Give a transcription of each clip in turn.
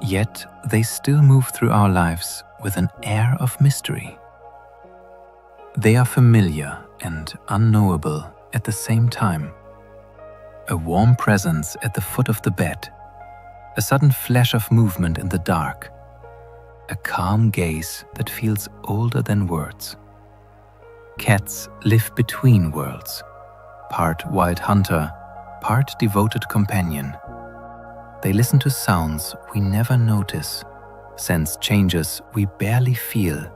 Yet they still move through our lives with an air of mystery. They are familiar and unknowable at the same time. A warm presence at the foot of the bed, a sudden flash of movement in the dark, a calm gaze that feels older than words. Cats live between worlds, part wild hunter, part devoted companion. They listen to sounds we never notice, sense changes we barely feel,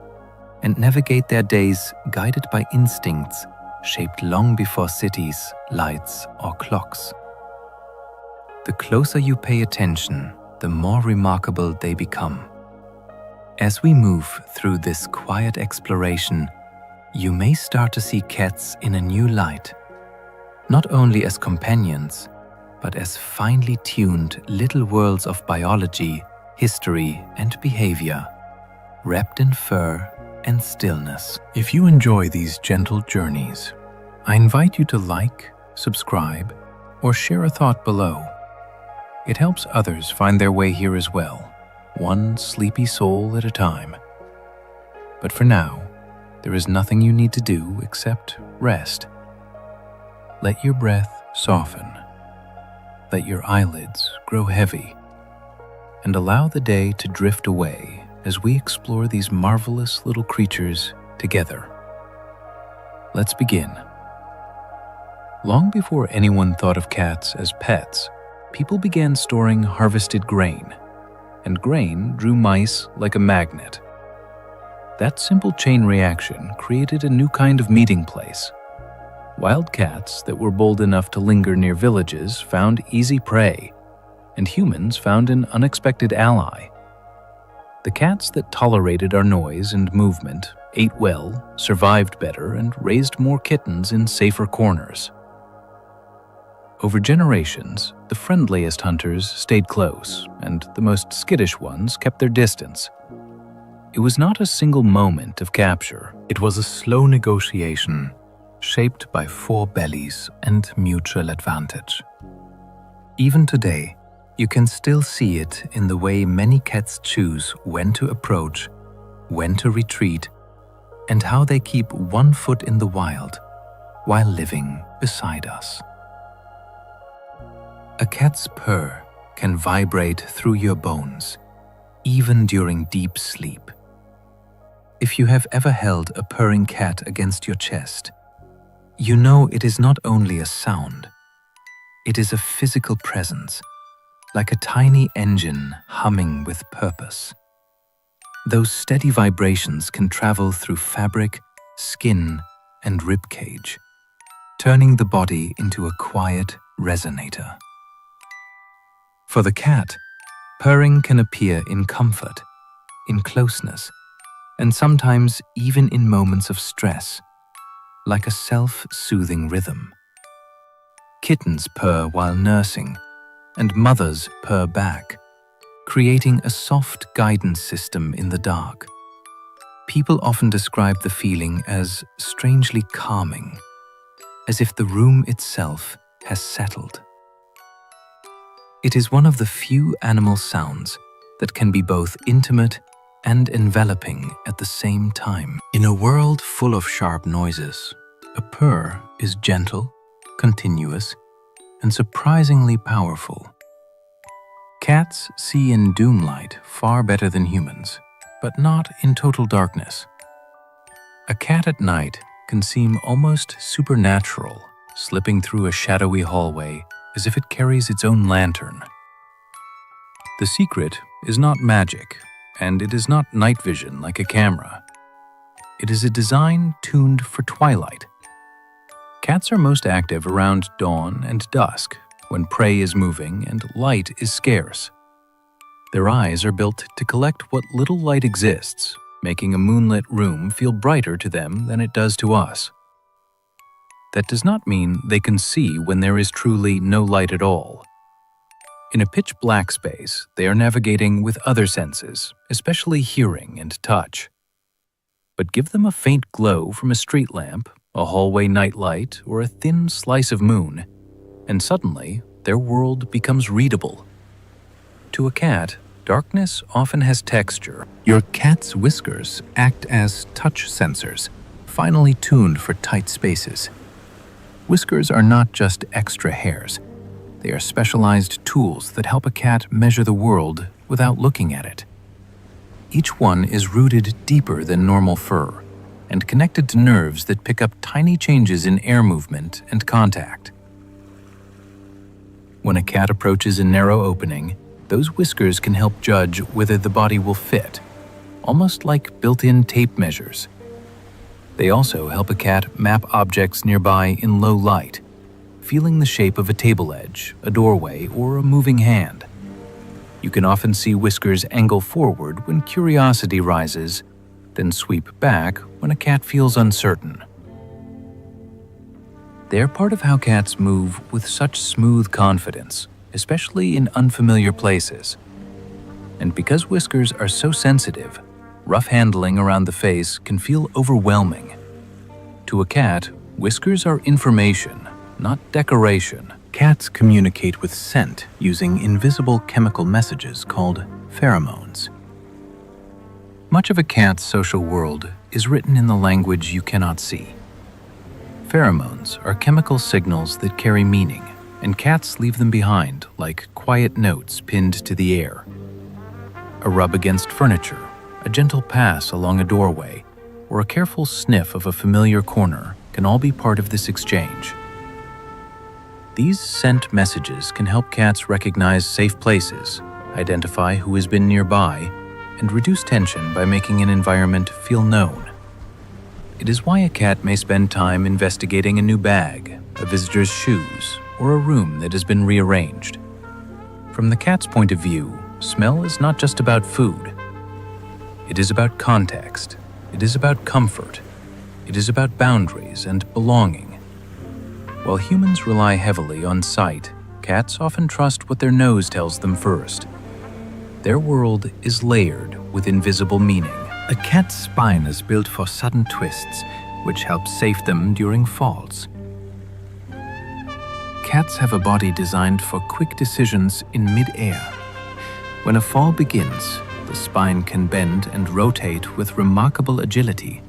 and navigate their days guided by instincts shaped long before cities, lights, or clocks. The closer you pay attention, the more remarkable they become. As we move through this quiet exploration, you may start to see cats in a new light, not only as companions, but as finely tuned little worlds of biology, history, and behavior, wrapped in fur and stillness. If you enjoy these gentle journeys, I invite you to like, subscribe, or share a thought below. It helps others find their way here as well, one sleepy soul at a time. But for now, there is nothing you need to do except rest. Let your breath soften. Let your eyelids grow heavy, and allow the day to drift away as we explore these marvelous little creatures together. Let's begin. Long before anyone thought of cats as pets, people began storing harvested grain, and grain drew mice like a magnet. That simple chain reaction created a new kind of meeting place. Wild cats that were bold enough to linger near villages found easy prey, and humans found an unexpected ally. The cats that tolerated our noise and movement ate well, survived better, and raised more kittens in safer corners. Over generations, the friendliest hunters stayed close, and the most skittish ones kept their distance. It was not a single moment of capture. It was a slow negotiation, shaped by four bellies and mutual advantage. Even today, you can still see it in the way many cats choose when to approach, when to retreat, and how they keep one foot in the wild while living beside us. A cat's purr can vibrate through your bones, even during deep sleep. If you have ever held a purring cat against your chest, you know it is not only a sound, it is a physical presence, like a tiny engine humming with purpose. Those steady vibrations can travel through fabric, skin, and ribcage, turning the body into a quiet resonator. For the cat, purring can appear in comfort, in closeness, and sometimes even in moments of stress, like a self-soothing rhythm. Kittens purr while nursing, and mothers purr back, creating a soft guidance system in the dark. People often describe the feeling as strangely calming, as if the room itself has settled. It is one of the few animal sounds that can be both intimate and enveloping at the same time. In a world full of sharp noises, a purr is gentle, continuous, and surprisingly powerful. Cats see in doomlight far better than humans, but not in total darkness. A cat at night can seem almost supernatural, slipping through a shadowy hallway as if it carries its own lantern. The secret is not magic, and it is not night vision like a camera. It is a design tuned for twilight. Cats are most active around dawn and dusk, when prey is moving and light is scarce. Their eyes are built to collect what little light exists, making a moonlit room feel brighter to them than it does to us. That does not mean they can see when there is truly no light at all. In a pitch-black space, they are navigating with other senses, especially hearing and touch. But give them a faint glow from a street lamp, a hallway nightlight, or a thin slice of moon, and suddenly their world becomes readable. To a cat, Darkness often has texture. Your cat's whiskers act as touch sensors, finely tuned for tight spaces. Whiskers are not just extra hairs. They are specialized tools that help a cat measure the world without looking at it. Each one is rooted deeper than normal fur and connected to nerves that pick up tiny changes in air movement and contact. When a cat approaches a narrow opening, those whiskers can help judge whether the body will fit, almost like built-in tape measures. They also help a cat map objects nearby in low light, feeling the shape of a table edge, a doorway, or a moving hand. You can often see whiskers angle forward when curiosity rises, then sweep back when a cat feels uncertain. They're part of how cats move with such smooth confidence, especially in unfamiliar places. And because whiskers are so sensitive, rough handling around the face can feel overwhelming. To a cat, whiskers are information, not decoration. Cats communicate with scent using invisible chemical messages called pheromones. Much of a cat's social world is written in the language you cannot see. Pheromones are chemical signals that carry meaning, and cats leave them behind like quiet notes pinned to the air. A rub against furniture, a gentle pass along a doorway, or a careful sniff of a familiar corner can all be part of this exchange. These scent messages can help cats recognize safe places, identify who has been nearby, and reduce tension by making an environment feel known. It is why a cat may spend time investigating a new bag, a visitor's shoes, or a room that has been rearranged. From the cat's point of view, smell is not just about food. It is about context. It is about comfort. It is about boundaries and belonging. While humans rely heavily on sight, cats often trust what their nose tells them first. Their world is layered with invisible meaning. A cat's spine is built for sudden twists, which helps save them during falls. Cats have a body designed for quick decisions in mid-air. When a fall begins, the spine can bend and rotate with remarkable agility,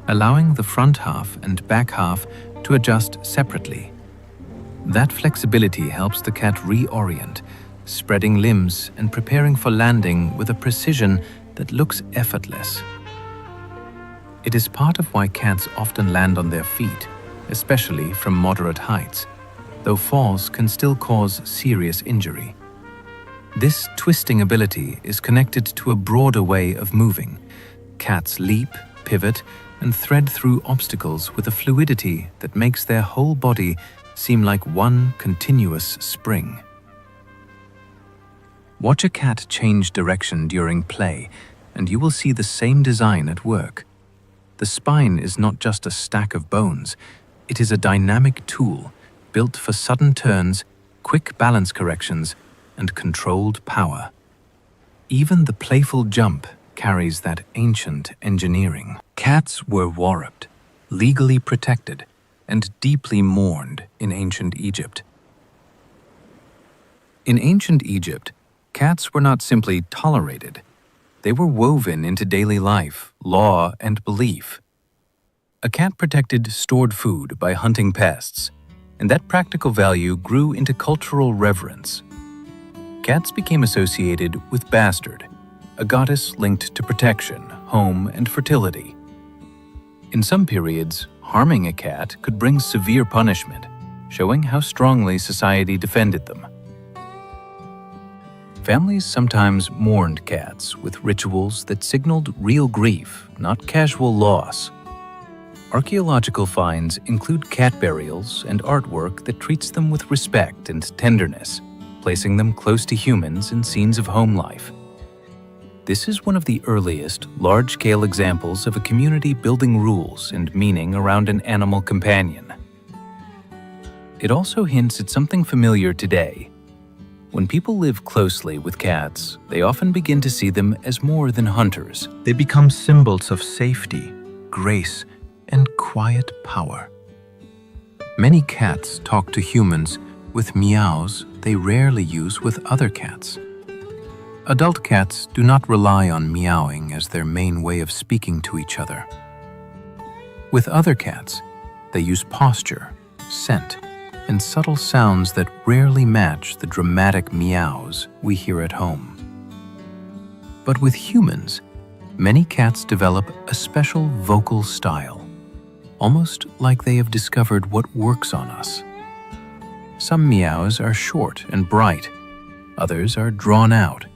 allowing the front half and back half to adjust separately. That flexibility helps the cat reorient, spreading limbs and preparing for landing with a precision that looks effortless. It is part of why cats often land on their feet, especially from moderate heights, though falls can still cause serious injury. This twisting ability is connected to a broader way of moving. Cats leap, pivot, and thread through obstacles with a fluidity that makes their whole body seem like one continuous spring. Watch a cat change direction during play, and you will see the same design at work. The spine is not just a stack of bones. It is a dynamic tool built for sudden turns, quick balance corrections, and controlled power. Even the playful jump carries that ancient engineering. Cats were warped, legally protected, and deeply mourned in ancient Egypt. In ancient Egypt, cats were not simply tolerated. They were woven into daily life, law, and belief. A cat protected stored food by hunting pests, and that practical value grew into cultural reverence. Cats became associated with Bastard, a goddess linked to protection, home, and fertility. In some periods, harming a cat could bring severe punishment, showing how strongly society defended them. Families sometimes mourned cats with rituals that signaled real grief, not casual loss. Archaeological finds include cat burials and artwork that treats them with respect and tenderness, placing them close to humans in scenes of home life. This is one of the earliest, large-scale examples of a community building rules and meaning around an animal companion. It also hints at something familiar today. When people live closely with cats, they often begin to see them as more than hunters. They become symbols of safety, grace, and quiet power. Many cats talk to humans with meows they rarely use with other cats. Adult cats do not rely on meowing as their main way of speaking to each other. With other cats, they use posture, scent, and subtle sounds that rarely match the dramatic meows we hear at home. But with humans, many cats develop a special vocal style, almost like they have discovered what works on us. Some meows are short and bright, others are drawn out,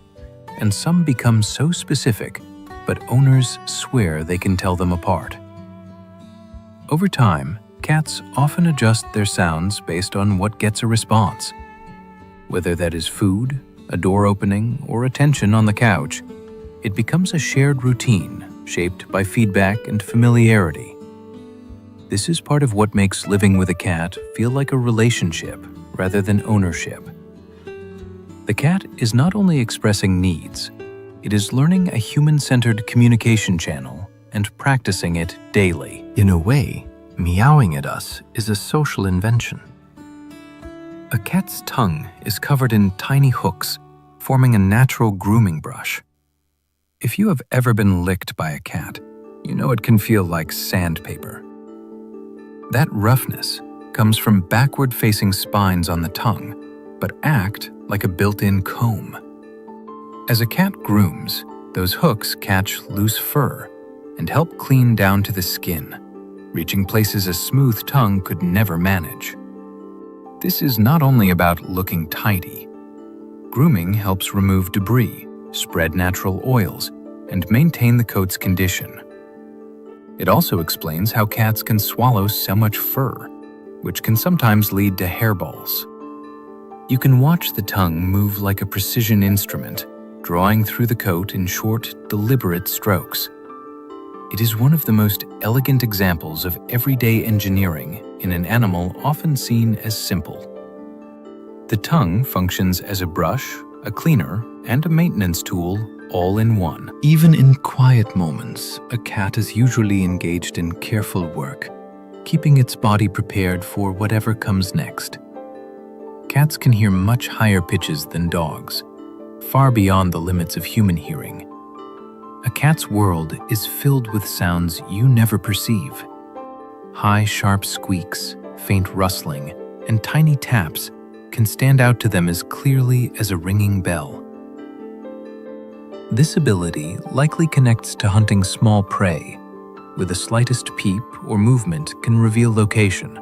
and some become so specific, but owners swear they can tell them apart. Over time, cats often adjust their sounds based on what gets a response. Whether that is food, a door opening, or attention on the couch, it becomes a shared routine shaped by feedback and familiarity. This is part of what makes living with a cat feel like a relationship rather than ownership. The cat is not only expressing needs, it is learning a human-centered communication channel and practicing it daily. In a way, meowing at us is a social invention. A cat's tongue is covered in tiny hooks, forming a natural grooming brush. If you have ever been licked by a cat, you know it can feel like sandpaper. That roughness comes from backward-facing spines on the tongue, but act like a built-in comb. As a cat grooms, those hooks catch loose fur and help clean down to the skin, reaching places a smooth tongue could never manage. This is not only about looking tidy. Grooming helps remove debris, spread natural oils, and maintain the coat's condition. It also explains how cats can swallow so much fur, which can sometimes lead to hairballs. You can watch the tongue move like a precision instrument, drawing through the coat in short, deliberate strokes. It is one of the most elegant examples of everyday engineering in an animal often seen as simple. The tongue functions as a brush, a cleaner, and a maintenance tool all in one. Even in quiet moments, a cat is usually engaged in careful work, keeping its body prepared for whatever comes next. Cats can hear much higher pitches than dogs, far beyond the limits of human hearing. A cat's world is filled with sounds you never perceive. High, sharp squeaks, faint rustling, and tiny taps can stand out to them as clearly as a ringing bell. This ability likely connects to hunting small prey, where the slightest peep or movement can reveal location.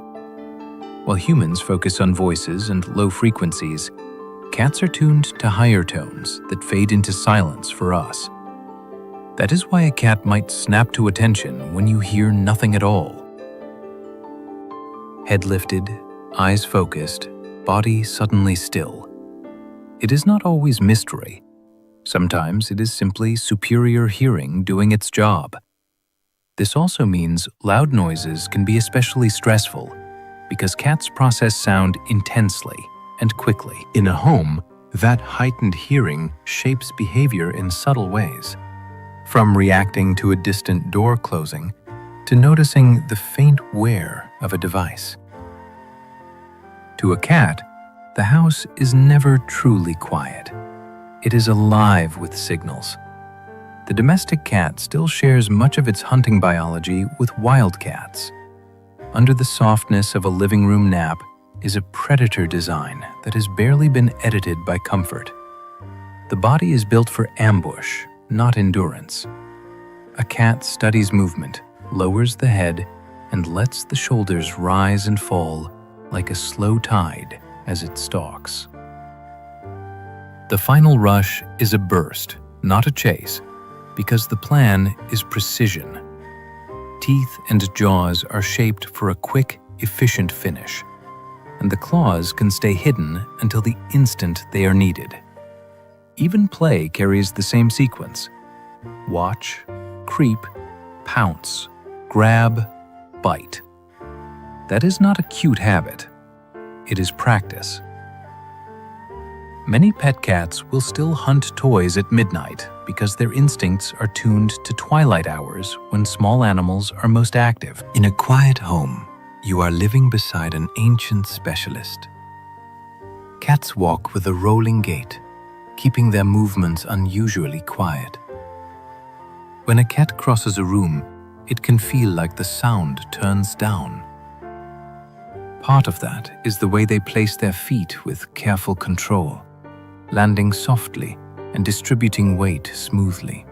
While humans focus on voices and low frequencies, cats are tuned to higher tones that fade into silence for us. That is why a cat might snap to attention when you hear nothing at all. Head lifted, eyes focused, body suddenly still. It is not always mystery. Sometimes it is simply superior hearing doing its job. This also means loud noises can be especially stressful because cats process sound intensely and quickly. In a home, that heightened hearing shapes behavior in subtle ways. From reacting to a distant door closing to noticing the faint wear of a device. To a cat, the house is never truly quiet. It is alive with signals. The domestic cat still shares much of its hunting biology with wild cats. Under the softness of a living room nap is a predator design that has barely been edited by comfort. The body is built for ambush, not endurance. A cat studies movement, lowers the head, and lets the shoulders rise and fall like a slow tide as it stalks. The final rush is a burst, not a chase, because the plan is precision. Teeth and jaws are shaped for a quick, efficient finish, and the claws can stay hidden until the instant they are needed. Even play carries the same sequence. Watch, creep, pounce, grab, bite. That is not a cute habit. It is practice. Many pet cats will still hunt toys at midnight because their instincts are tuned to twilight hours when small animals are most active. In a quiet home, you are living beside an ancient specialist. Cats walk with a rolling gait, keeping their movements unusually quiet. When a cat crosses a room, it can feel like the sound turns down. Part of that is the way they place their feet with careful control, landing softly and distributing weight smoothly.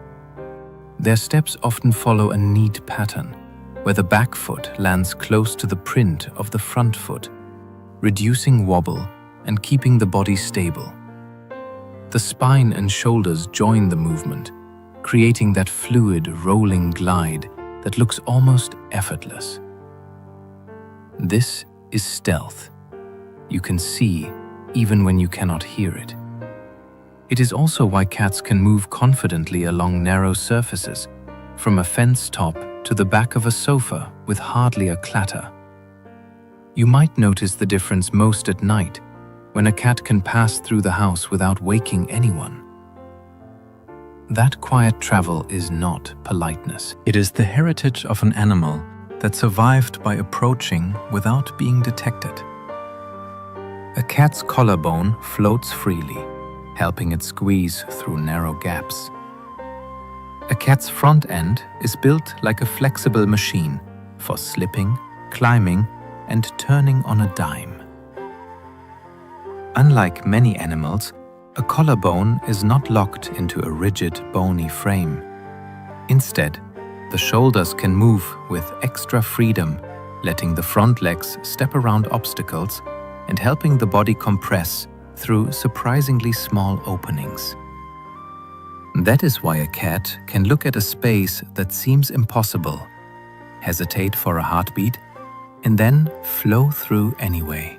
Their steps often follow a neat pattern, where the back foot lands close to the print of the front foot, reducing wobble and keeping the body stable. The spine and shoulders join the movement, creating that fluid, rolling glide that looks almost effortless. This is stealth. You can see even when you cannot hear it. It is also why cats can move confidently along narrow surfaces, from a fence top to the back of a sofa with hardly a clatter. You might notice the difference most at night, when a cat can pass through the house without waking anyone. That quiet travel is not politeness. It is the heritage of an animal that survived by approaching without being detected. A cat's collarbone floats freely, helping it squeeze through narrow gaps. A cat's front end is built like a flexible machine for slipping, climbing, and turning on a dime. Unlike many animals, a collarbone is not locked into a rigid, bony frame. Instead, the shoulders can move with extra freedom, letting the front legs step around obstacles and helping the body compress through surprisingly small openings. That is why a cat can look at a space that seems impossible, hesitate for a heartbeat, and then flow through anyway.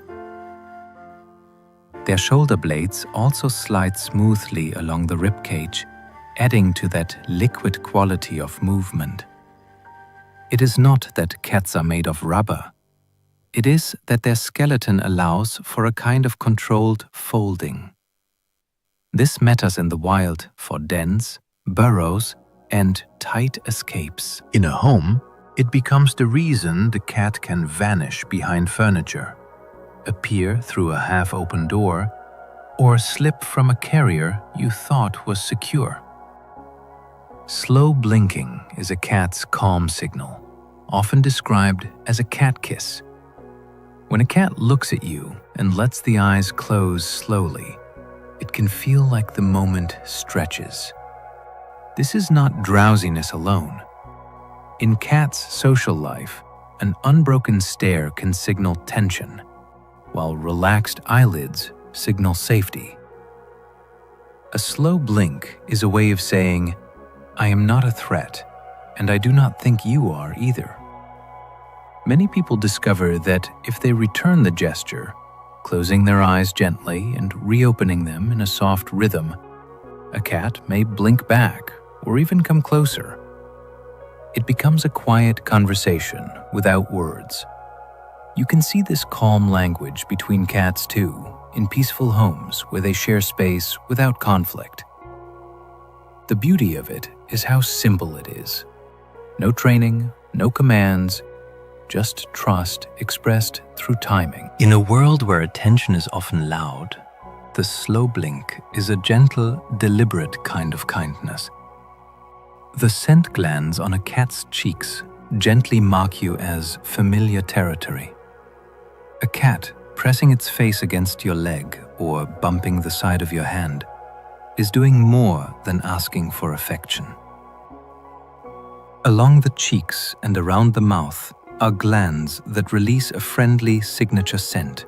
Their shoulder blades also slide smoothly along the ribcage, adding to that liquid quality of movement. It is not that cats are made of rubber. It is that their skeleton allows for a kind of controlled folding. This matters in the wild for dens, burrows, and tight escapes. In a home, it becomes the reason the cat can vanish behind furniture, appear through a half-open door, or slip from a carrier you thought was secure. Slow blinking is a cat's calm signal, often described as a cat kiss. When a cat looks at you and lets the eyes close slowly, it can feel like the moment stretches. This is not drowsiness alone. In cats' social life, an unbroken stare can signal tension, while relaxed eyelids signal safety. A slow blink is a way of saying, "I am not a threat, and I do not think you are either." Many people discover that if they return the gesture, closing their eyes gently and reopening them in a soft rhythm, a cat may blink back or even come closer. It becomes a quiet conversation without words. You can see this calm language between cats too, in peaceful homes where they share space without conflict. The beauty of it is how simple it is. No training, no commands, just trust expressed through timing. In a world where attention is often loud, the slow blink is a gentle, deliberate kind of kindness. The scent glands on a cat's cheeks gently mark you as familiar territory. A cat pressing its face against your leg or bumping the side of your hand is doing more than asking for affection. Along the cheeks and around the mouth are glands that release a friendly signature scent.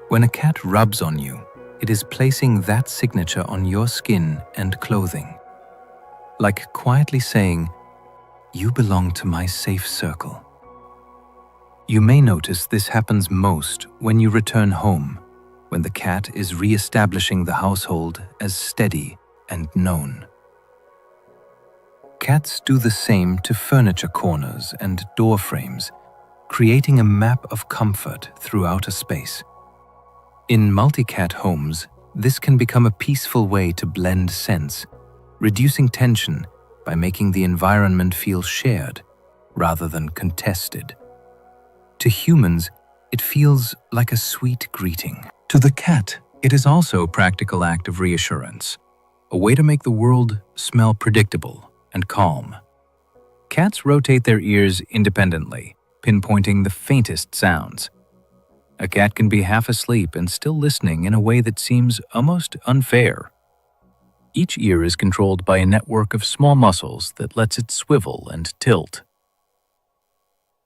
When a cat rubs on you, it is placing that signature on your skin and clothing, like quietly saying, "You belong to my safe circle." You may notice this happens most when you return home, when the cat is re-establishing the household as steady and known. Cats do the same to furniture corners and door frames, creating a map of comfort throughout a space. In multi-cat homes, this can become a peaceful way to blend scents, reducing tension by making the environment feel shared rather than contested. To humans, it feels like a sweet greeting. To the cat, It is also a practical act of reassurance, a way to make the world smell predictable and calm. Cats rotate their ears independently, pinpointing the faintest sounds. A cat can be half asleep and still listening in a way that seems almost unfair. Each ear is controlled by a network of small muscles that lets it swivel and tilt,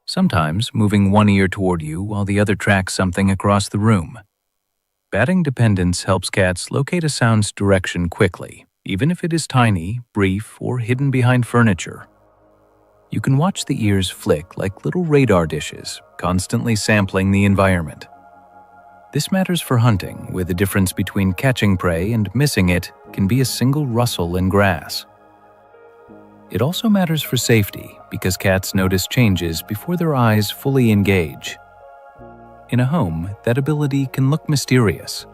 sometimes moving one ear toward you while the other tracks something across the room. Batting dependence helps cats locate a sound's direction quickly, even if it is tiny, brief, or hidden behind furniture. You can watch the ears flick like little radar dishes, constantly sampling the environment. This matters for hunting, where the difference between catching prey and missing it can be a single rustle in grass. It also matters for safety, because cats notice changes before their eyes fully engage. In a home, that ability can look mysterious.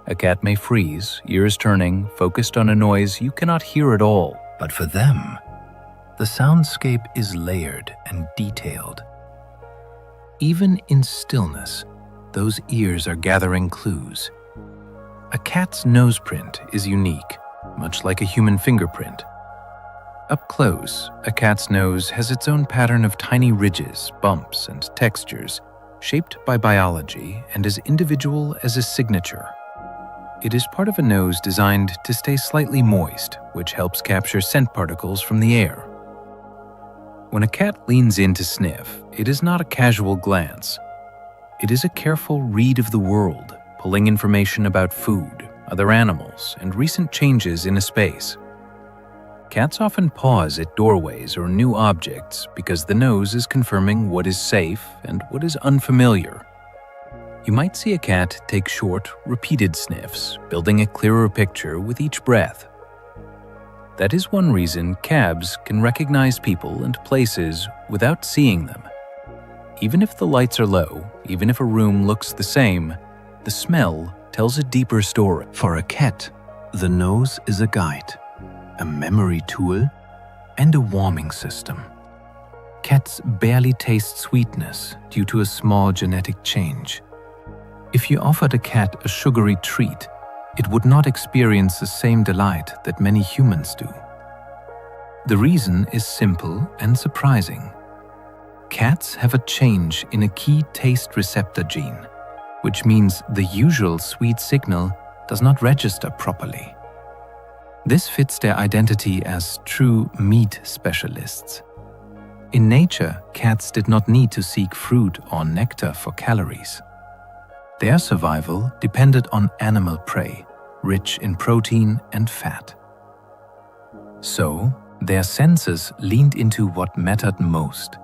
A cat may freeze, ears turning, focused on a noise you cannot hear at all. But for them, the soundscape is layered and detailed. Even in stillness, those ears are gathering clues. A cat's nose print is unique, much like a human fingerprint. Up close, a cat's nose has its own pattern of tiny ridges, bumps, and textures, shaped by biology and as individual as a signature. It is part of a nose designed to stay slightly moist, which helps capture scent particles from the air. When a cat leans in to sniff, it is not a casual glance. It is a careful read of the world, pulling information about food, other animals, and recent changes in a space. Cats often pause at doorways or new objects because the nose is confirming what is safe and what is unfamiliar. You might see a cat take short, repeated sniffs, building a clearer picture with each breath. That is one reason cabs can recognize people and places without seeing them. Even if the lights are low, even if a room looks the same, the smell tells a deeper story. For a cat, the nose is a guide, a memory tool, and a warming system. Cats barely taste sweetness due to a small genetic change. If you offered a cat a sugary treat, it would not experience the same delight that many humans do. The reason is simple and surprising. Cats have a change in a key taste receptor gene, which means the usual sweet signal does not register properly. This fits their identity as true meat specialists. In nature, cats did not need to seek fruit or nectar for calories. Their survival depended on animal prey, rich in protein and fat. So, their senses leaned into what mattered most,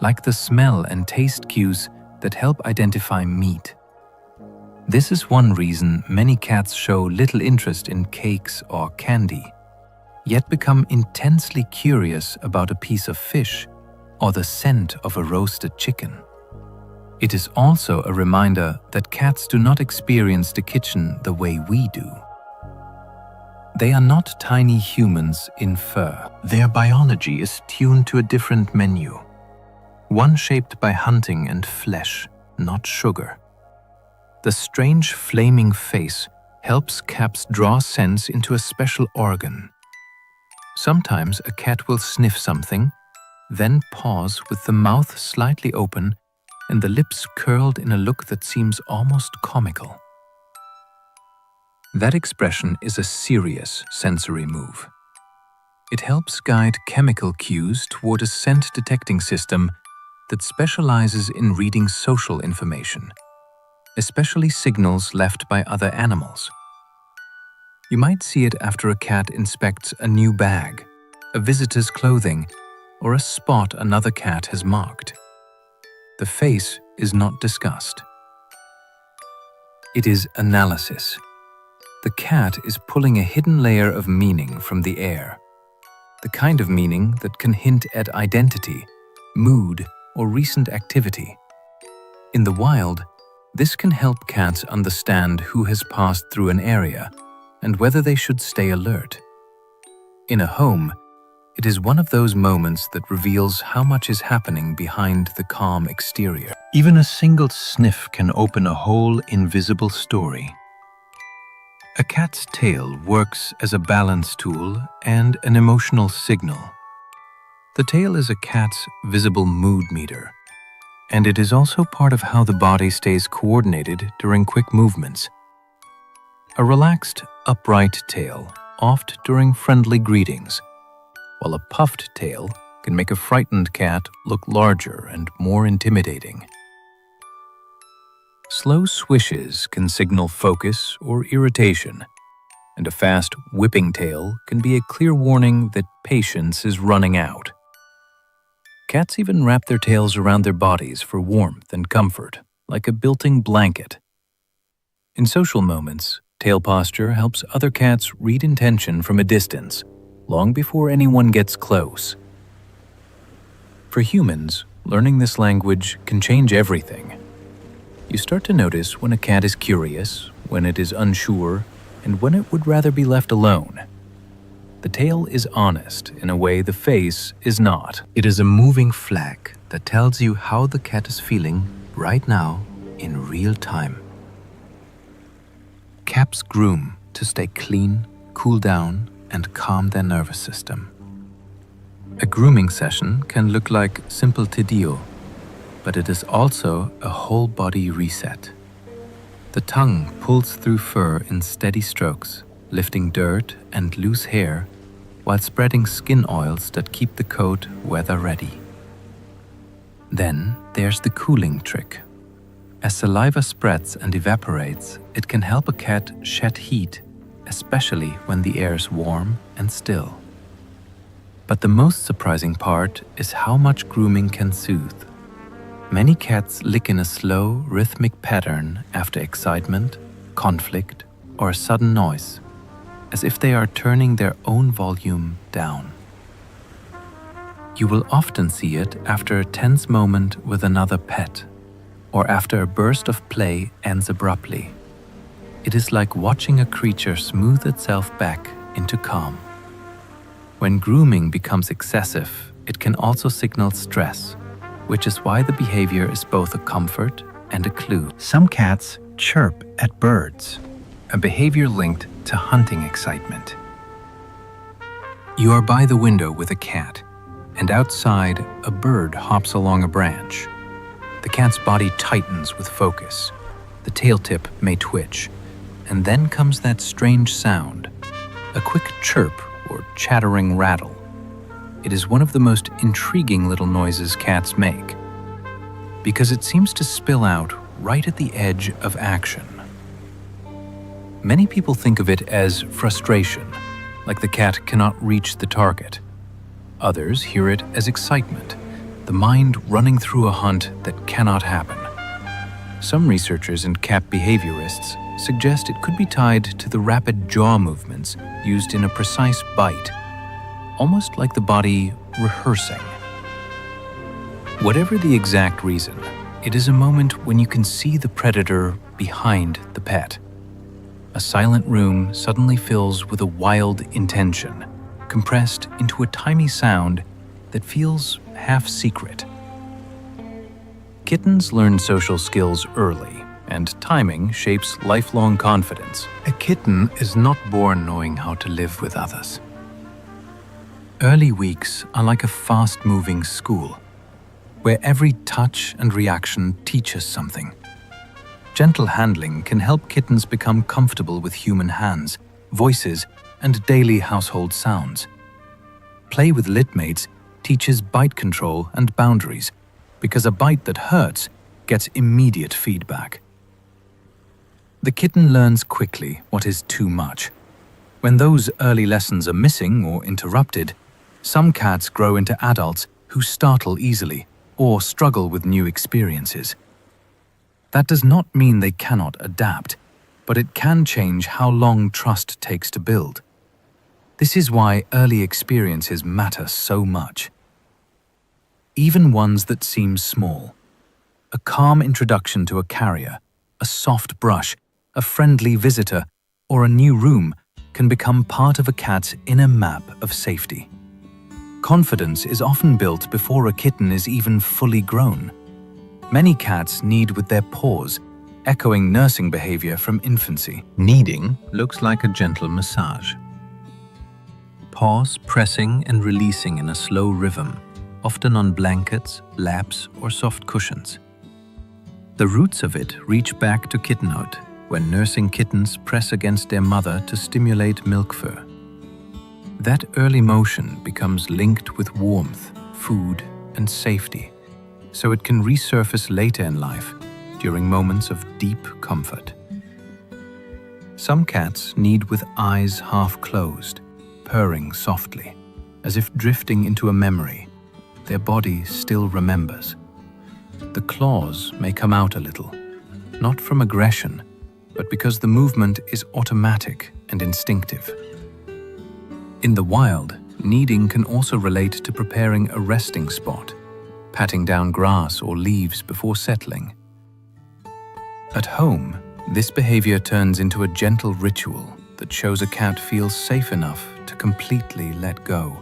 like the smell and taste cues that help identify meat. This is one reason many cats show little interest in cakes or candy, yet become intensely curious about a piece of fish or the scent of a roasted chicken. It is also a reminder that cats do not experience the kitchen the way we do. They are not tiny humans in fur. Their biology is tuned to a different menu, one shaped by hunting and flesh, not sugar. The strange flaming face helps cats draw scents into a special organ. Sometimes a cat will sniff something, then pause with the mouth slightly open and the lips curled in a look that seems almost comical. That expression is a serious sensory move. It helps guide chemical cues toward a scent-detecting system that specializes in reading social information, especially signals left by other animals. You might see it after a cat inspects a new bag, a visitor's clothing, or a spot another cat has marked. The face is not disgust. It is analysis. The cat is pulling a hidden layer of meaning from the air, the kind of meaning that can hint at identity, mood, or recent activity. In the wild, this can help cats understand who has passed through an area and whether they should stay alert. In a home, it is one of those moments that reveals how much is happening behind the calm exterior. Even a single sniff can open a whole invisible story. A cat's tail works as a balance tool and an emotional signal. The tail is a cat's visible mood meter, and it is also part of how the body stays coordinated during quick movements. A relaxed, upright tail, oft during friendly greetings, while a puffed tail can make a frightened cat look larger and more intimidating. Slow swishes can signal focus or irritation, and a fast whipping tail can be a clear warning that patience is running out. Cats even wrap their tails around their bodies for warmth and comfort, like a built-in blanket. In social moments, tail posture helps other cats read intention from a distance, long before anyone gets close. For humans, learning this language can change everything. You start to notice when a cat is curious, when it is unsure, and when it would rather be left alone. The tail is honest in a way the face is not. It is a moving flag that tells you how the cat is feeling right now in real time. Cats groom to stay clean, cool down, and calm their nervous system. A grooming session can look like simple tedio, but it is also a whole body reset. The tongue pulls through fur in steady strokes, lifting dirt and loose hair while spreading skin oils that keep the coat weather-ready. Then there's the cooling trick. As saliva spreads and evaporates, it can help a cat shed heat, especially when the air is warm and still. But the most surprising part is how much grooming can soothe. Many cats lick in a slow, rhythmic pattern after excitement, conflict, or a sudden noise, as if they are turning their own volume down. You will often see it after a tense moment with another pet, or after a burst of play ends abruptly. It is like watching a creature smooth itself back into calm. When grooming becomes excessive, it can also signal stress, which is why the behavior is both a comfort and a clue. Some cats chirp at birds, a behavior linked to hunting excitement. You are by the window with a cat, and outside, a bird hops along a branch. The cat's body tightens with focus. The tail tip may twitch, and then comes that strange sound, a quick chirp or chattering rattle. It is one of the most intriguing little noises cats make, because it seems to spill out right at the edge of action. Many people think of it as frustration, like the cat cannot reach the target. Others hear it as excitement, the mind running through a hunt that cannot happen. Some researchers and cat behaviorists suggest it could be tied to the rapid jaw movements used in a precise bite, almost like the body rehearsing. Whatever the exact reason, it is a moment when you can see the predator behind the pet. A silent room suddenly fills with a wild intention, compressed into a tiny sound that feels half-secret. Kittens learn social skills early, and timing shapes lifelong confidence. A kitten is not born knowing how to live with others. Early weeks are like a fast-moving school, where every touch and reaction teaches something. Gentle handling can help kittens become comfortable with human hands, voices, and daily household sounds. Play with litmates teaches bite control and boundaries, because a bite that hurts gets immediate feedback. The kitten learns quickly what is too much. When those early lessons are missing or interrupted, some cats grow into adults who startle easily or struggle with new experiences. That does not mean they cannot adapt, but it can change how long trust takes to build. This is why early experiences matter so much. Even ones that seem small. A calm introduction to a carrier, a soft brush, a friendly visitor, or a new room can become part of a cat's inner map of safety. Confidence is often built before a kitten is even fully grown. Many cats lead with their paws, echoing nursing behavior from infancy. Kneading looks like a gentle massage. Paws pressing and releasing in a slow rhythm, often on blankets, laps, or soft cushions. The roots of it reach back to kittenhood, when nursing kittens press against their mother to stimulate milk fur. That early motion becomes linked with warmth, food, and safety, so it can resurface later in life during moments of deep comfort. Some cats knead with eyes half closed, purring softly, as if drifting into a memory their body still remembers. The claws may come out a little, not from aggression, but because the movement is automatic and instinctive. In the wild, kneading can also relate to preparing a resting spot, patting down grass or leaves before settling. At home, this behavior turns into a gentle ritual that shows a cat feels safe enough to completely let go.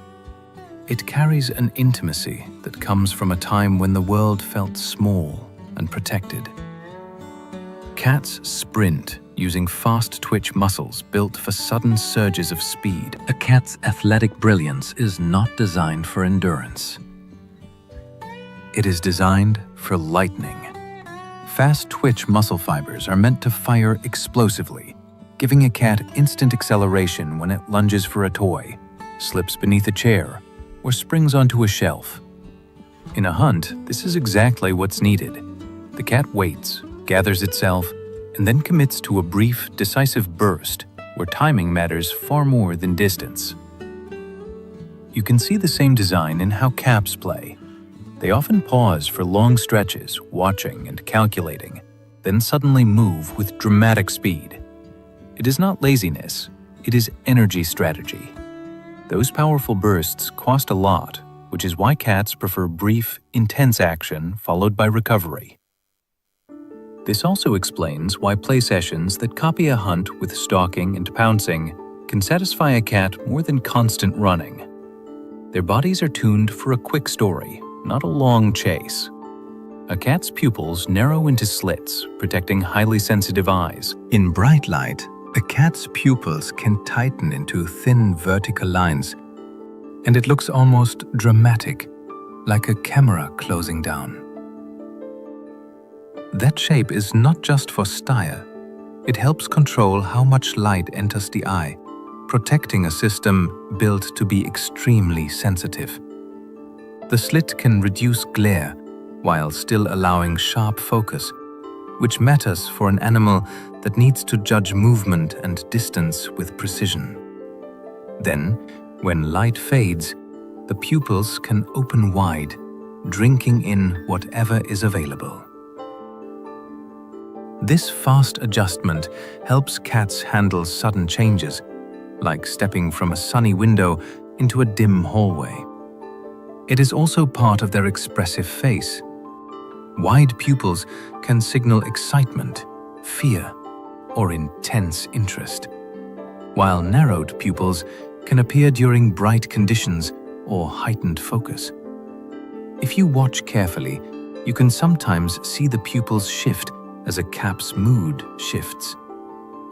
It carries an intimacy that comes from a time when the world felt small and protected. Cats sprint using fast twitch muscles built for sudden surges of speed. A cat's athletic brilliance is not designed for endurance. It is designed for lightning. Fast twitch muscle fibers are meant to fire explosively, giving a cat instant acceleration when it lunges for a toy, slips beneath a chair, or springs onto a shelf. In a hunt, this is exactly what's needed. The cat waits, gathers itself, and then commits to a brief, decisive burst where timing matters far more than distance. You can see the same design in how caps play. They often pause for long stretches, watching and calculating, then suddenly move with dramatic speed. It is not laziness, it is energy strategy. Those powerful bursts cost a lot, which is why cats prefer brief, intense action followed by recovery. This also explains why play sessions that copy a hunt with stalking and pouncing can satisfy a cat more than constant running. Their bodies are tuned for a quick story, not a long chase. A cat's pupils narrow into slits, protecting highly sensitive eyes. In bright light, a cat's pupils can tighten into thin vertical lines, and it looks almost dramatic, like a camera closing down. That shape is not just for style. It helps control how much light enters the eye, protecting a system built to be extremely sensitive. The slit can reduce glare while still allowing sharp focus, which matters for an animal that needs to judge movement and distance with precision. Then, when light fades, the pupils can open wide, drinking in whatever is available. This fast adjustment helps cats handle sudden changes, like stepping from a sunny window into a dim hallway. It is also part of their expressive face. Wide pupils can signal excitement, fear, or intense interest, while narrowed pupils can appear during bright conditions or heightened focus. If you watch carefully, you can sometimes see the pupils shift as a cat's mood shifts,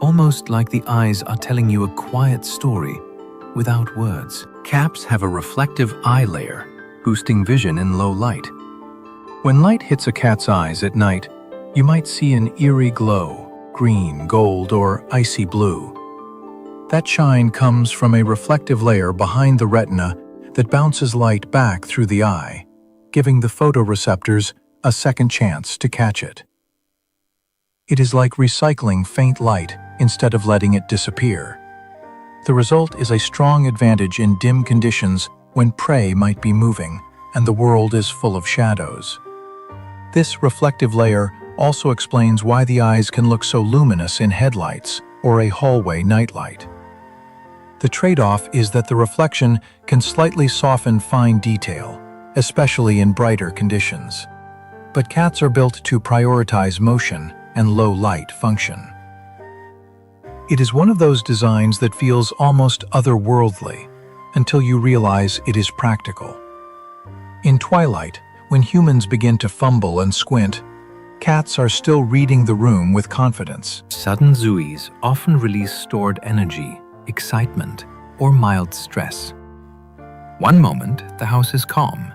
almost like the eyes are telling you a quiet story without words. Cats have a reflective eye layer, boosting vision in low light. When light hits a cat's eyes at night, you might see an eerie glow, green, gold, or icy blue. That shine comes from a reflective layer behind the retina that bounces light back through the eye, giving the photoreceptors a second chance to catch it. It is like recycling faint light instead of letting it disappear. The result is a strong advantage in dim conditions when prey might be moving and the world is full of shadows. This reflective layer also explains why the eyes can look so luminous in headlights or a hallway nightlight. The trade-off is that the reflection can slightly soften fine detail, especially in brighter conditions. But cats are built to prioritize motion and low light function. It is one of those designs that feels almost otherworldly until you realize it is practical. In twilight, when humans begin to fumble and squint, Cats are still reading the room with confidence. Sudden zoomies often release stored energy, excitement, or mild stress. One moment, the house is calm.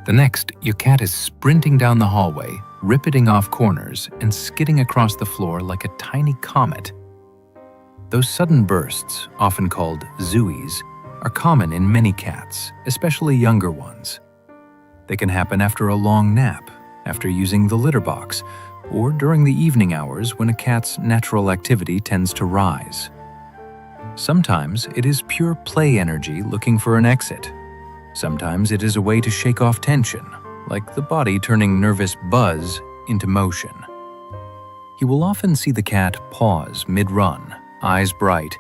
The next, your cat is sprinting down the hallway, rippeting off corners, and skidding across the floor like a tiny comet. Those sudden bursts, often called zoomies, are common in many cats, especially younger ones. They can happen after a long nap, after using the litter box, or during the evening hours when a cat's natural activity tends to rise. Sometimes it is pure play energy looking for an exit. Sometimes it is a way to shake off tension, like the body turning nervous buzz into motion. You will often see the cat pause mid-run, eyes bright,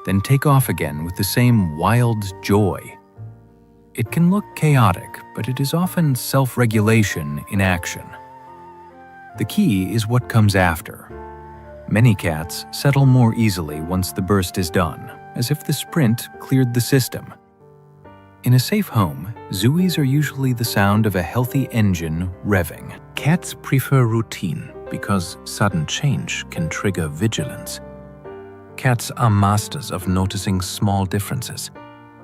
then take off again with the same wild joy. It can look chaotic, but it is often self-regulation in action. The key is what comes after. Many cats settle more easily once the burst is done, as if the sprint cleared the system. In a safe home, zoomies are usually the sound of a healthy engine revving. Cats prefer routine because sudden change can trigger vigilance. Cats are masters of noticing small differences,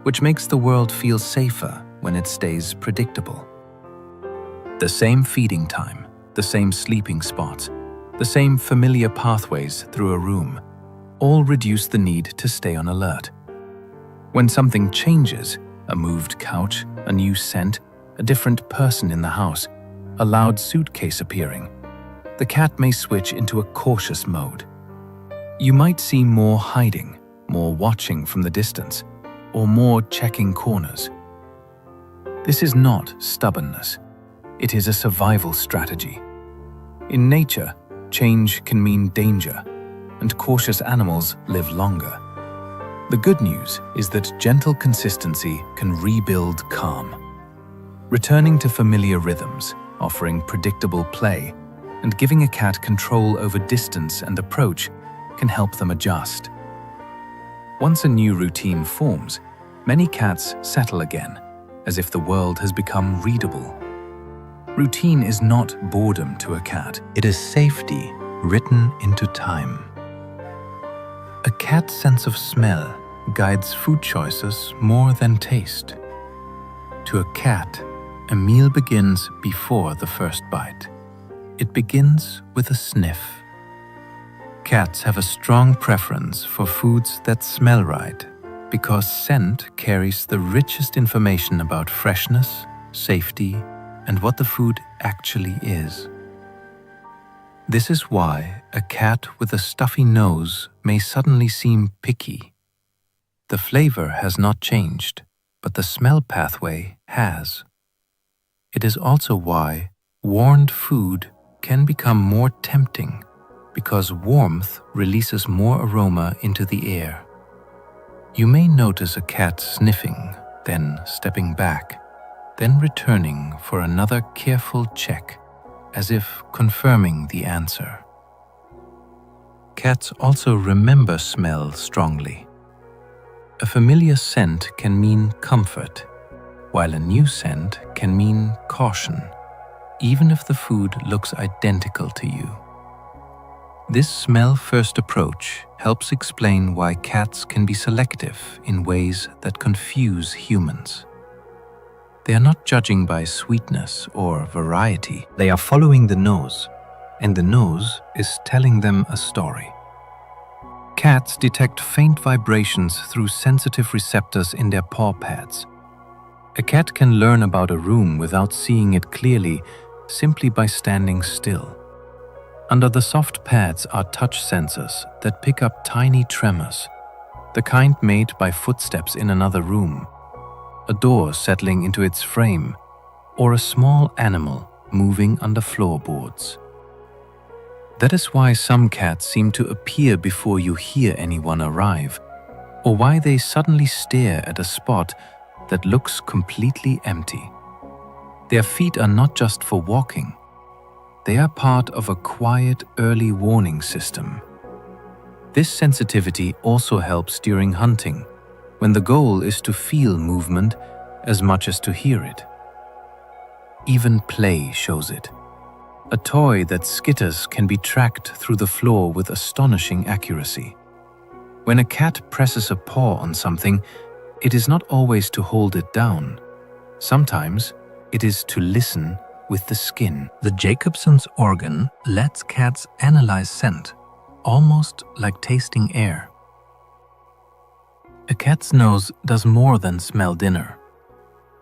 which makes the world feel safer when it stays predictable. The same feeding time, the same sleeping spots, the same familiar pathways through a room, all reduce the need to stay on alert. When something changes, a moved couch, a new scent, a different person in the house, a loud suitcase appearing, the cat may switch into a cautious mode. You might see more hiding, more watching from the distance, or more checking corners. This is not stubbornness. It is a survival strategy. In nature, change can mean danger, and cautious animals live longer. The good news is that gentle consistency can rebuild calm. Returning to familiar rhythms, offering predictable play, and giving a cat control over distance and approach can help them adjust. Once a new routine forms, many cats settle again, as if the world has become readable. Routine is not boredom to a cat. It is safety written into time. A cat's sense of smell guides food choices more than taste. To a cat, a meal begins before the first bite. It begins with a sniff. Cats have a strong preference for foods that smell right, because scent carries the richest information about freshness, safety, and what the food actually is. This is why a cat with a stuffy nose may suddenly seem picky. The flavor has not changed, but the smell pathway has. It is also why warmed food can become more tempting, because warmth releases more aroma into the air. You may notice a cat sniffing, then stepping back, then returning for another careful check, as if confirming the answer. Cats also remember smell strongly. A familiar scent can mean comfort, while a new scent can mean caution, even if the food looks identical to you. This smell-first approach helps explain why cats can be selective in ways that confuse humans. They are not judging by sweetness or variety. They are following the nose, and the nose is telling them a story. Cats detect faint vibrations through sensitive receptors in their paw pads. A cat can learn about a room without seeing it clearly simply by standing still. Under the soft pads are touch sensors that pick up tiny tremors, the kind made by footsteps in another room, a door settling into its frame, or a small animal moving under floorboards. That is why some cats seem to appear before you hear anyone arrive, or why they suddenly stare at a spot that looks completely empty. Their feet are not just for walking. They are part of a quiet early warning system. This sensitivity also helps during hunting, when the goal is to feel movement as much as to hear it. Even play shows it. A toy that skitters can be tracked through the floor with astonishing accuracy. When a cat presses a paw on something, it is not always to hold it down. Sometimes it is to listen with the skin. The Jacobson's organ lets cats analyze scent, almost like tasting air. A cat's nose does more than smell dinner.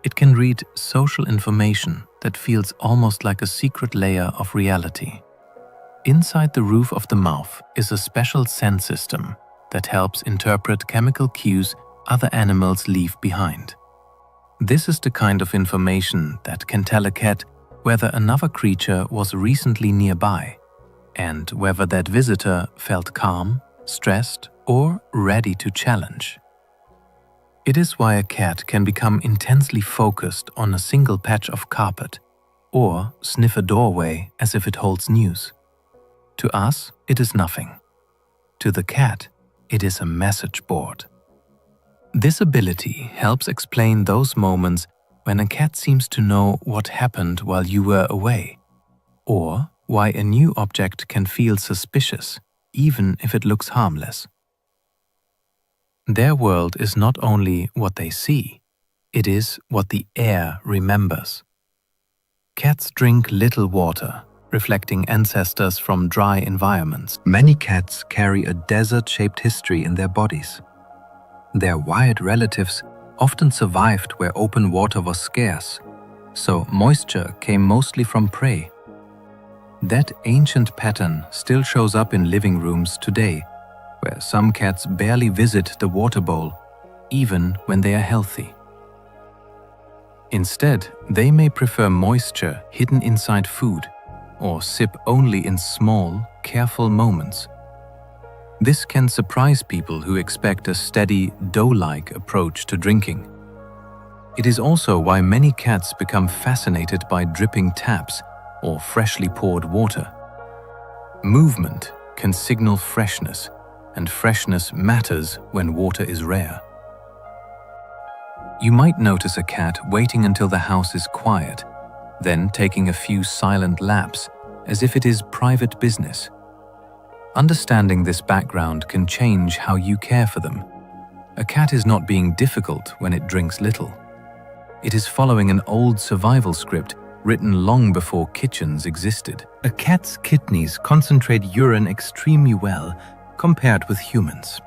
It can read social information that feels almost like a secret layer of reality. Inside the roof of the mouth is a special scent system that helps interpret chemical cues other animals leave behind. This is the kind of information that can tell a cat whether another creature was recently nearby and whether that visitor felt calm, stressed, or ready to challenge. It is why a cat can become intensely focused on a single patch of carpet or sniff a doorway as if it holds news. To us, it is nothing. To the cat, it is a message board. This ability helps explain those moments when a cat seems to know what happened while you were away, or why a new object can feel suspicious, even if it looks harmless. Their world is not only what they see, it is what the air remembers. Cats drink little water, reflecting ancestors from dry environments. Many cats carry a desert-shaped history in their bodies. Their wild relatives often survived where open water was scarce, so moisture came mostly from prey. That ancient pattern still shows up in living rooms today, where some cats barely visit the water bowl, even when they are healthy. Instead, they may prefer moisture hidden inside food, or sip only in small, careful moments. This can surprise people who expect a steady, dough-like approach to drinking. It is also why many cats become fascinated by dripping taps or freshly poured water. Movement can signal freshness, and freshness matters when water is rare. You might notice a cat waiting until the house is quiet, then taking a few silent laps as if it is private business. Understanding this background can change how you care for them. A cat is not being difficult when it drinks little. It is following an old survival script written long before kitchens existed. A cat's kidneys concentrate urine extremely well compared with humans.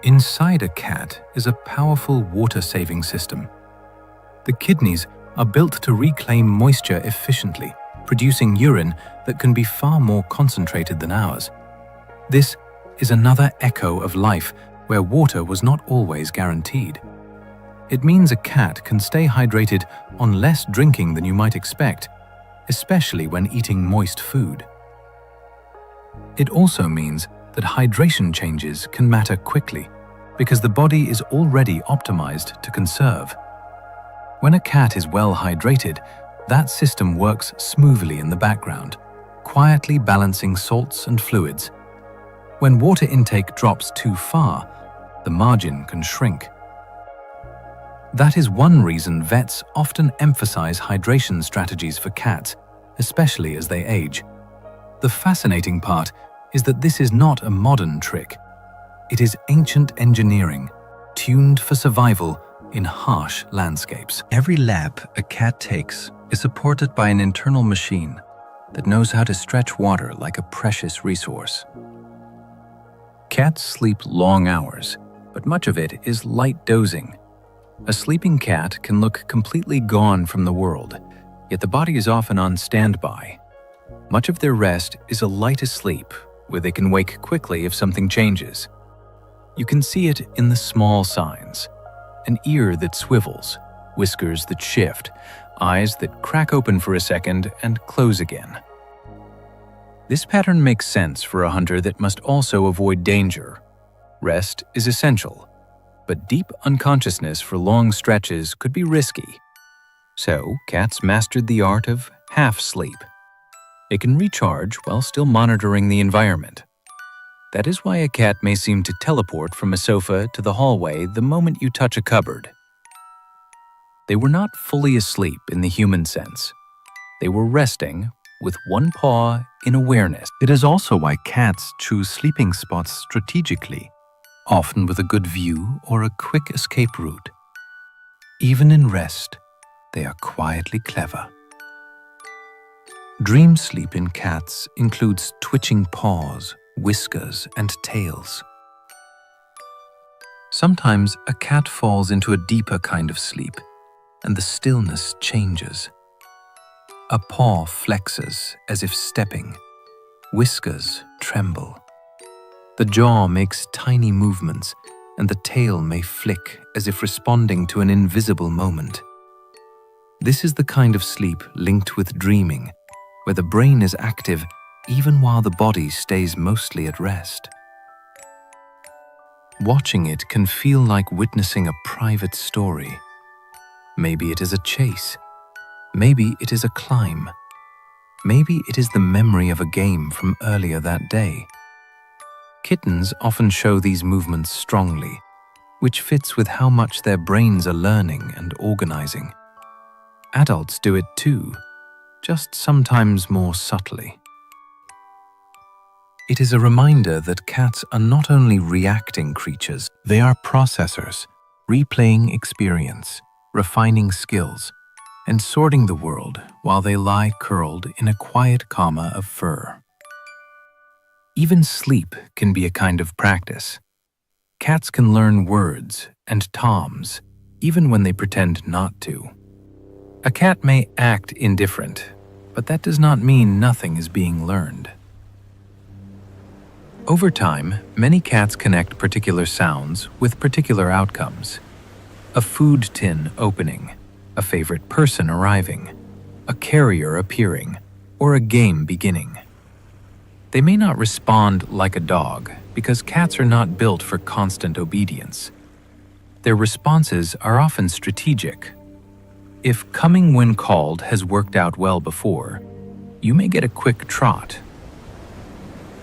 Inside a cat is a powerful water-saving system. The kidneys are built to reclaim moisture efficiently, producing urine that can be far more concentrated than ours. This is another echo of life where water was not always guaranteed. It means a cat can stay hydrated on less drinking than you might expect, especially when eating moist food. It also means that hydration changes can matter quickly because the body is already optimized to conserve. When a cat is well hydrated, that system works smoothly in the background, quietly balancing salts and fluids. When water intake drops too far, the margin can shrink. That is one reason vets often emphasize hydration strategies for cats, especially as they age. The fascinating part is that this is not a modern trick. It is ancient engineering, tuned for survival in harsh landscapes. Every lap a cat takes is supported by an internal machine that knows how to stretch water like a precious resource. Cats sleep long hours, but much of it is light dozing. A sleeping cat can look completely gone from the world, yet the body is often on standby. Much of their rest is a light asleep, where they can wake quickly if something changes. You can see it in the small signs: an ear that swivels, whiskers that shift, eyes that crack open for a second and close again. This pattern makes sense for a hunter that must also avoid danger. Rest is essential, but deep unconsciousness for long stretches could be risky. So, cats mastered the art of half sleep. They can recharge while still monitoring the environment. That is why a cat may seem to teleport from a sofa to the hallway the moment you touch a cupboard. They were not fully asleep in the human sense. They were resting with one paw in awareness. It is also why cats choose sleeping spots strategically, often with a good view or a quick escape route. Even in rest, they are quietly clever. Dream sleep in cats includes twitching paws, whiskers, and tails. Sometimes a cat falls into a deeper kind of sleep, and the stillness changes. A paw flexes as if stepping. Whiskers tremble. The jaw makes tiny movements, and the tail may flick as if responding to an invisible moment. This is the kind of sleep linked with dreaming, where the brain is active even while the body stays mostly at rest. Watching it can feel like witnessing a private story. Maybe it is a chase. Maybe it is a climb. Maybe it is the memory of a game from earlier that day. Kittens often show these movements strongly, which fits with how much their brains are learning and organizing. Adults do it too, just sometimes more subtly. It is a reminder that cats are not only reacting creatures, they are processors, replaying experience, refining skills, and sorting the world while they lie curled in a quiet comma of fur. Even sleep can be a kind of practice. Cats can learn words and toms even when they pretend not to. A cat may act indifferent, but that does not mean nothing is being learned. Over time, many cats connect particular sounds with particular outcomes. A food tin opening, a favorite person arriving, a carrier appearing, or a game beginning. They may not respond like a dog because cats are not built for constant obedience. Their responses are often strategic. If coming when called has worked out well before, you may get a quick trot.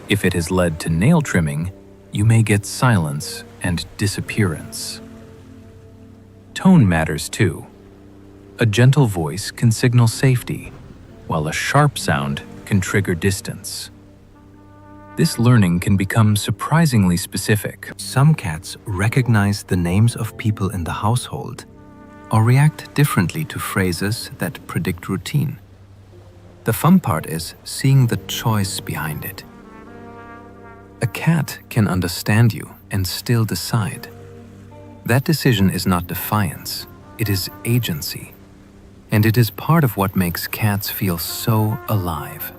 If it has led to nail trimming, you may get silence and disappearance. Tone matters too. A gentle voice can signal safety, while a sharp sound can trigger distance. This learning can become surprisingly specific. Some cats recognize the names of people in the household or react differently to phrases that predict routine. The fun part is seeing the choice behind it. A cat can understand you and still decide. That decision is not defiance, it is agency. And it is part of what makes cats feel so alive.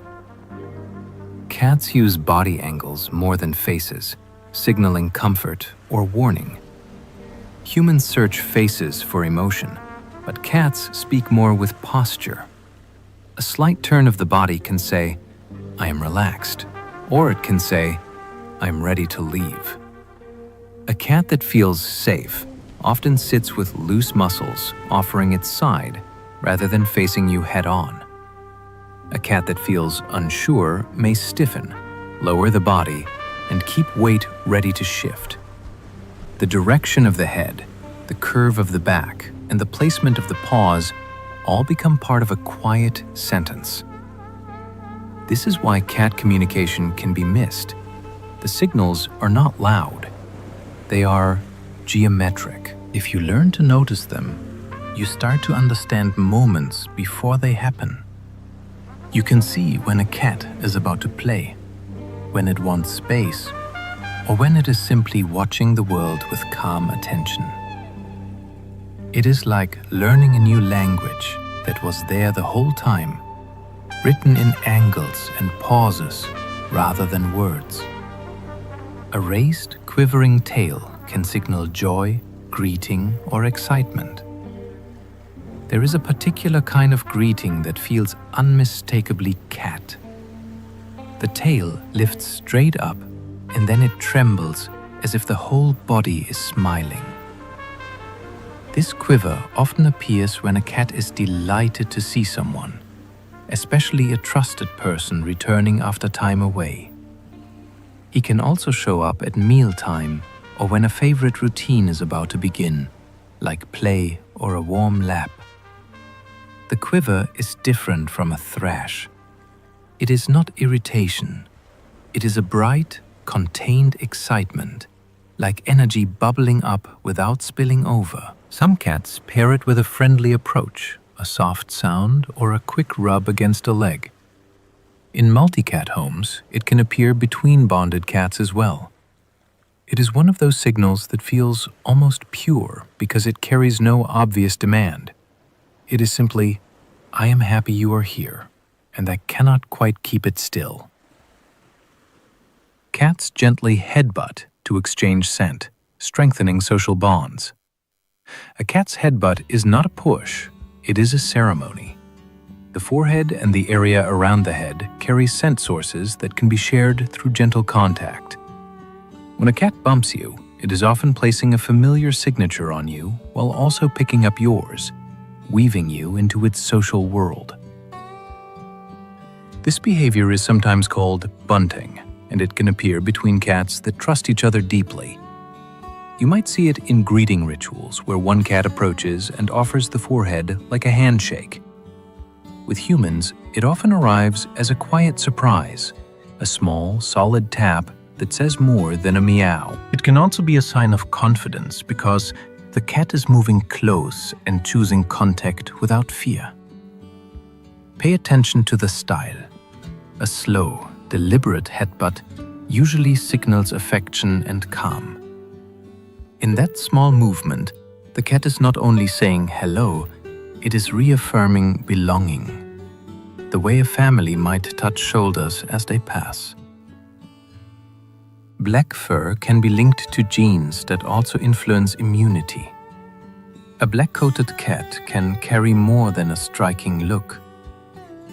Cats use body angles more than faces, signaling comfort or warning. Humans search faces for emotion, but cats speak more with posture. A slight turn of the body can say, "I am relaxed," or it can say, "I'm ready to leave." A cat that feels safe often sits with loose muscles, offering its side rather than facing you head-on. A cat that feels unsure may stiffen, lower the body, and keep weight ready to shift. The direction of the head, the curve of the back, and the placement of the paws all become part of a quiet sentence. This is why cat communication can be missed. The signals are not loud. They are geometric. If you learn to notice them, you start to understand moments before they happen. You can see when a cat is about to play, when it wants space, or when it is simply watching the world with calm attention. It is like learning a new language that was there the whole time, written in angles and pauses rather than words. A raised, quivering tail can signal joy, greeting, or excitement. There is a particular kind of greeting that feels unmistakably cat. The tail lifts straight up, and then it trembles as if the whole body is smiling. This quiver often appears when a cat is delighted to see someone, especially a trusted person returning after time away. He can also show up at mealtime or when a favorite routine is about to begin, like play or a warm lap. The quiver is different from a thrash. It is not irritation. It is a bright, contained excitement, like energy bubbling up without spilling over. Some cats pair it with a friendly approach, a soft sound, or a quick rub against a leg. In multi-cat homes, it can appear between bonded cats as well. It is one of those signals that feels almost pure because it carries no obvious demand. It is simply, "I am happy you are here," and I cannot quite keep it still. Cats gently headbutt to exchange scent, strengthening social bonds. A cat's headbutt is not a push, it is a ceremony. The forehead and the area around the head carry scent sources that can be shared through gentle contact. When a cat bumps you, it is often placing a familiar signature on you while also picking up yours, weaving you into its social world. This behavior is sometimes called bunting, and it can appear between cats that trust each other deeply. You might see it in greeting rituals where one cat approaches and offers the forehead like a handshake. With humans, it often arrives as a quiet surprise, a small, solid tap that says more than a meow. It can also be a sign of confidence because the cat is moving close and choosing contact without fear. Pay attention to the style. A slow, deliberate headbutt usually signals affection and calm. In that small movement, the cat is not only saying hello, it is reaffirming belonging, the way a family might touch shoulders as they pass. Black fur can be linked to genes that also influence immunity. A black-coated cat can carry more than a striking look.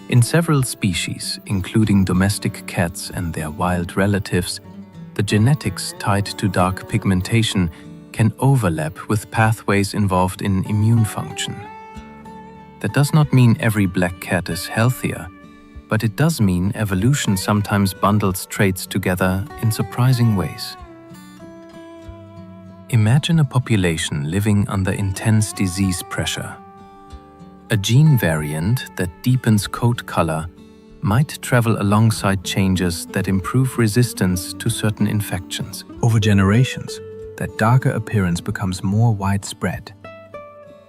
In several species, including domestic cats and their wild relatives, the genetics tied to dark pigmentation can overlap with pathways involved in immune function. That does not mean every black cat is healthier, but it does mean evolution sometimes bundles traits together in surprising ways. Imagine a population living under intense disease pressure. A gene variant that deepens coat color might travel alongside changes that improve resistance to certain infections. Over generations, that darker appearance becomes more widespread.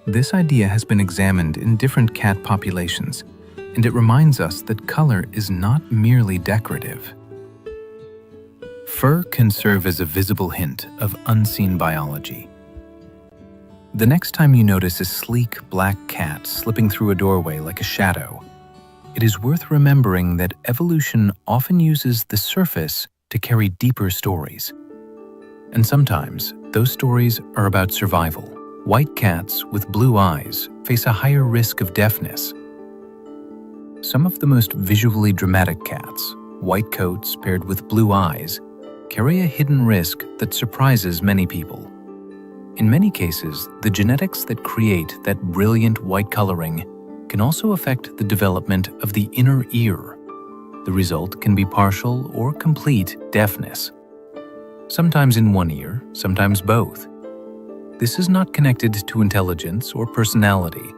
This idea has been examined in different cat populations, and it reminds us that color is not merely decorative. Fur can serve as a visible hint of unseen biology. The next time you notice a sleek black cat slipping through a doorway like a shadow, it is worth remembering that evolution often uses the surface to carry deeper stories. And sometimes, those stories are about survival. White cats with blue eyes face a higher risk of deafness. Some of the most visually dramatic cats, white coats paired with blue eyes, carry a hidden risk that surprises many people. In many cases, the genetics that create that brilliant white coloring can also affect the development of the inner ear. The result can be partial or complete deafness. Sometimes in one ear, sometimes both. This is not connected to intelligence or personality,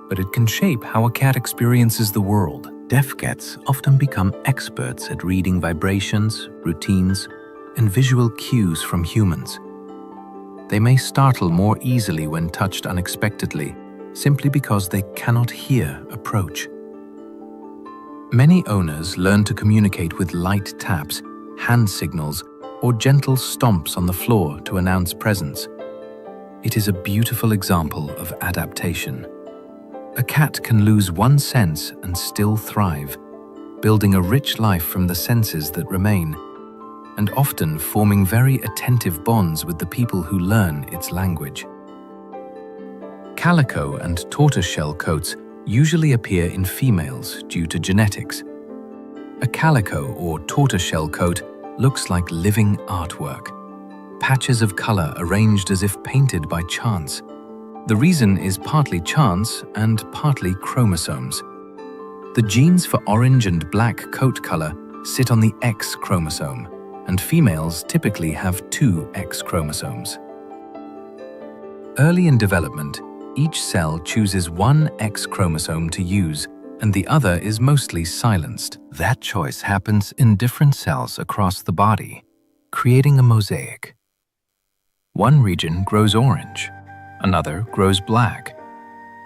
but it can shape how a cat experiences the world. Deaf cats often become experts at reading vibrations, routines, and visual cues from humans. They may startle more easily when touched unexpectedly, simply because they cannot hear approach. Many owners learn to communicate with light taps, hand signals, or gentle stomps on the floor to announce presence. It is a beautiful example of adaptation. A cat can lose one sense and still thrive, building a rich life from the senses that remain, and often forming very attentive bonds with the people who learn its language. Calico and tortoiseshell coats usually appear in females due to genetics. A calico or tortoiseshell coat looks like living artwork, patches of color arranged as if painted by chance. The reason is partly chance and partly chromosomes. The genes for orange and black coat color sit on the X chromosome, and females typically have 2 X chromosomes. Early in development, each cell chooses one X chromosome to use, and the other is mostly silenced. That choice happens in different cells across the body, creating a mosaic. One region grows orange, another grows black,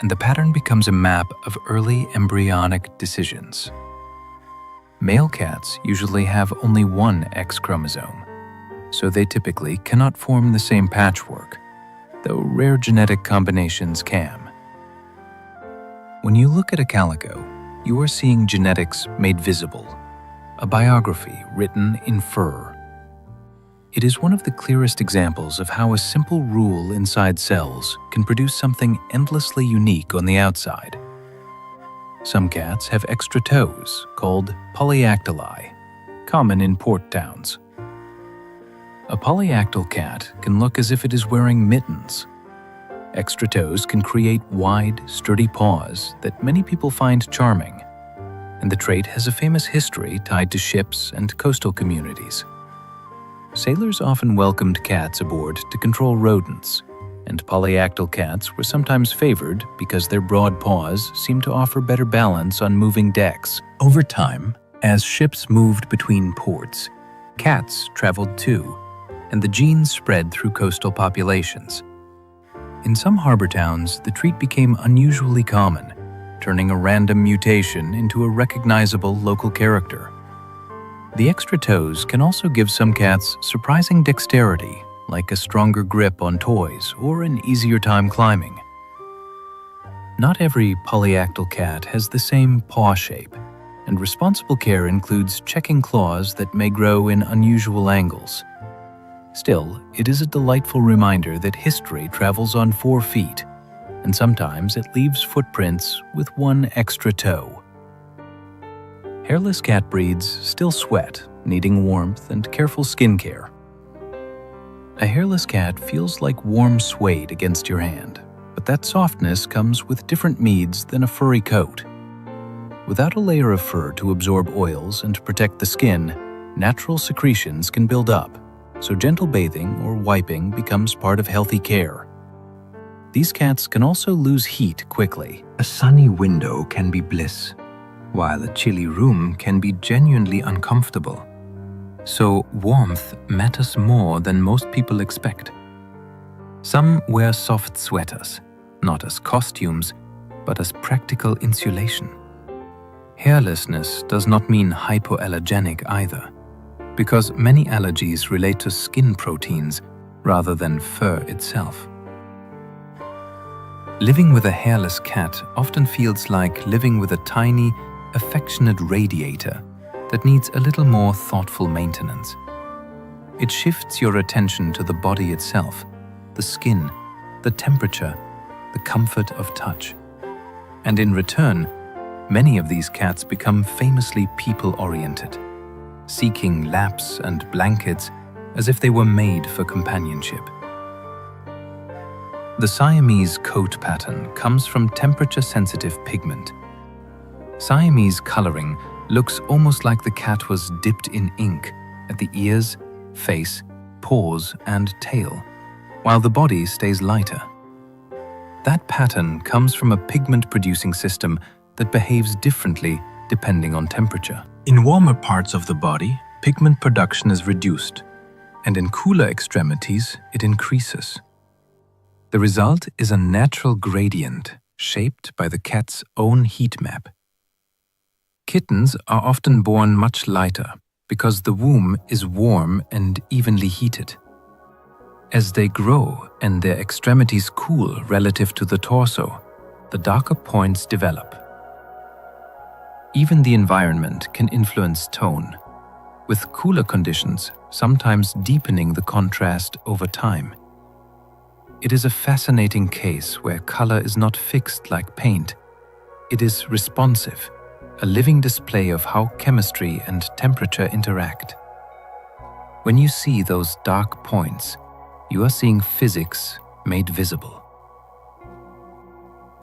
and the pattern becomes a map of early embryonic decisions. Male cats usually have only one X chromosome, so they typically cannot form the same patchwork, though rare genetic combinations can. When you look at a calico, you are seeing genetics made visible, a biography written in fur. It is one of the clearest examples of how a simple rule inside cells can produce something endlessly unique on the outside. Some cats have extra toes, called polyactyli, common in port towns. A polyactyl cat can look as if it is wearing mittens. Extra toes can create wide, sturdy paws that many people find charming, and the trait has a famous history tied to ships and coastal communities. Sailors often welcomed cats aboard to control rodents, and polyactyl cats were sometimes favored because their broad paws seemed to offer better balance on moving decks. Over time, as ships moved between ports, cats traveled too, and the genes spread through coastal populations. In some harbor towns, the trait became unusually common, turning a random mutation into a recognizable local character. The extra toes can also give some cats surprising dexterity, like a stronger grip on toys or an easier time climbing. Not every polyactyl cat has the same paw shape, and responsible care includes checking claws that may grow in unusual angles. Still, it is a delightful reminder that history travels on 4 feet, and sometimes it leaves footprints with one extra toe. Hairless cat breeds still sweat, needing warmth and careful skincare. A hairless cat feels like warm suede against your hand, but that softness comes with different needs than a furry coat. Without a layer of fur to absorb oils and protect the skin, natural secretions can build up, so gentle bathing or wiping becomes part of healthy care. These cats can also lose heat quickly. A sunny window can be bliss, while a chilly room can be genuinely uncomfortable. So warmth matters more than most people expect. Some wear soft sweaters, not as costumes, but as practical insulation. Hairlessness does not mean hypoallergenic either, because many allergies relate to skin proteins rather than fur itself. Living with a hairless cat often feels like living with a tiny, affectionate radiator that needs a little more thoughtful maintenance. It shifts your attention to the body itself, the skin, the temperature, the comfort of touch. And in return, many of these cats become famously people-oriented, seeking laps and blankets as if they were made for companionship. The Siamese coat pattern comes from temperature-sensitive pigment. Siamese coloring looks almost like the cat was dipped in ink at the ears, face, paws, and tail, while the body stays lighter. That pattern comes from a pigment-producing system that behaves differently depending on temperature. In warmer parts of the body, pigment production is reduced, and in cooler extremities, it increases. The result is a natural gradient shaped by the cat's own heat map. Kittens are often born much lighter because the womb is warm and evenly heated. As they grow and their extremities cool relative to the torso, the darker points develop. Even the environment can influence tone, with cooler conditions sometimes deepening the contrast over time. It is a fascinating case where color is not fixed like paint. It is responsive, a living display of how chemistry and temperature interact. When you see those dark points, you are seeing physics made visible.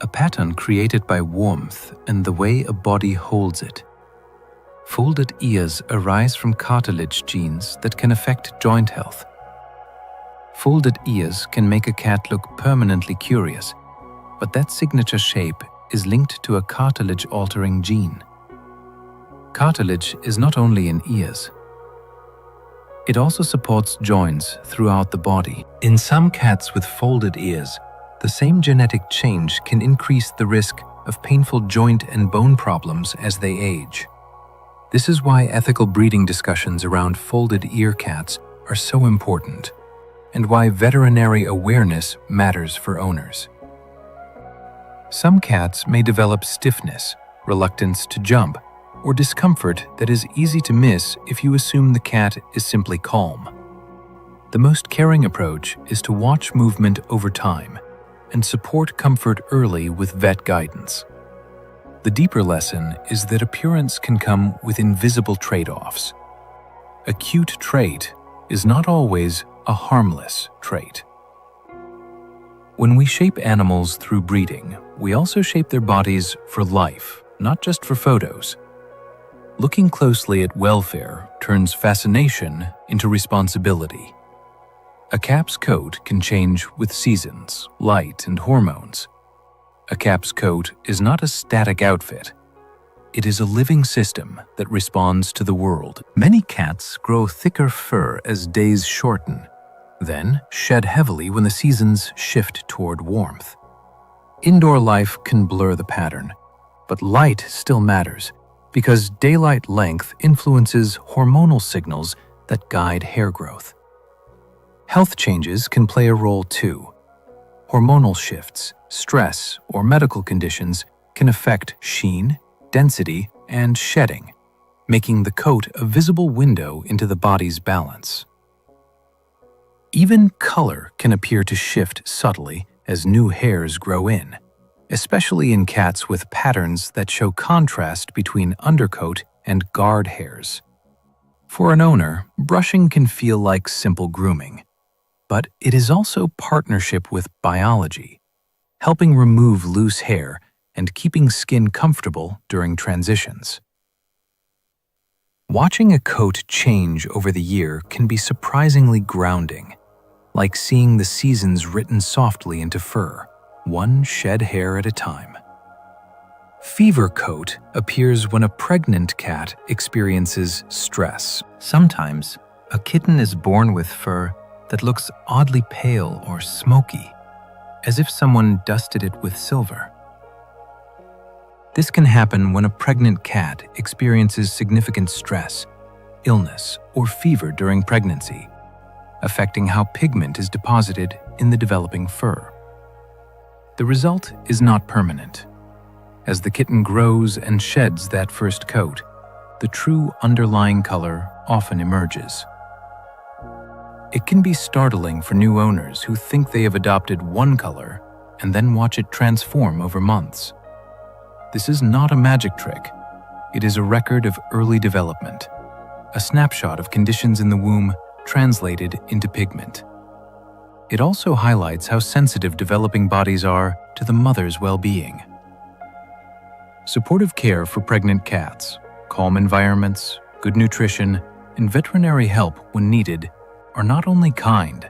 A pattern created by warmth and the way a body holds it. Folded ears arise from cartilage genes that can affect joint health. Folded ears can make a cat look permanently curious, but that signature shape is linked to a cartilage-altering gene. Cartilage is not only in ears. It also supports joints throughout the body. In some cats with folded ears, the same genetic change can increase the risk of painful joint and bone problems as they age. This is why ethical breeding discussions around folded ear cats are so important, and why veterinary awareness matters for owners. Some cats may develop stiffness, reluctance to jump, or discomfort that is easy to miss if you assume the cat is simply calm. The most caring approach is to watch movement over time and support comfort early with vet guidance. The deeper lesson is that appearance can come with invisible trade-offs. A cute trait is not always a harmless trait. When we shape animals through breeding, we also shape their bodies for life, not just for photos. Looking closely at welfare turns fascination into responsibility. A cat's coat can change with seasons, light, and hormones. A cat's coat is not a static outfit. It is a living system that responds to the world. Many cats grow thicker fur as days shorten, then shed heavily when the seasons shift toward warmth. Indoor life can blur the pattern, but light still matters because daylight length influences hormonal signals that guide hair growth. Health changes can play a role too. Hormonal shifts, stress, or medical conditions can affect sheen, density, and shedding, making the coat a visible window into the body's balance. Even color can appear to shift subtly as new hairs grow in, especially in cats with patterns that show contrast between undercoat and guard hairs. For an owner, brushing can feel like simple grooming, but it is also partnership with biology, helping remove loose hair and keeping skin comfortable during transitions. Watching a coat change over the year can be surprisingly grounding, like seeing the seasons written softly into fur, one shed hair at a time. Fever coat appears when a pregnant cat experiences stress. Sometimes, a kitten is born with fur that looks oddly pale or smoky, as if someone dusted it with silver. This can happen when a pregnant cat experiences significant stress, illness, or fever during pregnancy, affecting how pigment is deposited in the developing fur. The result is not permanent. As the kitten grows and sheds that first coat, the true underlying color often emerges. It can be startling for new owners who think they have adopted one color and then watch it transform over months. This is not a magic trick. It is a record of early development, a snapshot of conditions in the womb translated into pigment. It also highlights how sensitive developing bodies are to the mother's well-being. Supportive care for pregnant cats, calm environments, good nutrition, and veterinary help when needed are not only kind,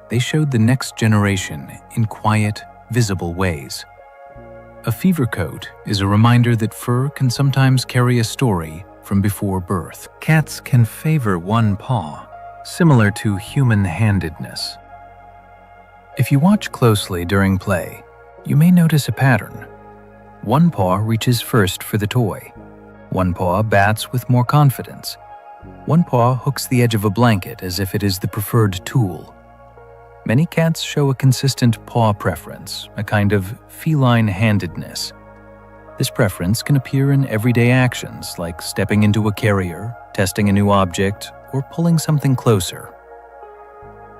they showed the next generation in quiet, visible ways. A fever coat is a reminder that fur can sometimes carry a story from before birth. Cats can favor one paw, similar to human-handedness. If you watch closely during play, you may notice a pattern. One paw reaches first for the toy. One paw bats with more confidence. One paw hooks the edge of a blanket as if it is the preferred tool. Many cats show a consistent paw preference, a kind of feline-handedness. This preference can appear in everyday actions like stepping into a carrier, testing a new object, or pulling something closer.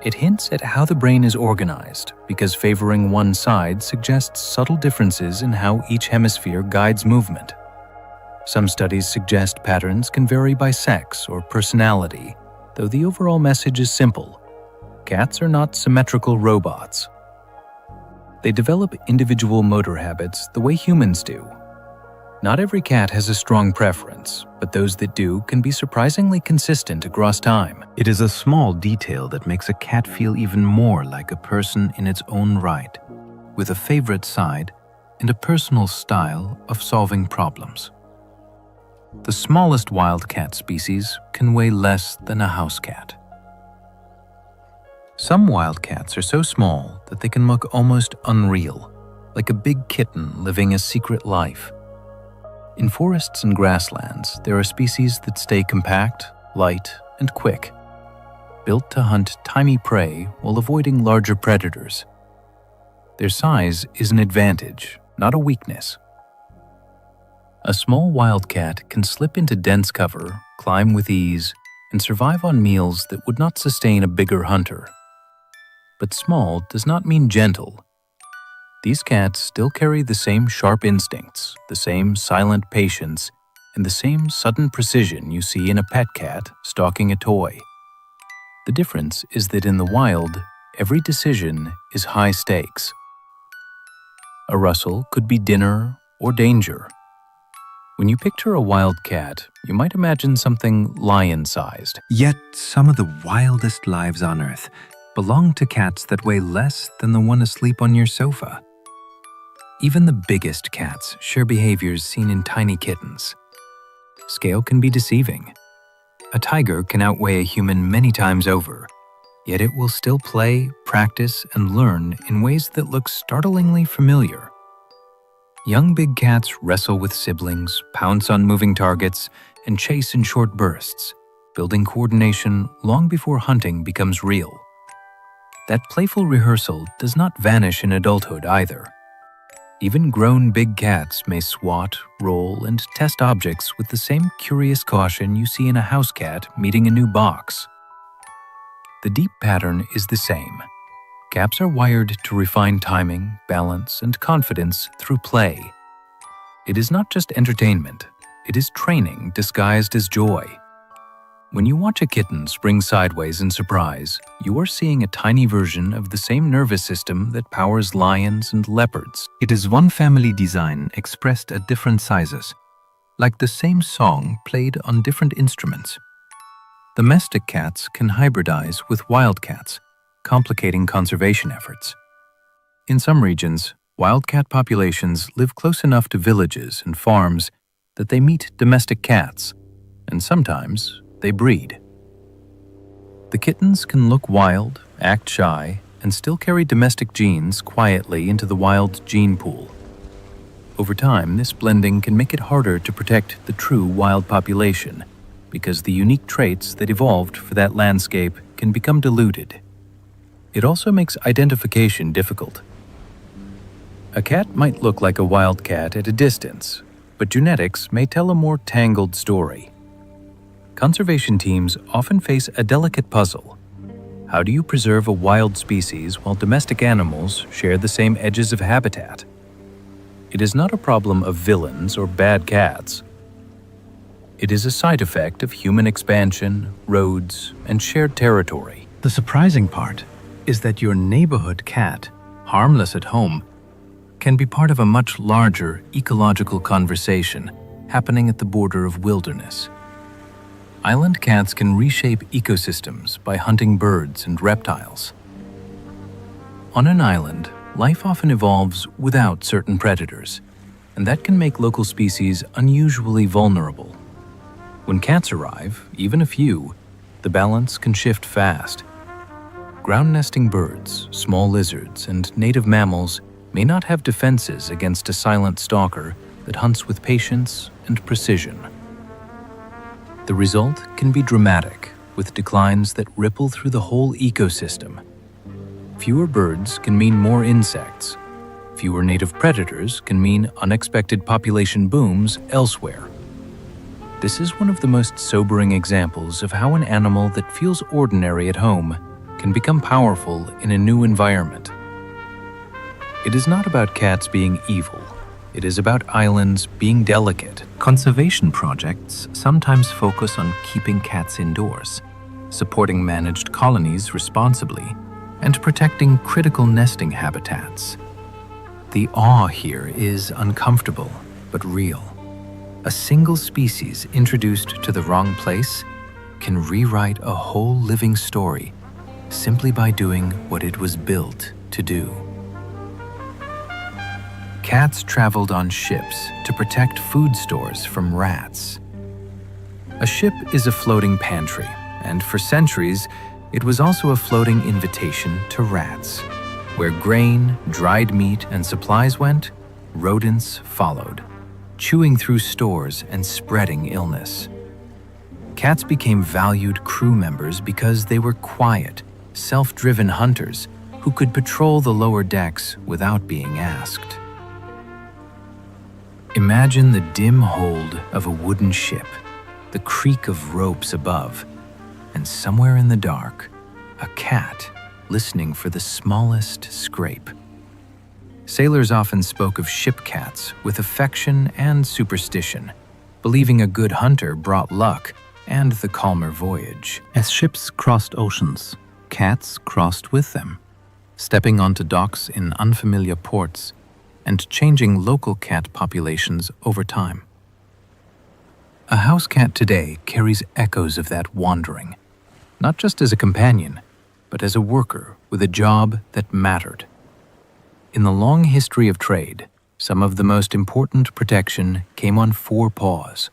It hints at how the brain is organized because favoring one side suggests subtle differences in how each hemisphere guides movement. Some studies suggest patterns can vary by sex or personality, though the overall message is simple. Cats are not symmetrical robots. They develop individual motor habits the way humans do. Not every cat has a strong preference, but those that do can be surprisingly consistent across time. It is a small detail that makes a cat feel even more like a person in its own right. with a favorite side and a personal style of solving problems. The smallest wildcat species can weigh less than a house cat. Some wildcats are so small that they can look almost unreal, like a big kitten living a secret life. In forests and grasslands, there are species that stay compact, light, and quick, built to hunt tiny prey while avoiding larger predators. Their size is an advantage, not a weakness. A small wildcat can slip into dense cover, climb with ease, and survive on meals that would not sustain a bigger hunter. But small does not mean gentle. These cats still carry the same sharp instincts, the same silent patience, and the same sudden precision you see in a pet cat stalking a toy. The difference is that in the wild, every decision is high stakes. A rustle could be dinner or danger. When you picture a wild cat, you might imagine something lion-sized. Yet some of the wildest lives on Earth belong to cats that weigh less than the one asleep on your sofa. Even the biggest cats share behaviors seen in tiny kittens. Scale can be deceiving. A tiger can outweigh a human many times over, yet it will still play, practice, and learn in ways that look startlingly familiar. Young big cats wrestle with siblings, pounce on moving targets, and chase in short bursts, building coordination long before hunting becomes real. That playful rehearsal does not vanish in adulthood either. Even grown big cats may swat, roll, and test objects with the same curious caution you see in a house cat meeting a new box. The deep pattern is the same. Cats are wired to refine timing, balance, and confidence through play. It is not just entertainment, it is training disguised as joy. When you watch a kitten spring sideways in surprise, you are seeing a tiny version of the same nervous system that powers lions and leopards. It is one family design expressed at different sizes, like the same song played on different instruments. Domestic cats can hybridize with wildcats, complicating conservation efforts. In some regions, wildcat populations live close enough to villages and farms that they meet domestic cats, and sometimes they breed. The kittens can look wild, act shy, and still carry domestic genes quietly into the wild gene pool. Over time, this blending can make it harder to protect the true wild population because the unique traits that evolved for that landscape can become diluted. It also makes identification difficult. A cat might look like a wild cat at a distance, but genetics may tell a more tangled story. Conservation teams often face a delicate puzzle. How do you preserve a wild species while domestic animals share the same edges of habitat? It is not a problem of villains or bad cats. It is a side effect of human expansion, roads, and shared territory. The surprising part is that your neighborhood cat, harmless at home, can be part of a much larger ecological conversation happening at the border of wilderness. Island cats can reshape ecosystems by hunting birds and reptiles. On an island, life often evolves without certain predators, and that can make local species unusually vulnerable. When cats arrive, even a few, the balance can shift fast. Ground-nesting birds, small lizards, and native mammals may not have defenses against a silent stalker that hunts with patience and precision. The result can be dramatic, with declines that ripple through the whole ecosystem. Fewer birds can mean more insects. Fewer native predators can mean unexpected population booms elsewhere. This is one of the most sobering examples of how an animal that feels ordinary at home can become powerful in a new environment. It is not about cats being evil. It is about islands being delicate. Conservation projects sometimes focus on keeping cats indoors, Supporting managed colonies responsibly, and protecting critical nesting habitats. The awe here is uncomfortable but real. A single species introduced to the wrong place can rewrite a whole living story simply by doing what it was built to do. Cats traveled on ships to protect food stores from rats. A ship is a floating pantry, and for centuries, it was also a floating invitation to rats. Where grain, dried meat, and supplies went, rodents followed, chewing through stores and spreading illness. Cats became valued crew members because they were quiet, self-driven hunters who could patrol the lower decks without being asked. Imagine the dim hold of a wooden ship, the creak of ropes above, and somewhere in the dark, a cat listening for the smallest scrape. Sailors often spoke of ship cats with affection and superstition, believing a good hunter brought luck and the calmer voyage. As ships crossed oceans, cats crossed with them, stepping onto docks in unfamiliar ports and changing local cat populations over time. A house cat today carries echoes of that wandering, not just as a companion, but as a worker with a job that mattered. In the long history of trade, some of the most important protection came on 4 paws.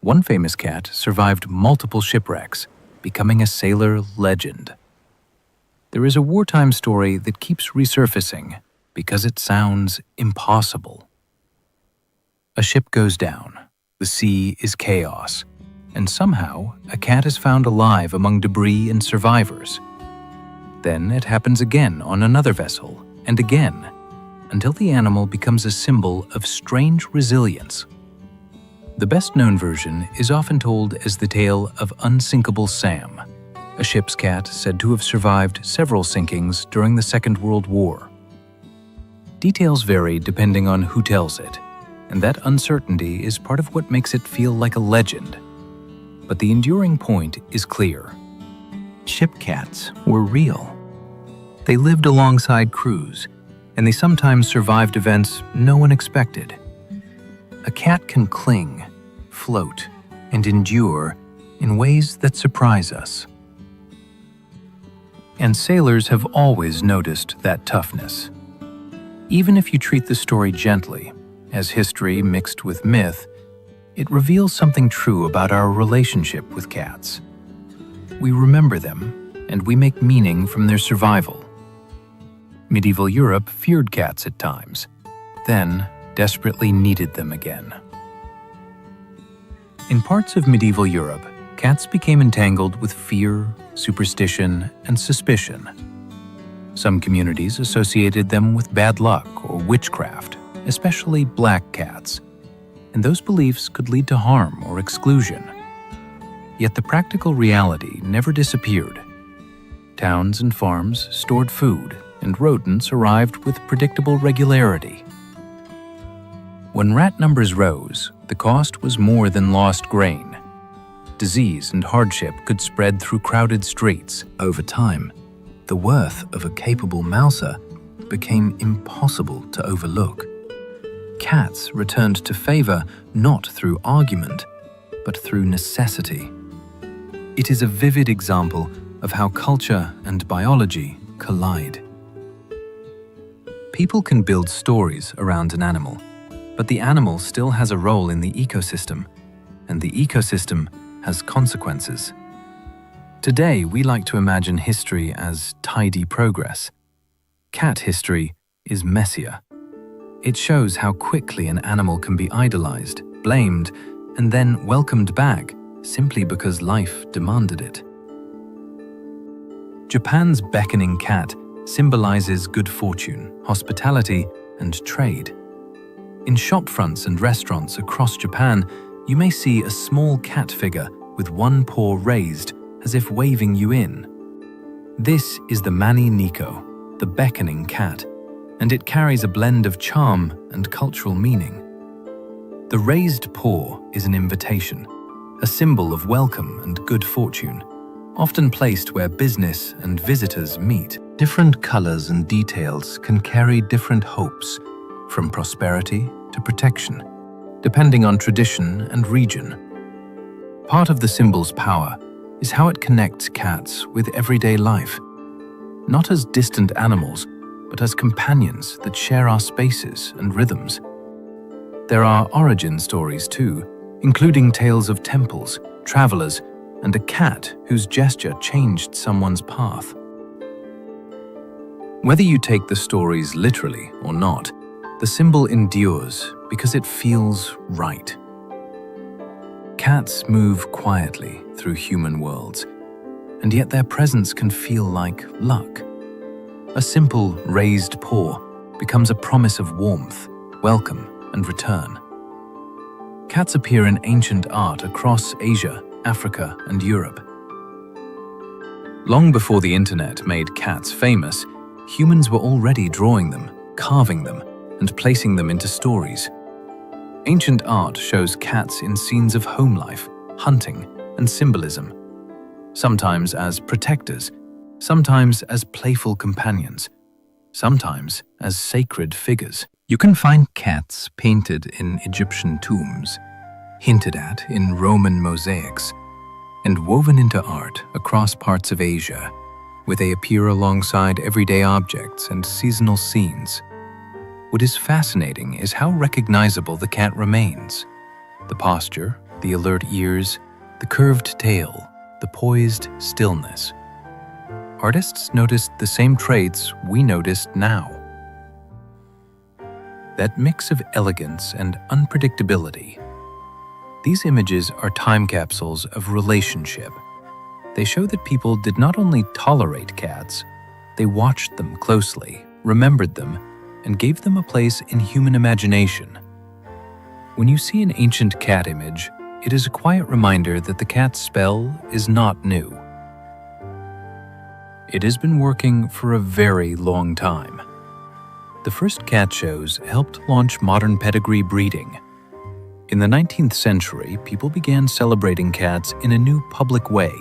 One famous cat survived multiple shipwrecks, becoming a sailor legend. There is a wartime story that keeps resurfacing because it sounds impossible. A ship goes down, the sea is chaos, and somehow a cat is found alive among debris and survivors. Then it happens again on another vessel, and again, until the animal becomes a symbol of strange resilience. The best-known version is often told as the tale of Unsinkable Sam, a ship's cat said to have survived several sinkings during the Second World War. Details vary depending on who tells it, and that uncertainty is part of what makes it feel like a legend. But the enduring point is clear. Ship cats were real. They lived alongside crews, and they sometimes survived events no one expected. A cat can cling, float, and endure in ways that surprise us. And sailors have always noticed that toughness. Even if you treat the story gently, as history mixed with myth, it reveals something true about our relationship with cats. We remember them, and we make meaning from their survival. Medieval Europe feared cats at times, then desperately needed them again. In parts of medieval Europe, cats became entangled with fear, superstition, and suspicion. Some communities associated them with bad luck or witchcraft, especially black cats, and those beliefs could lead to harm or exclusion. Yet the practical reality never disappeared. Towns and farms stored food, and rodents arrived with predictable regularity. When rat numbers rose, the cost was more than lost grain. Disease and hardship could spread through crowded streets. Over time, the worth of a capable mouser became impossible to overlook. Cats returned to favor not through argument, but through necessity. It is a vivid example of how culture and biology collide. People can build stories around an animal, but the animal still has a role in the ecosystem, and the ecosystem has consequences. Today, we like to imagine history as tidy progress. Cat history is messier. It shows how quickly an animal can be idolized, blamed, and then welcomed back simply because life demanded it. Japan's beckoning cat symbolizes good fortune, hospitality, and trade. In shop fronts and restaurants across Japan, you may see a small cat figure with one paw raised as if waving you in. This is the Mani Niko, the beckoning cat, and it carries a blend of charm and cultural meaning. The raised paw is an invitation, a symbol of welcome and good fortune, often placed where business and visitors meet. Different colors and details can carry different hopes, from prosperity to protection, depending on tradition and region. Part of the symbol's power is how it connects cats with everyday life, not as distant animals, but as companions that share our spaces and rhythms. There are origin stories too, including tales of temples, travelers, and a cat whose gesture changed someone's path. Whether you take the stories literally or not, the symbol endures because it feels right. Cats move quietly through human worlds, and yet their presence can feel like luck. A simple raised paw becomes a promise of warmth, welcome, and return. Cats appear in ancient art across Asia, Africa, and Europe. Long before the internet made cats famous, humans were already drawing them, carving them, and placing them into stories. Ancient art shows cats in scenes of home life, hunting, and symbolism, sometimes as protectors, sometimes as playful companions, sometimes as sacred figures. You can find cats painted in Egyptian tombs, hinted at in Roman mosaics, and woven into art across parts of Asia, where they appear alongside everyday objects and seasonal scenes. What is fascinating is how recognizable the cat remains. The posture, the alert ears, the curved tail, the poised stillness. Artists noticed the same traits we noticed now. That mix of elegance and unpredictability. These images are time capsules of relationship. They show that people did not only tolerate cats, they watched them closely, remembered them, and gave them a place in human imagination. When you see an ancient cat image, it is a quiet reminder that the cat spell is not new. It has been working for a very long time. The first cat shows helped launch modern pedigree breeding. In the 19th century, people began celebrating cats in a new public way,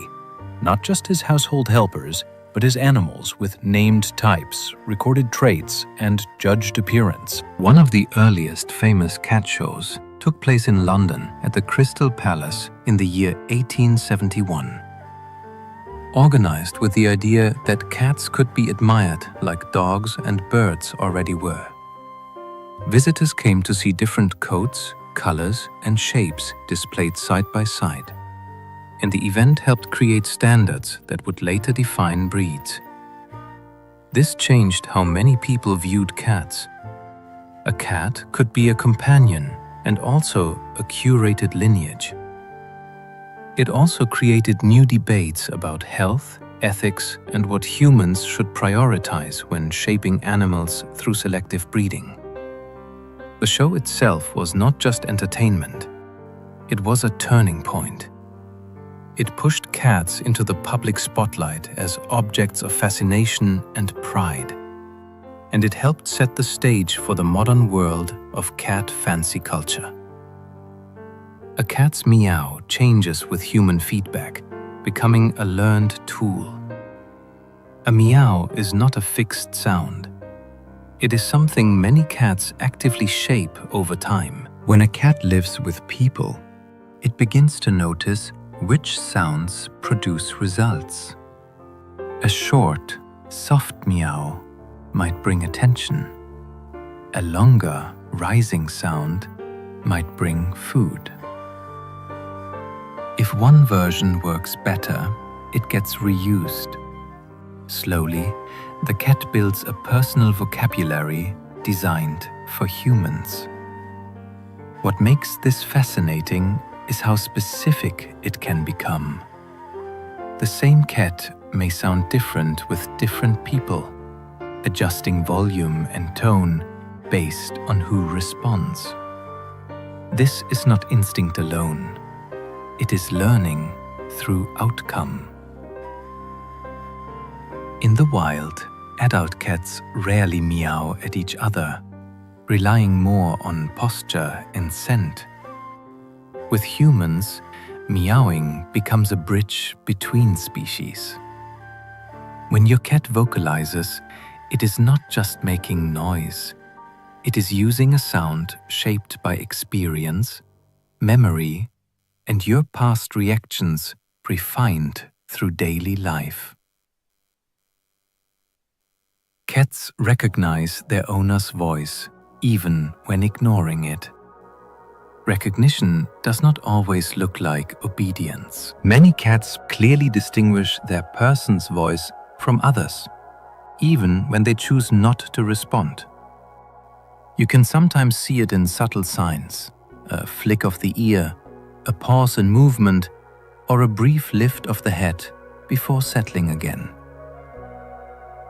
not just as household helpers, but as animals with named types, recorded traits, and judged appearance. One of the earliest famous cat shows took place in London at the Crystal Palace in the year 1871. Organized with the idea that cats could be admired like dogs and birds already were. Visitors came to see different coats, colors, and shapes displayed side by side. And the event helped create standards that would later define breeds. This changed how many people viewed cats. A cat could be a companion and also a curated lineage. It also created new debates about health, ethics, and what humans should prioritize when shaping animals through selective breeding. The show itself was not just entertainment, it was a turning point. It pushed cats into the public spotlight as objects of fascination and pride, and it helped set the stage for the modern world of cat fancy culture. A cat's meow changes with human feedback, becoming a learned tool. A meow is not a fixed sound. It is something many cats actively shape over time. When a cat lives with people, it begins to notice which sounds produce results. A short, soft meow might bring attention. A longer, rising sound might bring food. If one version works better, it gets reused. Slowly, the cat builds a personal vocabulary designed for humans. What makes this fascinating is how specific it can become. The same cat may sound different with different people, adjusting volume and tone based on who responds. This is not instinct alone. It is learning through outcome. In the wild, adult cats rarely meow at each other, relying more on posture and scent. With humans, meowing becomes a bridge between species. When your cat vocalizes, it is not just making noise. It is using a sound shaped by experience, memory, and your past reactions refined through daily life. Cats recognize their owner's voice, even when ignoring it. Recognition does not always look like obedience. Many cats clearly distinguish their person's voice from others, even when they choose not to respond. You can sometimes see it in subtle signs, a flick of the ear, a pause in movement, or a brief lift of the head before settling again.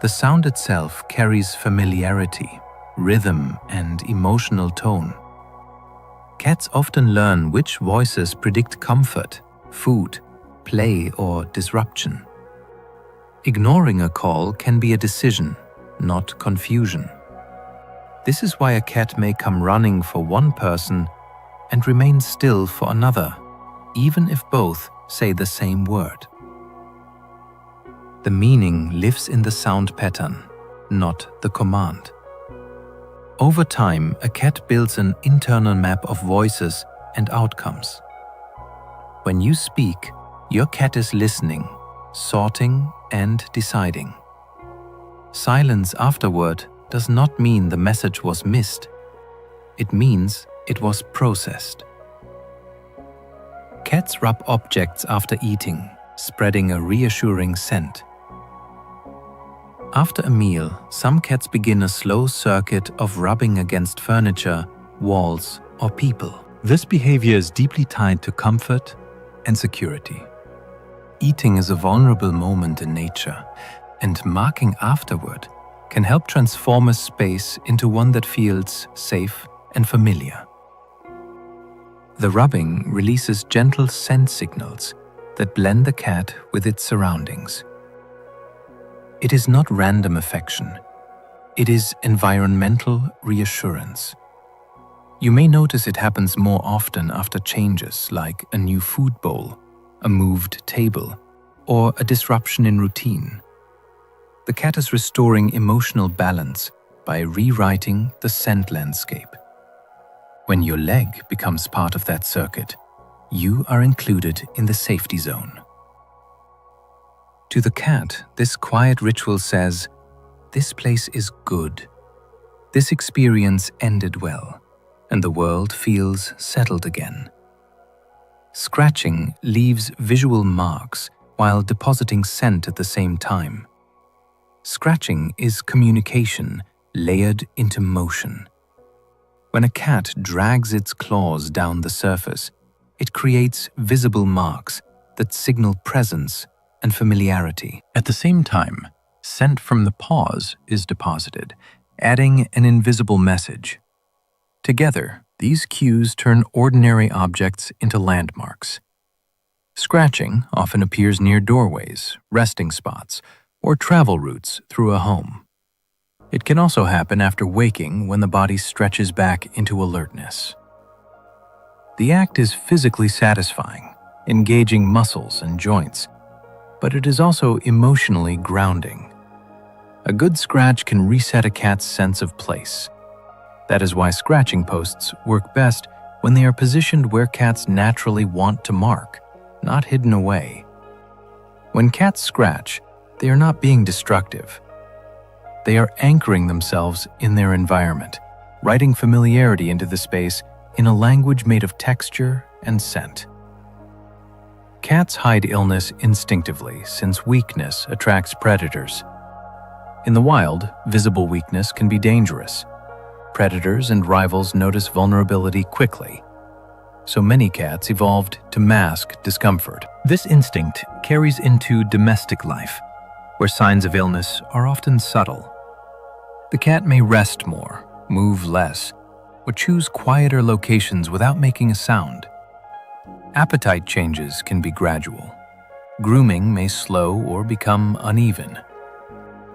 The sound itself carries familiarity, rhythm, and emotional tone. Cats often learn which voices predict comfort, food, play, or disruption. Ignoring a call can be a decision, not confusion. This is why a cat may come running for one person and remain still for another, even if both say the same word. The meaning lives in the sound pattern, not the command. Over time, a cat builds an internal map of voices and outcomes. When you speak, your cat is listening, sorting, and deciding. Silence afterward does not mean the message was missed. It means it was processed. Cats rub objects after eating, spreading a reassuring scent. After a meal, some cats begin a slow circuit of rubbing against furniture, walls, or people. This behavior is deeply tied to comfort and security. Eating is a vulnerable moment in nature, and marking afterward can help transform a space into one that feels safe and familiar. The rubbing releases gentle scent signals that blend the cat with its surroundings. It is not random affection. It is environmental reassurance. You may notice it happens more often after changes like a new food bowl, a moved table, or a disruption in routine. The cat is restoring emotional balance by rewriting the scent landscape. When your leg becomes part of that circuit, you are included in the safety zone. To the cat, this quiet ritual says, "This place is good. This experience ended well, and the world feels settled again." Scratching leaves visual marks while depositing scent at the same time. Scratching is communication layered into motion. When a cat drags its claws down the surface, it creates visible marks that signal presence and familiarity. At the same time, scent from the paws is deposited, adding an invisible message. Together, these cues turn ordinary objects into landmarks. Scratching often appears near doorways, resting spots, or travel routes through a home. It can also happen after waking when the body stretches back into alertness. The act is physically satisfying, engaging muscles and joints, but it is also emotionally grounding. A good scratch can reset a cat's sense of place. That is why scratching posts work best when they are positioned where cats naturally want to mark, not hidden away. When cats scratch, they are not being destructive. They are anchoring themselves in their environment, writing familiarity into the space in a language made of texture and scent. Cats hide illness instinctively since weakness attracts predators. In the wild, visible weakness can be dangerous. Predators and rivals notice vulnerability quickly. So many cats evolved to mask discomfort. This instinct carries into domestic life, where signs of illness are often subtle. The cat may rest more, move less, or choose quieter locations without making a sound. Appetite changes can be gradual. Grooming may slow or become uneven.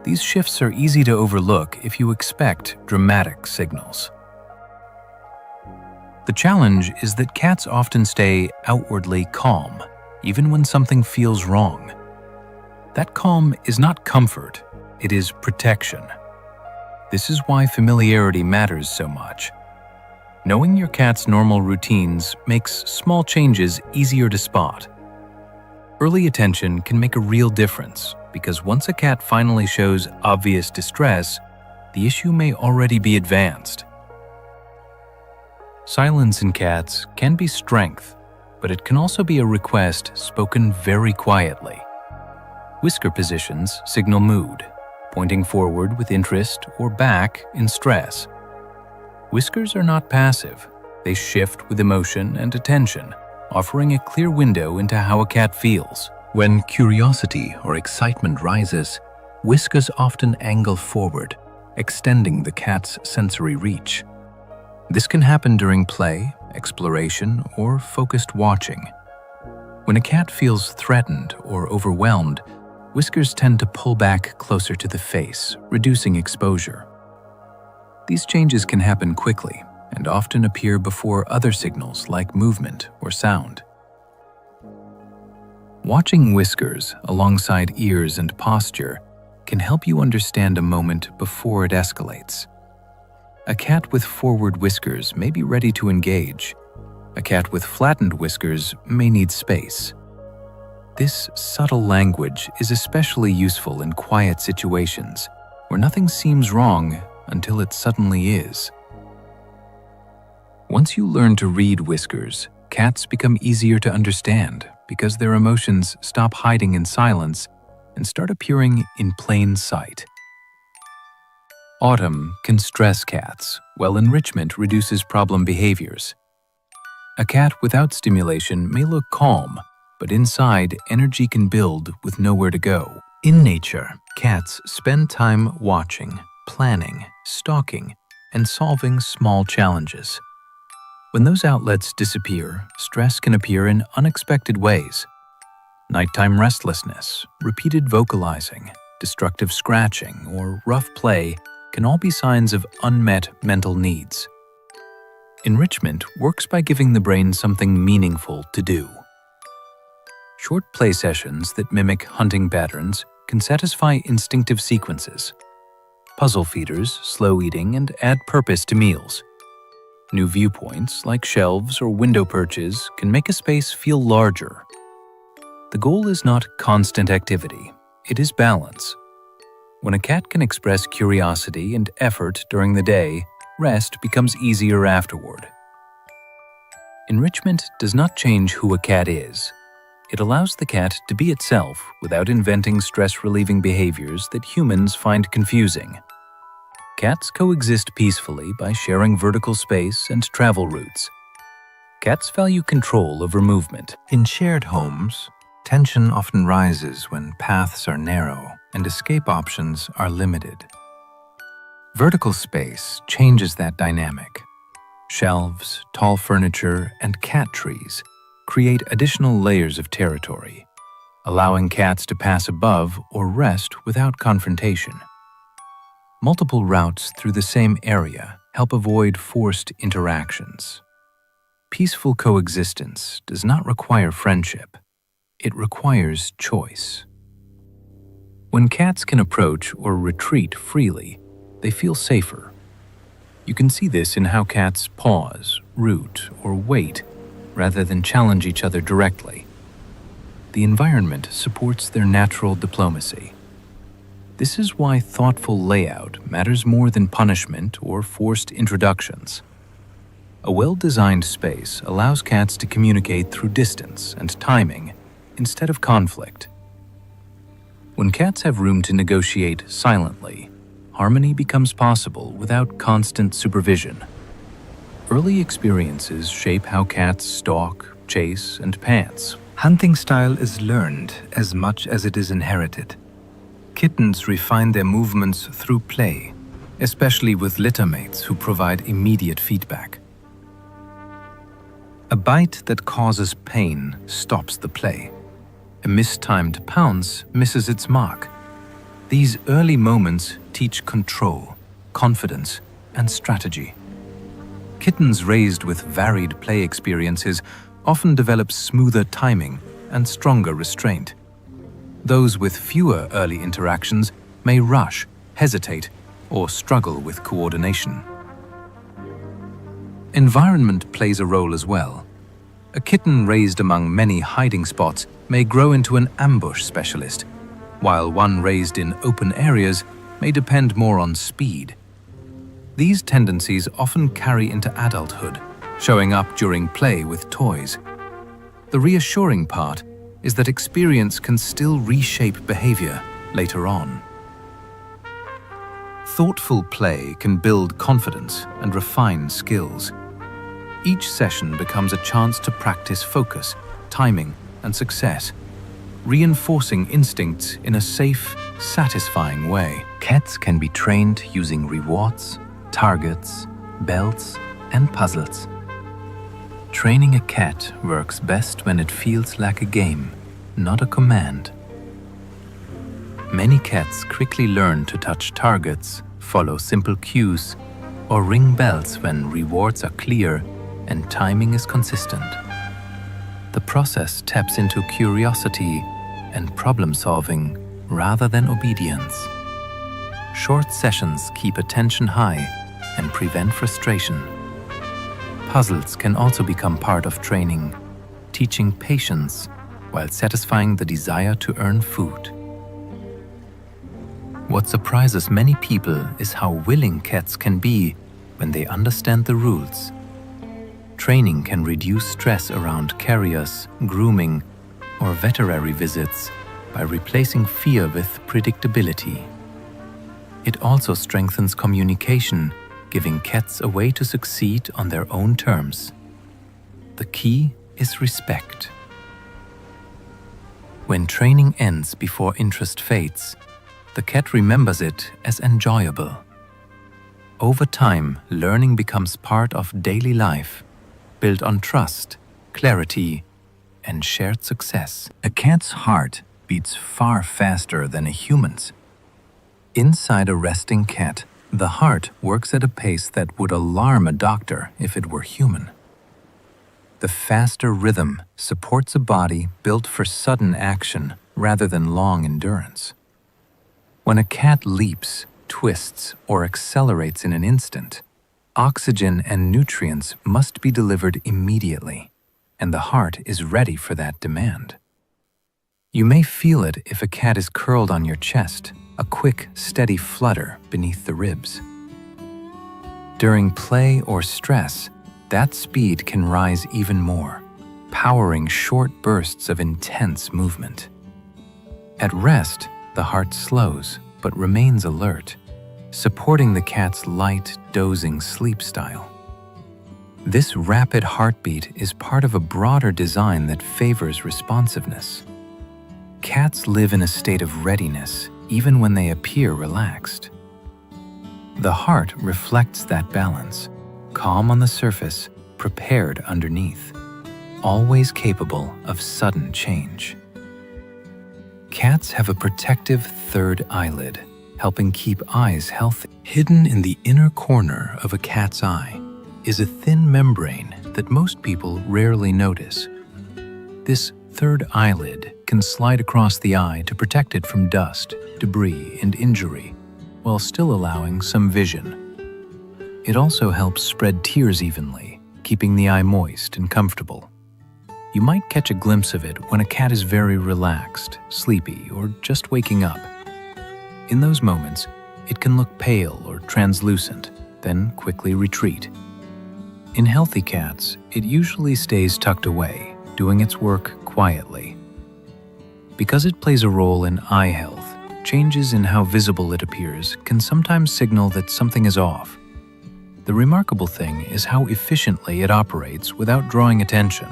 These shifts are easy to overlook if you expect dramatic signals. The challenge is that cats often stay outwardly calm, even when something feels wrong. That calm is not comfort, it is protection. This is why familiarity matters so much. Knowing your cat's normal routines makes small changes easier to spot. Early attention can make a real difference because once a cat finally shows obvious distress, the issue may already be advanced. Silence in cats can be strength, but it can also be a request spoken very quietly. Whisker positions signal mood, pointing forward with interest or back in stress. Whiskers are not passive. They shift with emotion and attention, offering a clear window into how a cat feels. When curiosity or excitement rises, whiskers often angle forward, extending the cat's sensory reach. This can happen during play, exploration, or focused watching. When a cat feels threatened or overwhelmed, whiskers tend to pull back closer to the face, reducing exposure. These changes can happen quickly and often appear before other signals like movement or sound. Watching whiskers alongside ears and posture can help you understand a moment before it escalates. A cat with forward whiskers may be ready to engage. A cat with flattened whiskers may need space. This subtle language is especially useful in quiet situations where nothing seems wrong until it suddenly is. Once you learn to read whiskers, cats become easier to understand because their emotions stop hiding in silence and start appearing in plain sight. Autumn can stress cats, while enrichment reduces problem behaviors. A cat without stimulation may look calm, but inside, energy can build with nowhere to go. In nature, cats spend time watching, planning, stalking, and solving small challenges. When those outlets disappear, stress can appear in unexpected ways. Nighttime restlessness, repeated vocalizing, destructive scratching, or rough play can all be signs of unmet mental needs. Enrichment works by giving the brain something meaningful to do. Short play sessions that mimic hunting patterns can satisfy instinctive sequences. Puzzle feeders slow eating and add purpose to meals. New viewpoints, like shelves or window perches, can make a space feel larger. The goal is not constant activity, it is balance. When a cat can express curiosity and effort during the day, rest becomes easier afterward. Enrichment does not change who a cat is. It allows the cat to be itself without inventing stress-relieving behaviors that humans find confusing. Cats coexist peacefully by sharing vertical space and travel routes. Cats value control over movement. In shared homes, tension often rises when paths are narrow and escape options are limited. Vertical space changes that dynamic. Shelves, tall furniture, and cat trees create additional layers of territory, allowing cats to pass above or rest without confrontation. Multiple routes through the same area help avoid forced interactions. Peaceful coexistence does not require friendship. It requires choice. When cats can approach or retreat freely, they feel safer. You can see this in how cats pause, root, or wait rather than challenge each other directly. The environment supports their natural diplomacy. This is why thoughtful layout matters more than punishment or forced introductions. A well-designed space allows cats to communicate through distance and timing instead of conflict. When cats have room to negotiate silently, harmony becomes possible without constant supervision. Early experiences shape how cats stalk, chase, and pants. Hunting style is learned as much as it is inherited. Kittens refine their movements through play, especially with littermates who provide immediate feedback. A bite that causes pain stops the play. A mistimed pounce misses its mark. These early moments teach control, confidence, and strategy. Kittens raised with varied play experiences often develop smoother timing and stronger restraint. Those with fewer early interactions may rush, hesitate, or struggle with coordination. Environment plays a role as well. A kitten raised among many hiding spots may grow into an ambush specialist, while one raised in open areas may depend more on speed. These tendencies often carry into adulthood, showing up during play with toys. The reassuring part is that experience can still reshape behavior later on. Thoughtful play can build confidence and refine skills. Each session becomes a chance to practice focus, timing, and success, reinforcing instincts in a safe, satisfying way. Cats can be trained using rewards, targets, belts, and puzzles. Training a cat works best when it feels like a game, not a command. Many cats quickly learn to touch targets, follow simple cues, or ring bells when rewards are clear and timing is consistent. The process taps into curiosity and problem-solving rather than obedience. Short sessions keep attention high and prevent frustration. Puzzles can also become part of training, teaching patience while satisfying the desire to earn food. What surprises many people is how willing cats can be when they understand the rules. Training can reduce stress around carriers, grooming, or veterinary visits by replacing fear with predictability. It also strengthens communication, giving cats a way to succeed on their own terms. The key is respect. When training ends before interest fades, the cat remembers it as enjoyable. Over time, learning becomes part of daily life, built on trust, clarity, and shared success. A cat's heart beats far faster than a human's. Inside a resting cat, the heart works at a pace that would alarm a doctor if it were human. The faster rhythm supports a body built for sudden action rather than long endurance. When a cat leaps, twists, or accelerates in an instant, oxygen and nutrients must be delivered immediately, and the heart is ready for that demand. You may feel it if a cat is curled on your chest, a quick, steady flutter beneath the ribs. During play or stress, that speed can rise even more, powering short bursts of intense movement. At rest, the heart slows but remains alert, supporting the cat's light, dozing sleep style. This rapid heartbeat is part of a broader design that favors responsiveness. Cats live in a state of readiness even when they appear relaxed. The heart reflects that balance, calm on the surface, prepared underneath, always capable of sudden change. Cats have a protective third eyelid, helping keep eyes healthy. Hidden in the inner corner of a cat's eye is a thin membrane that most people rarely notice. This third eyelid can slide across the eye to protect it from dust, debris, and injury, while still allowing some vision. It also helps spread tears evenly, keeping the eye moist and comfortable. You might catch a glimpse of it when a cat is very relaxed, sleepy, or just waking up. In those moments, it can look pale or translucent, then quickly retreat. In healthy cats, it usually stays tucked away, doing its work quietly. Because it plays a role in eye health, changes in how visible it appears can sometimes signal that something is off. The remarkable thing is how efficiently it operates without drawing attention.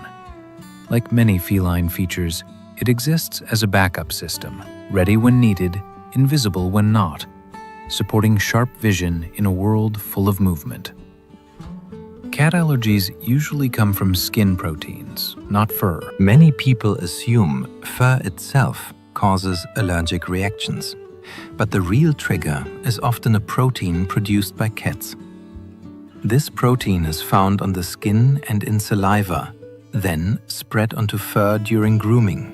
Like many feline features, it exists as a backup system, ready when needed, invisible when not, supporting sharp vision in a world full of movement. Cat allergies usually come from skin proteins, not fur. Many people assume fur itself causes allergic reactions, but the real trigger is often a protein produced by cats. This protein is found on the skin and in saliva, then spread onto fur during grooming.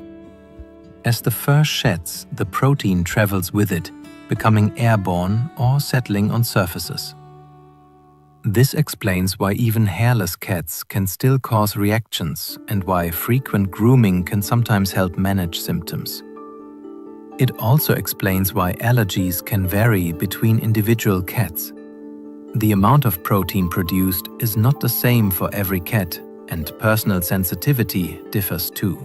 As the fur sheds, the protein travels with it, becoming airborne or settling on surfaces. This explains why even hairless cats can still cause reactions and why frequent grooming can sometimes help manage symptoms. It also explains why allergies can vary between individual cats. The amount of protein produced is not the same for every cat, and personal sensitivity differs too.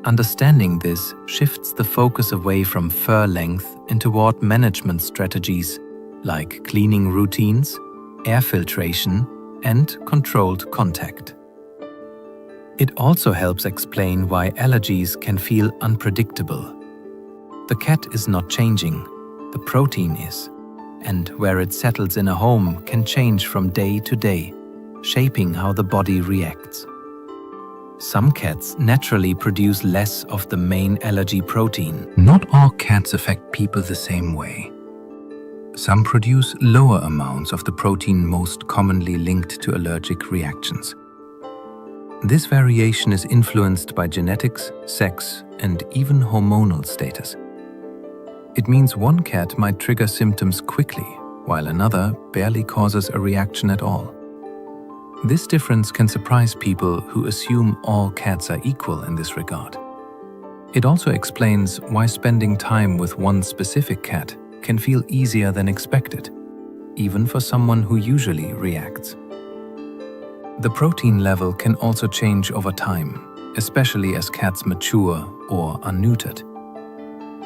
Understanding this shifts the focus away from fur length and toward management strategies like cleaning routines, air filtration, and controlled contact. It also helps explain why allergies can feel unpredictable. The cat is not changing, the protein is, and where it settles in a home can change from day to day, shaping how the body reacts. Some cats naturally produce less of the main allergy protein. Not all cats affect people the same way. Some produce lower amounts of the protein most commonly linked to allergic reactions. This variation is influenced by genetics, sex, and even hormonal status. It means one cat might trigger symptoms quickly, while another barely causes a reaction at all. This difference can surprise people who assume all cats are equal in this regard. It also explains why spending time with one specific cat can feel easier than expected, even for someone who usually reacts. The protein level can also change over time, especially as cats mature or are neutered.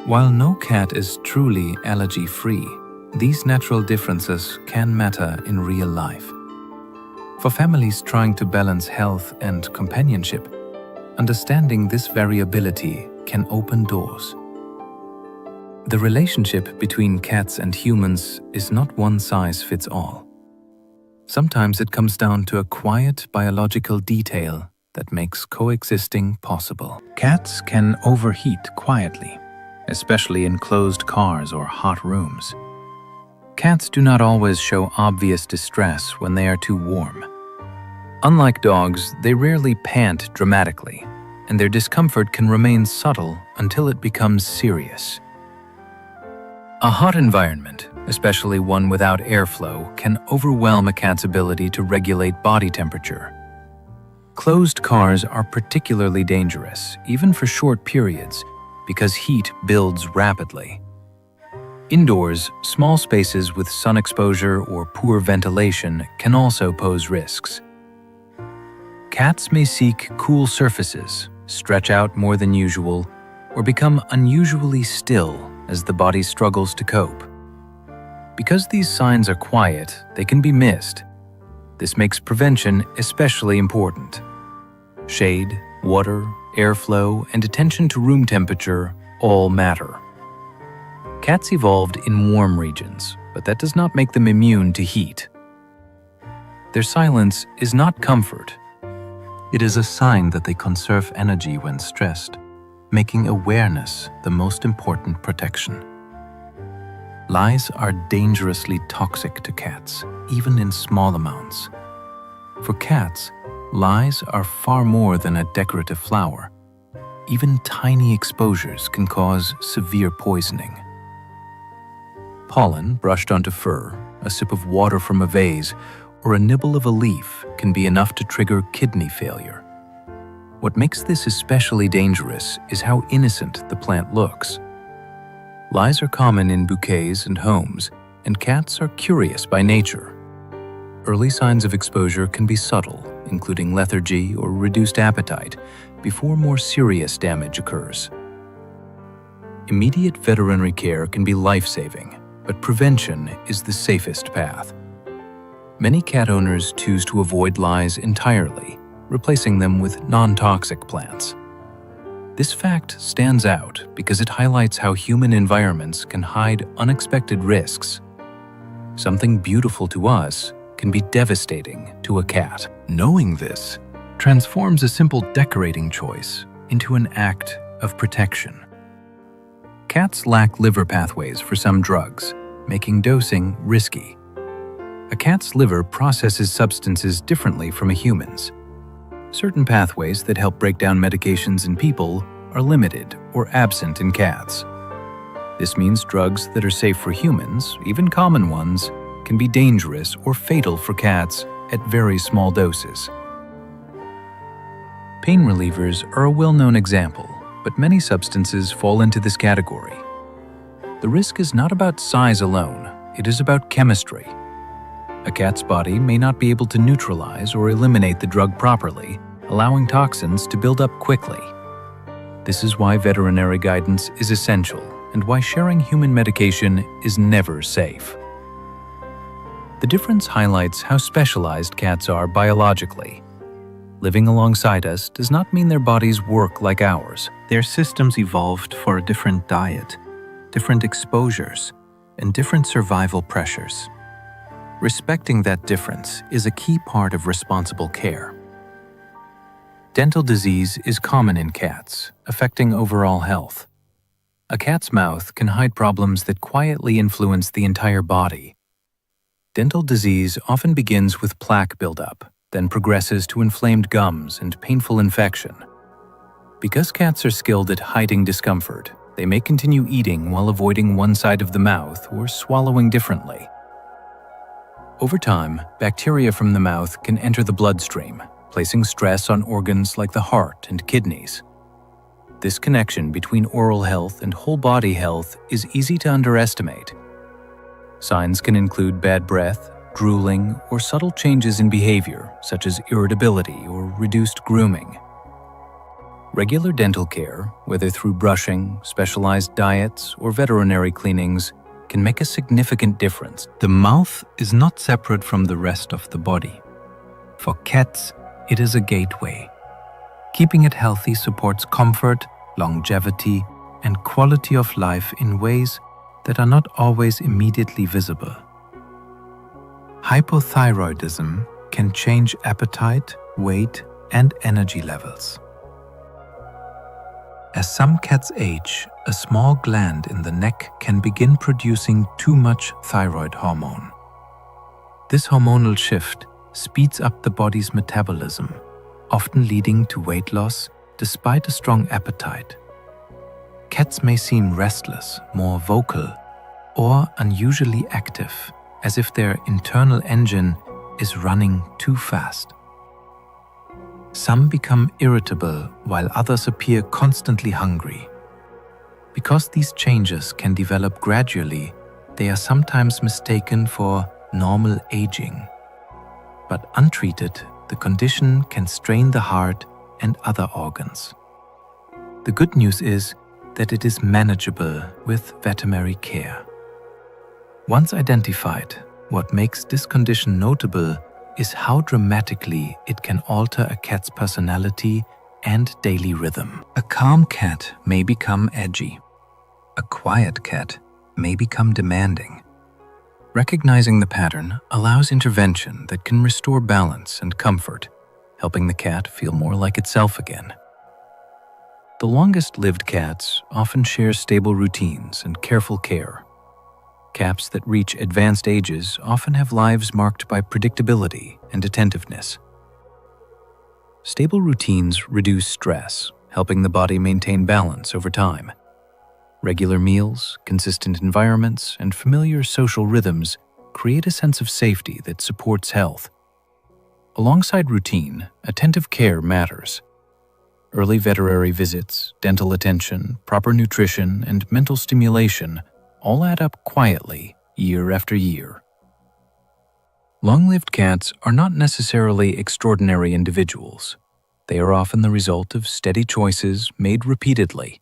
While no cat is truly allergy-free, these natural differences can matter in real life. For families trying to balance health and companionship, understanding this variability can open doors. The relationship between cats and humans is not one size fits all. Sometimes it comes down to a quiet biological detail that makes coexisting possible. Cats can overheat quietly, especially in closed cars or hot rooms. Cats do not always show obvious distress when they are too warm. Unlike dogs, they rarely pant dramatically, and their discomfort can remain subtle until it becomes serious. A hot environment, especially one without airflow, can overwhelm a cat's ability to regulate body temperature. Closed cars are particularly dangerous, even for short periods, because heat builds rapidly. Indoors, small spaces with sun exposure or poor ventilation can also pose risks. Cats may seek cool surfaces, stretch out more than usual, or become unusually still as the body struggles to cope. Because these signs are quiet, they can be missed. This makes prevention especially important. Shade, water, airflow, and attention to room temperature all matter. Cats evolved in warm regions, but that does not make them immune to heat. Their silence is not comfort. It is a sign that they conserve energy when stressed, making awareness the most important protection. Lies are dangerously toxic to cats, even in small amounts. For cats, lies are far more than a decorative flower. Even tiny exposures can cause severe poisoning. Pollen brushed onto fur, a sip of water from a vase, or a nibble of a leaf can be enough to trigger kidney failure. What makes this especially dangerous is how innocent the plant looks. Lies are common in bouquets and homes, and cats are curious by nature. Early signs of exposure can be subtle, including lethargy or reduced appetite, before more serious damage occurs. Immediate veterinary care can be life-saving, but prevention is the safest path. Many cat owners choose to avoid lies entirely, replacing them with non-toxic plants. This fact stands out because it highlights how human environments can hide unexpected risks. Something beautiful to us can be devastating to a cat. Knowing this transforms a simple decorating choice into an act of protection. Cats lack liver pathways for some drugs, making dosing risky. A cat's liver processes substances differently from a human's. Certain pathways that help break down medications in people are limited or absent in cats. This means drugs that are safe for humans, even common ones, can be dangerous or fatal for cats at very small doses. Pain relievers are a well-known example, but many substances fall into this category. The risk is not about size alone, it is about chemistry. A cat's body may not be able to neutralize or eliminate the drug properly, allowing toxins to build up quickly. This is why veterinary guidance is essential and why sharing human medication is never safe. The difference highlights how specialized cats are biologically. Living alongside us does not mean their bodies work like ours. Their systems evolved for a different diet, different exposures, and different survival pressures. Respecting that difference is a key part of responsible care. Dental disease is common in cats, affecting overall health. A cat's mouth can hide problems that quietly influence the entire body. Dental disease often begins with plaque buildup, then progresses to inflamed gums and painful infection. Because cats are skilled at hiding discomfort, they may continue eating while avoiding one side of the mouth or swallowing differently. Over time, bacteria from the mouth can enter the bloodstream, placing stress on organs like the heart and kidneys. This connection between oral health and whole body health is easy to underestimate. Signs can include bad breath, drooling, or subtle changes in behavior, such as irritability or reduced grooming. Regular dental care, whether through brushing, specialized diets, or veterinary cleanings, can make a significant difference. The mouth is not separate from the rest of the body. For cats, it is a gateway. Keeping it healthy supports comfort, longevity, and quality of life in ways that are not always immediately visible. Hypothyroidism can change appetite, weight, and energy levels. As some cats age, a small gland in the neck can begin producing too much thyroid hormone. This hormonal shift speeds up the body's metabolism, often leading to weight loss despite a strong appetite. Cats may seem restless, more vocal, or unusually active, as if their internal engine is running too fast. Some become irritable while others appear constantly hungry. Because these changes can develop gradually, they are sometimes mistaken for normal aging. But untreated, the condition can strain the heart and other organs. The good news is that it is manageable with veterinary care. Once identified, what makes this condition notable is how dramatically it can alter a cat's personality and daily rhythm. A calm cat may become edgy. A quiet cat may become demanding. Recognizing the pattern allows intervention that can restore balance and comfort, helping the cat feel more like itself again. The longest-lived cats often share stable routines and careful care. Cats that reach advanced ages often have lives marked by predictability and attentiveness. Stable routines reduce stress, helping the body maintain balance over time. Regular meals, consistent environments, and familiar social rhythms create a sense of safety that supports health. Alongside routine, attentive care matters. Early veterinary visits, dental attention, proper nutrition, and mental stimulation all add up quietly year after year. Long-lived cats are not necessarily extraordinary individuals. They are often the result of steady choices made repeatedly.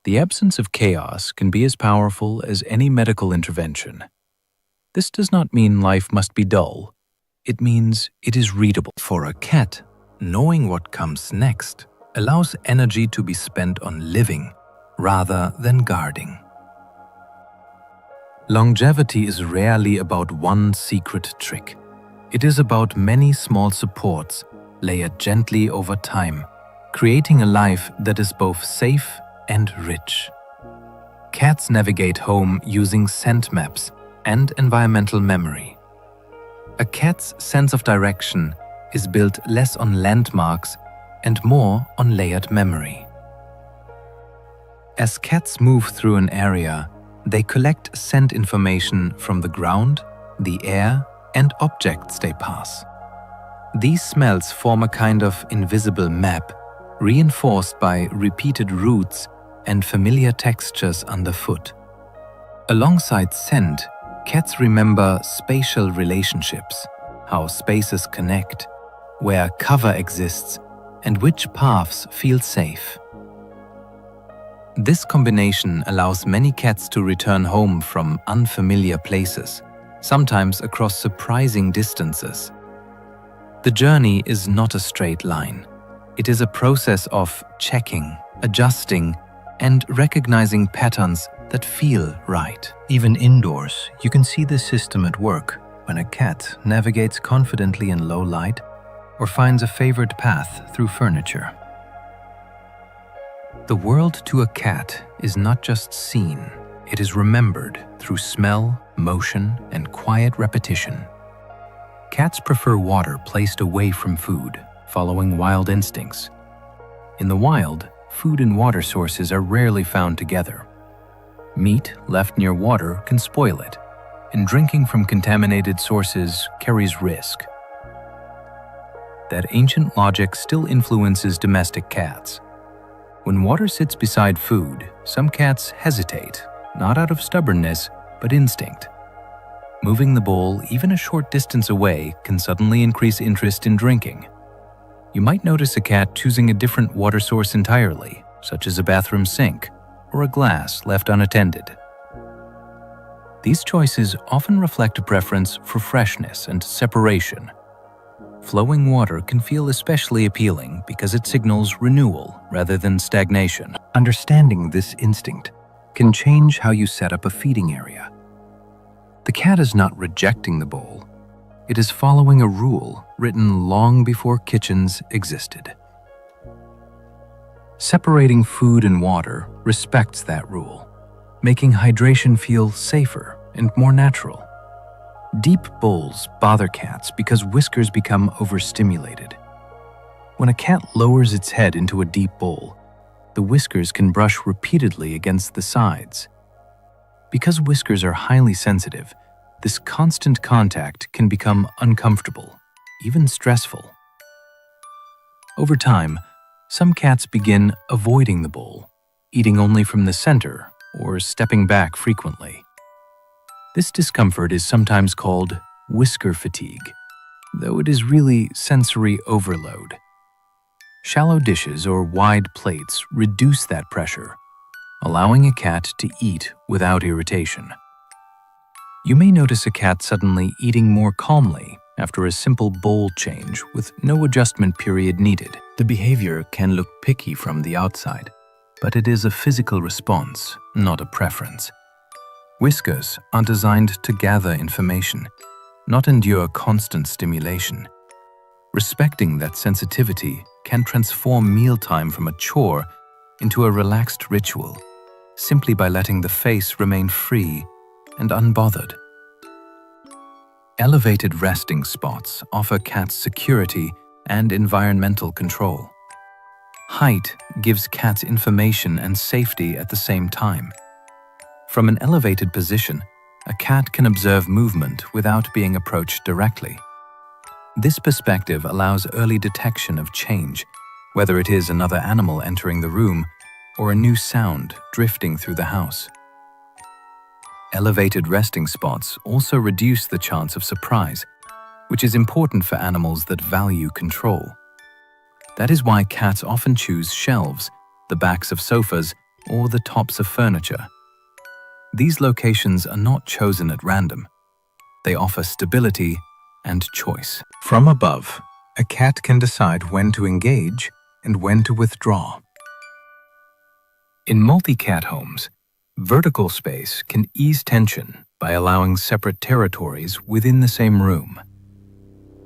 The absence of chaos can be as powerful as any medical intervention. This does not mean life must be dull. It means it is readable. For a cat, knowing what comes next allows energy to be spent on living rather than guarding. Longevity is rarely about one secret trick. It is about many small supports layered gently over time, creating a life that is both safe and rich. Cats navigate home using scent maps and environmental memory. A cat's sense of direction is built less on landmarks and more on layered memory. As cats move through an area, they collect scent information from the ground, the air, and objects they pass. These smells form a kind of invisible map, reinforced by repeated routes and familiar textures underfoot. Alongside scent, cats remember spatial relationships, how spaces connect, where cover exists, and which paths feel safe. This combination allows many cats to return home from unfamiliar places, sometimes across surprising distances. The journey is not a straight line. It is a process of checking, adjusting, and recognizing patterns that feel right. Even indoors, you can see this system at work when a cat navigates confidently in low light or finds a favored path through furniture. The world to a cat is not just seen, it is remembered through smell, motion, and quiet repetition. Cats prefer water placed away from food, following wild instincts. In the wild, food and water sources are rarely found together. Meat left near water can spoil it, and drinking from contaminated sources carries risk. That ancient logic still influences domestic cats. When water sits beside food, some cats hesitate, not out of stubbornness, but instinct. Moving the bowl even a short distance away can suddenly increase interest in drinking. You might notice a cat choosing a different water source entirely, such as a bathroom sink or a glass left unattended. These choices often reflect a preference for freshness and separation. Flowing water can feel especially appealing because it signals renewal rather than stagnation. Understanding this instinct can change how you set up a feeding area. The cat is not rejecting the bowl. It is following a rule written long before kitchens existed. Separating food and water respects that rule, making hydration feel safer and more natural. Deep bowls bother cats because whiskers become overstimulated. When a cat lowers its head into a deep bowl, the whiskers can brush repeatedly against the sides. Because whiskers are highly sensitive, this constant contact can become uncomfortable, even stressful. Over time, some cats begin avoiding the bowl, eating only from the center or stepping back frequently. This discomfort is sometimes called whisker fatigue, though it is really sensory overload. Shallow dishes or wide plates reduce that pressure, allowing a cat to eat without irritation. You may notice a cat suddenly eating more calmly after a simple bowl change with no adjustment period needed. The behavior can look picky from the outside, But it is a physical response, not a preference. Whiskers are designed to gather information, not endure constant stimulation. Respecting that sensitivity can transform mealtime from a chore into a relaxed ritual, simply by letting the face remain free and unbothered. Elevated resting spots offer cats security and environmental control. Height gives cats information and safety at the same time. From an elevated position, a cat can observe movement without being approached directly. This perspective allows early detection of change, whether it is another animal entering the room or a new sound drifting through the house. Elevated resting spots also reduce the chance of surprise, which is important for animals that value control. That is why cats often choose shelves, the backs of sofas, or the tops of furniture. These locations are not chosen at random. They offer stability and choice. From above, a cat can decide when to engage and when to withdraw. In multi-cat homes, vertical space can ease tension by allowing separate territories within the same room.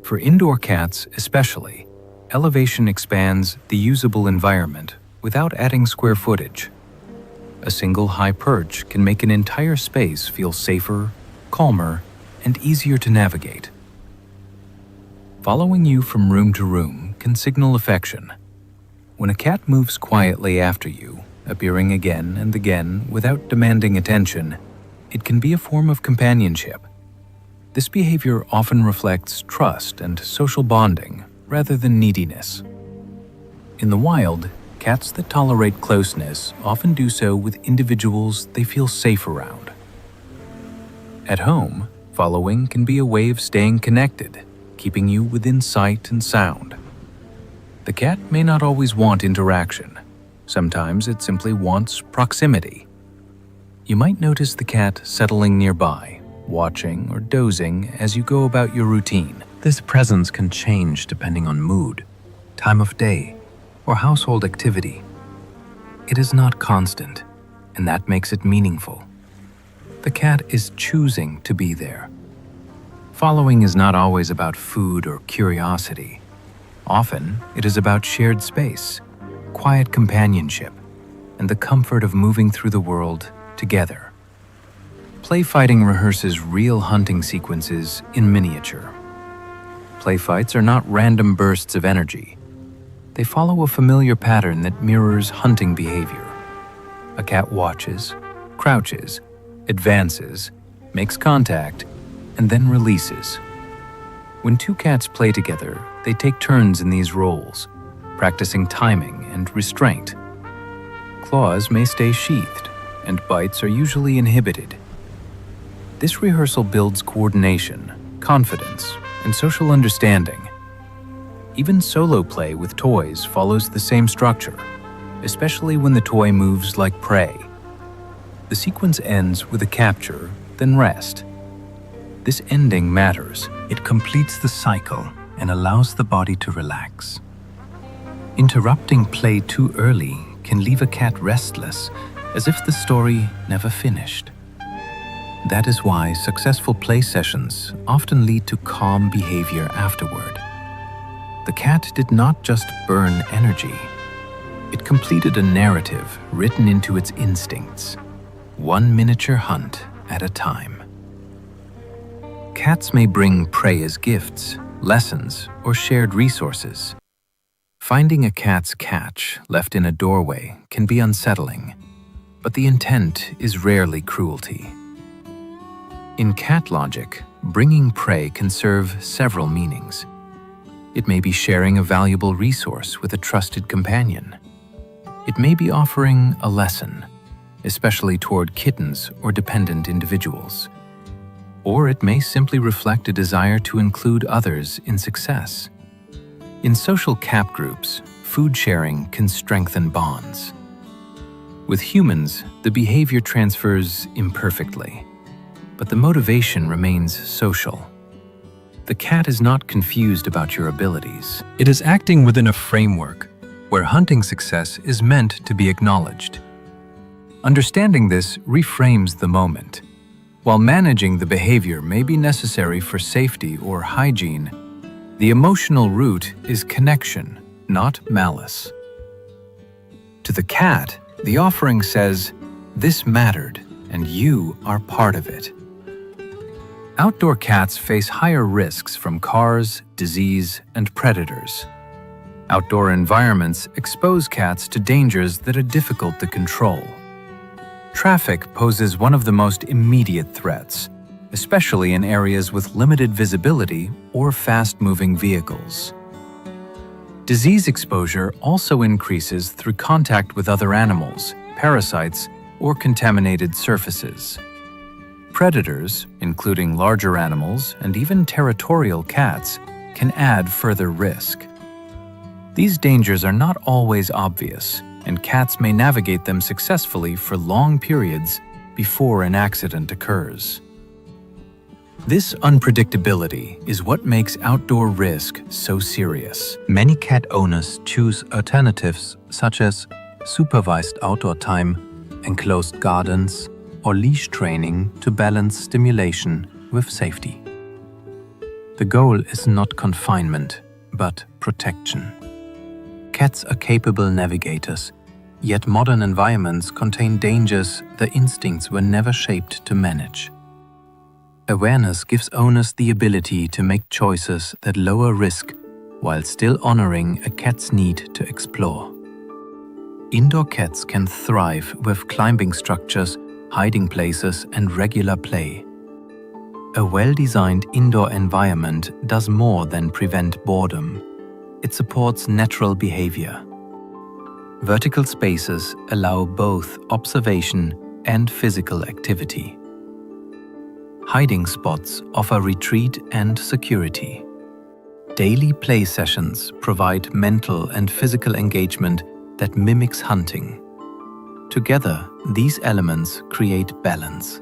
For indoor cats especially, elevation expands the usable environment without adding square footage. A single high perch can make an entire space feel safer, calmer, and easier to navigate. Following you from room to room can signal affection. When a cat moves quietly after you, appearing again and again without demanding attention, it can be a form of companionship. This behavior often reflects trust and social bonding rather than neediness. In the wild, cats that tolerate closeness often do so with individuals they feel safe around. At home, following can be a way of staying connected, keeping you within sight and sound. The cat may not always want interaction. Sometimes it simply wants proximity. You might notice the cat settling nearby, watching or dozing as you go about your routine. This presence can change depending on mood, time of day, or household activity. It is not constant, and that makes it meaningful. The cat is choosing to be there. Following is not always about food or curiosity. Often, it is about shared space, quiet companionship, and the comfort of moving through the world together. Play fighting rehearses real hunting sequences in miniature. Play fights are not random bursts of energy. They follow a familiar pattern that mirrors hunting behavior. A cat watches, crouches, advances, makes contact, and then releases. When two cats play together, they take turns in these roles, practicing timing and restraint. Claws may stay sheathed, and bites are usually inhibited. This rehearsal builds coordination, confidence, and social understanding. Even solo play with toys follows the same structure, especially when the toy moves like prey. The sequence ends with a capture, then rest. This ending matters. It completes the cycle and allows the body to relax. Interrupting play too early can leave a cat restless, as if the story never finished. That is why successful play sessions often lead to calm behavior afterward. The cat did not just burn energy. It completed a narrative written into its instincts, one miniature hunt at a time. Cats may bring prey as gifts, lessons, or shared resources. Finding a cat's catch left in a doorway can be unsettling, but the intent is rarely cruelty. In cat logic, bringing prey can serve several meanings. It may be sharing a valuable resource with a trusted companion. It may be offering a lesson, especially toward kittens or dependent individuals. Or it may simply reflect a desire to include others in success. In social cat groups, food sharing can strengthen bonds. With humans, the behavior transfers imperfectly, but the motivation remains social. The cat is not confused about your abilities. It is acting within a framework where hunting success is meant to be acknowledged. Understanding this reframes the moment. While managing the behavior may be necessary for safety or hygiene, the emotional root is connection, not malice. To the cat, the offering says, "This mattered, and you are part of it." Outdoor cats face higher risks from cars, disease, and predators. Outdoor environments expose cats to dangers that are difficult to control. Traffic poses one of the most immediate threats, especially in areas with limited visibility or fast-moving vehicles. Disease exposure also increases through contact with other animals, parasites, or contaminated surfaces. Predators, including larger animals and even territorial cats, can add further risk. These dangers are not always obvious, and cats may navigate them successfully for long periods before an accident occurs. This unpredictability is what makes outdoor risk so serious. Many cat owners choose alternatives such as supervised outdoor time, enclosed gardens, or leash training to balance stimulation with safety. The goal is not confinement, but protection. Cats are capable navigators, yet modern environments contain dangers their instincts were never shaped to manage. Awareness gives owners the ability to make choices that lower risk while still honoring a cat's need to explore. Indoor cats can thrive with climbing structures, hiding places, and regular play. A well-designed indoor environment does more than prevent boredom. It supports natural behavior. Vertical spaces allow both observation and physical activity. Hiding spots offer retreat and security. Daily play sessions provide mental and physical engagement that mimics hunting. Together, these elements create balance.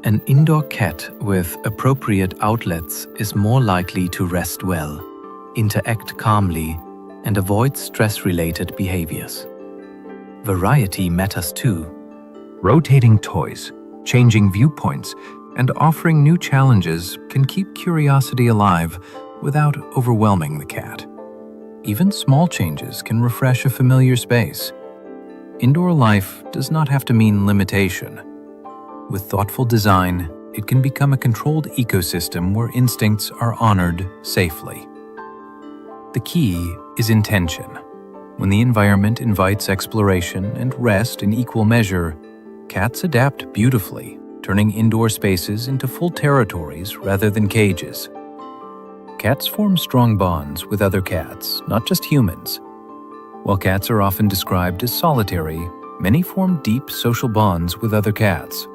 An indoor cat with appropriate outlets is more likely to rest well, interact calmly, and avoid stress-related behaviors. Variety matters too. Rotating toys, changing viewpoints, and offering new challenges can keep curiosity alive without overwhelming the cat. Even small changes can refresh a familiar space. Indoor life does not have to mean limitation. With thoughtful design, it can become a controlled ecosystem where instincts are honored safely. The key is intention. When the environment invites exploration and rest in equal measure, cats adapt beautifully, turning indoor spaces into full territories rather than cages. Cats form strong bonds with other cats, not just humans. While cats are often described as solitary, many form deep social bonds with other cats.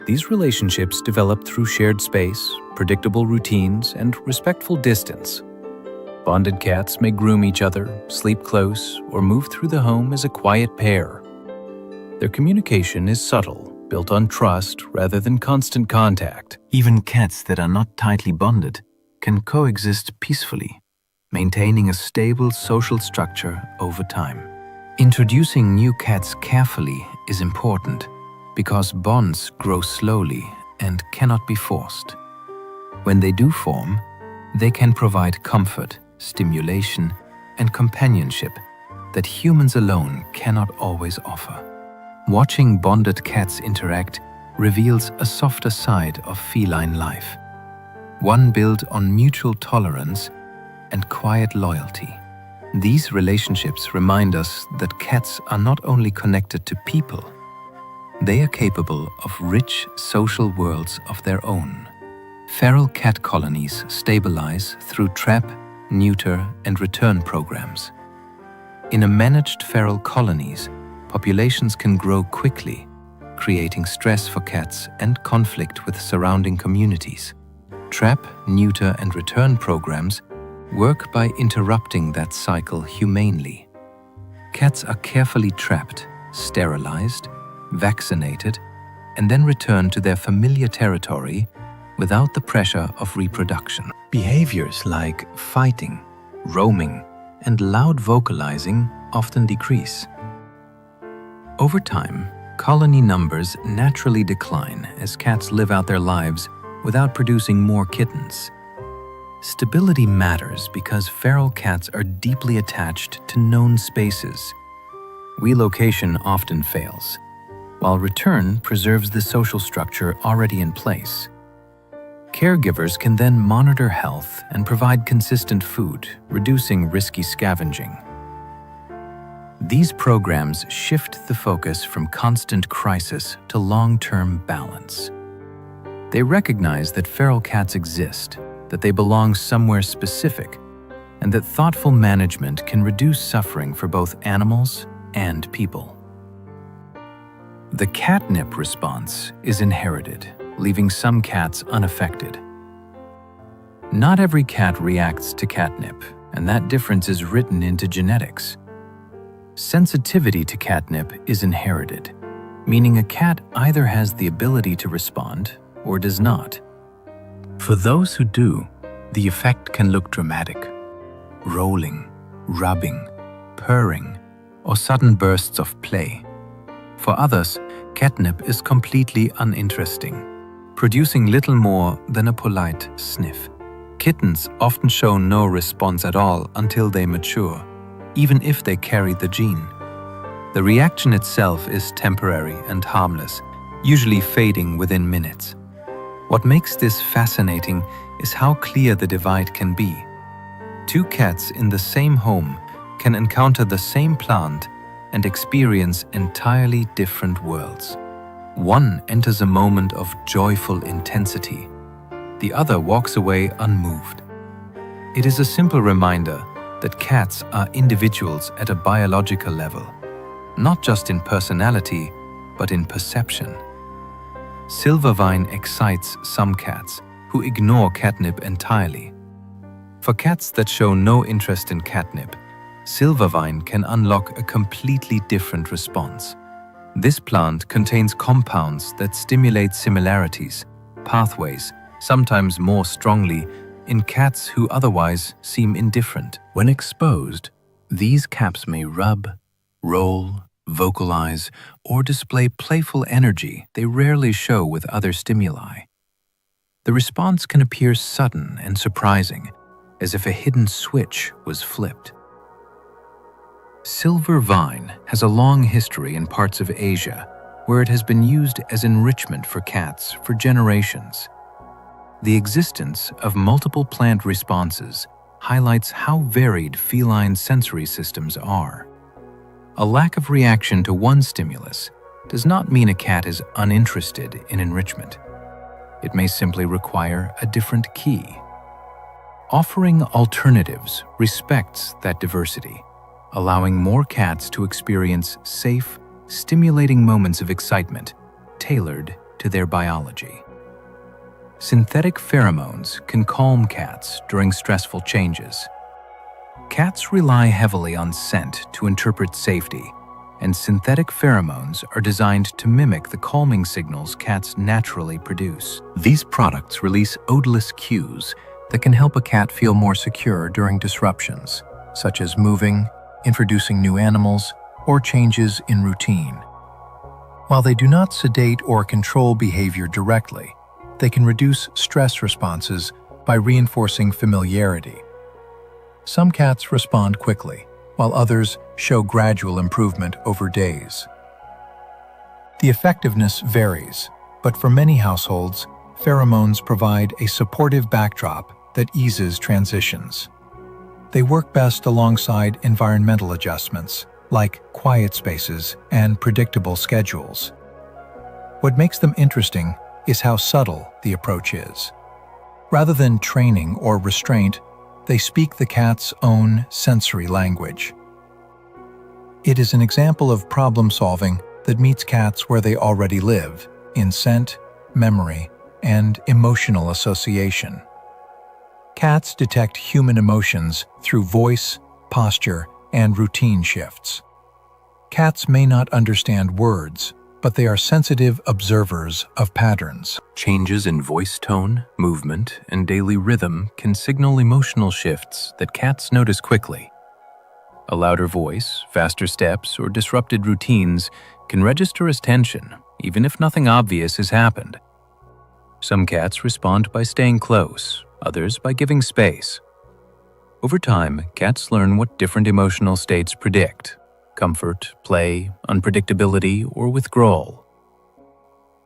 These relationships develop through shared space, predictable routines, and respectful distance. Bonded cats may groom each other, sleep close, or move through the home as a quiet pair. Their communication is subtle, built on trust rather than constant contact. Even cats that are not tightly bonded can coexist peacefully, maintaining a stable social structure over time. Introducing new cats carefully is important because bonds grow slowly and cannot be forced. When they do form, they can provide comfort, stimulation, and companionship that humans alone cannot always offer. Watching bonded cats interact reveals a softer side of feline life, one built on mutual tolerance and quiet loyalty. These relationships remind us that cats are not only connected to people, they are capable of rich social worlds of their own. Feral cat colonies stabilize through trap, neuter, and return programs. In a managed feral colonies, populations can grow quickly, creating stress for cats and conflict with surrounding communities. Trap, neuter, and return programs work by interrupting that cycle humanely. Cats are carefully trapped, sterilized, vaccinated, and then returned to their familiar territory without the pressure of reproduction. Behaviors like fighting, roaming, and loud vocalizing often decrease. Over time, colony numbers naturally decline as cats live out their lives without producing more kittens. Stability matters because feral cats are deeply attached to known spaces. Relocation often fails, while return preserves the social structure already in place. Caregivers can then monitor health and provide consistent food, reducing risky scavenging. These programs shift the focus from constant crisis to long-term balance. They recognize that feral cats exist, that they belong somewhere specific, and that thoughtful management can reduce suffering for both animals and people. The catnip response is inherited, leaving some cats unaffected. Not every cat reacts to catnip, and that difference is written into genetics. Sensitivity to catnip is inherited, meaning a cat either has the ability to respond or does not. For those who do, the effect can look dramatic: rolling, rubbing, purring, or sudden bursts of play. For others, catnip is completely uninteresting, producing little more than a polite sniff. Kittens often show no response at all until they mature, even if they carry the gene. The reaction itself is temporary and harmless, usually fading within minutes. What makes this fascinating is how clear the divide can be. Two cats in the same home can encounter the same plant and experience entirely different worlds. One enters a moment of joyful intensity. The other walks away unmoved. It is a simple reminder that cats are individuals at a biological level, not just in personality, but in perception. Silvervine excites some cats who ignore catnip entirely. For cats that show no interest in catnip, Silvervine can unlock a completely different response. This plant contains compounds that stimulate similarities, pathways, sometimes more strongly, in cats who otherwise seem indifferent. When exposed, these caps may rub, roll, vocalize, or display playful energy they rarely show with other stimuli. The response can appear sudden and surprising, as if a hidden switch was flipped. Silver vine has a long history in parts of Asia, where it has been used as enrichment for cats for generations. The existence of multiple plant responses highlights how varied feline sensory systems are. A lack of reaction to one stimulus does not mean a cat is uninterested in enrichment. It may simply require a different key. Offering alternatives respects that diversity, allowing more cats to experience safe, stimulating moments of excitement tailored to their biology. Synthetic pheromones can calm cats during stressful changes. Cats rely heavily on scent to interpret safety, and synthetic pheromones are designed to mimic the calming signals cats naturally produce. These products release odorless cues that can help a cat feel more secure during disruptions, such as moving, introducing new animals, or changes in routine. While they do not sedate or control behavior directly, they can reduce stress responses by reinforcing familiarity. Some cats respond quickly, while others show gradual improvement over days. The effectiveness varies, but for many households, pheromones provide a supportive backdrop that eases transitions. They work best alongside environmental adjustments, like quiet spaces and predictable schedules. What makes them interesting is how subtle the approach is. Rather than training or restraint, they speak the cat's own sensory language. It is an example of problem-solving that meets cats where they already live, in scent, memory, and emotional association. Cats detect human emotions through voice, posture, and routine shifts. Cats may not understand words, but they are sensitive observers of patterns. Changes in voice tone, movement, and daily rhythm can signal emotional shifts that cats notice quickly. A louder voice, faster steps, or disrupted routines can register as tension, even if nothing obvious has happened. Some cats respond by staying close, others by giving space. Over time, cats learn what different emotional states predict: comfort, play, unpredictability, or withdrawal.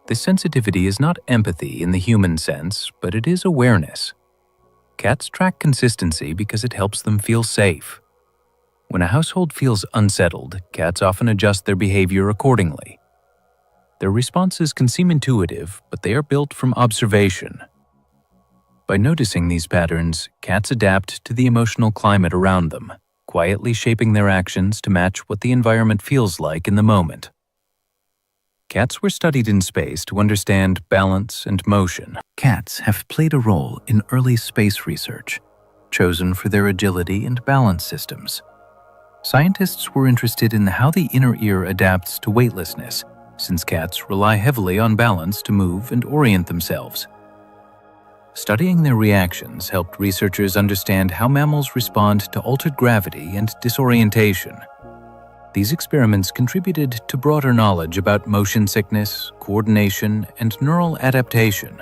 This sensitivity is not empathy in the human sense, but it is awareness. Cats track consistency because it helps them feel safe. When a household feels unsettled, cats often adjust their behavior accordingly. Their responses can seem intuitive, but they are built from observation. By noticing these patterns, cats adapt to the emotional climate around them, quietly shaping their actions to match what the environment feels like in the moment. Cats were studied in space to understand balance and motion. Cats have played a role in early space research, chosen for their agility and balance systems. Scientists were interested in how the inner ear adapts to weightlessness, since cats rely heavily on balance to move and orient themselves. Studying their reactions helped researchers understand how mammals respond to altered gravity and disorientation. These experiments contributed to broader knowledge about motion sickness, coordination, and neural adaptation.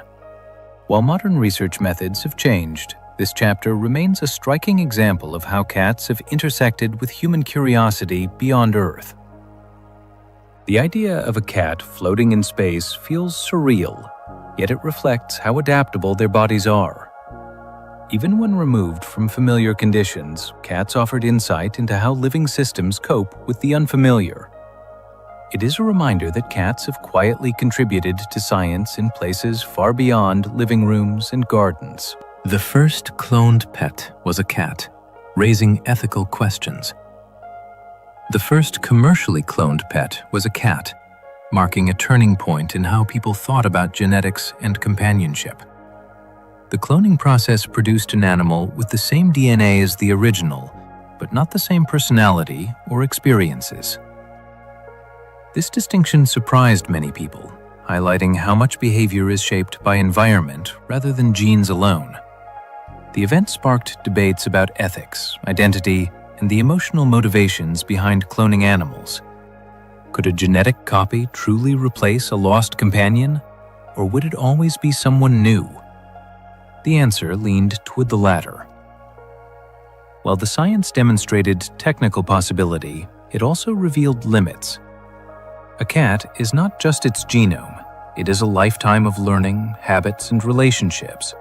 While modern research methods have changed, this chapter remains a striking example of how cats have intersected with human curiosity beyond Earth. The idea of a cat floating in space feels surreal, yet it reflects how adaptable their bodies are. Even when removed from familiar conditions, cats offered insight into how living systems cope with the unfamiliar. it is a reminder that cats have quietly contributed to science in places far beyond living rooms and gardens. The first cloned pet was a cat, raising ethical questions. The first commercially cloned pet was a cat, marking a turning point in how people thought about genetics and companionship. The cloning process produced an animal with the same DNA as the original, but not the same personality or experiences. This distinction surprised many people, highlighting how much behavior is shaped by environment rather than genes alone. The event sparked debates about ethics, identity, and the emotional motivations behind cloning animals. Could a genetic copy truly replace a lost companion, or would it always be someone new? The answer leaned toward the latter. While the science demonstrated technical possibility, it also revealed limits. A cat is not just its genome, it is a lifetime of learning, habits, and relationships.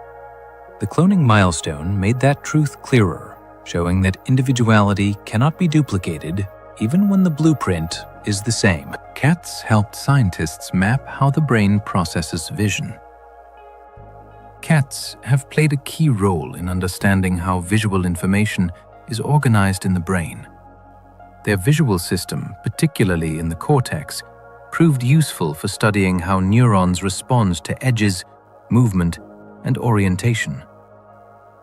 The cloning milestone made that truth clearer, showing that individuality cannot be duplicated even when the blueprint is the same. Cats helped scientists map how the brain processes vision. Cats have played a key role in understanding how visual information is organized in the brain. Their visual system, particularly in the cortex, proved useful for studying how neurons respond to edges, movement, and orientation.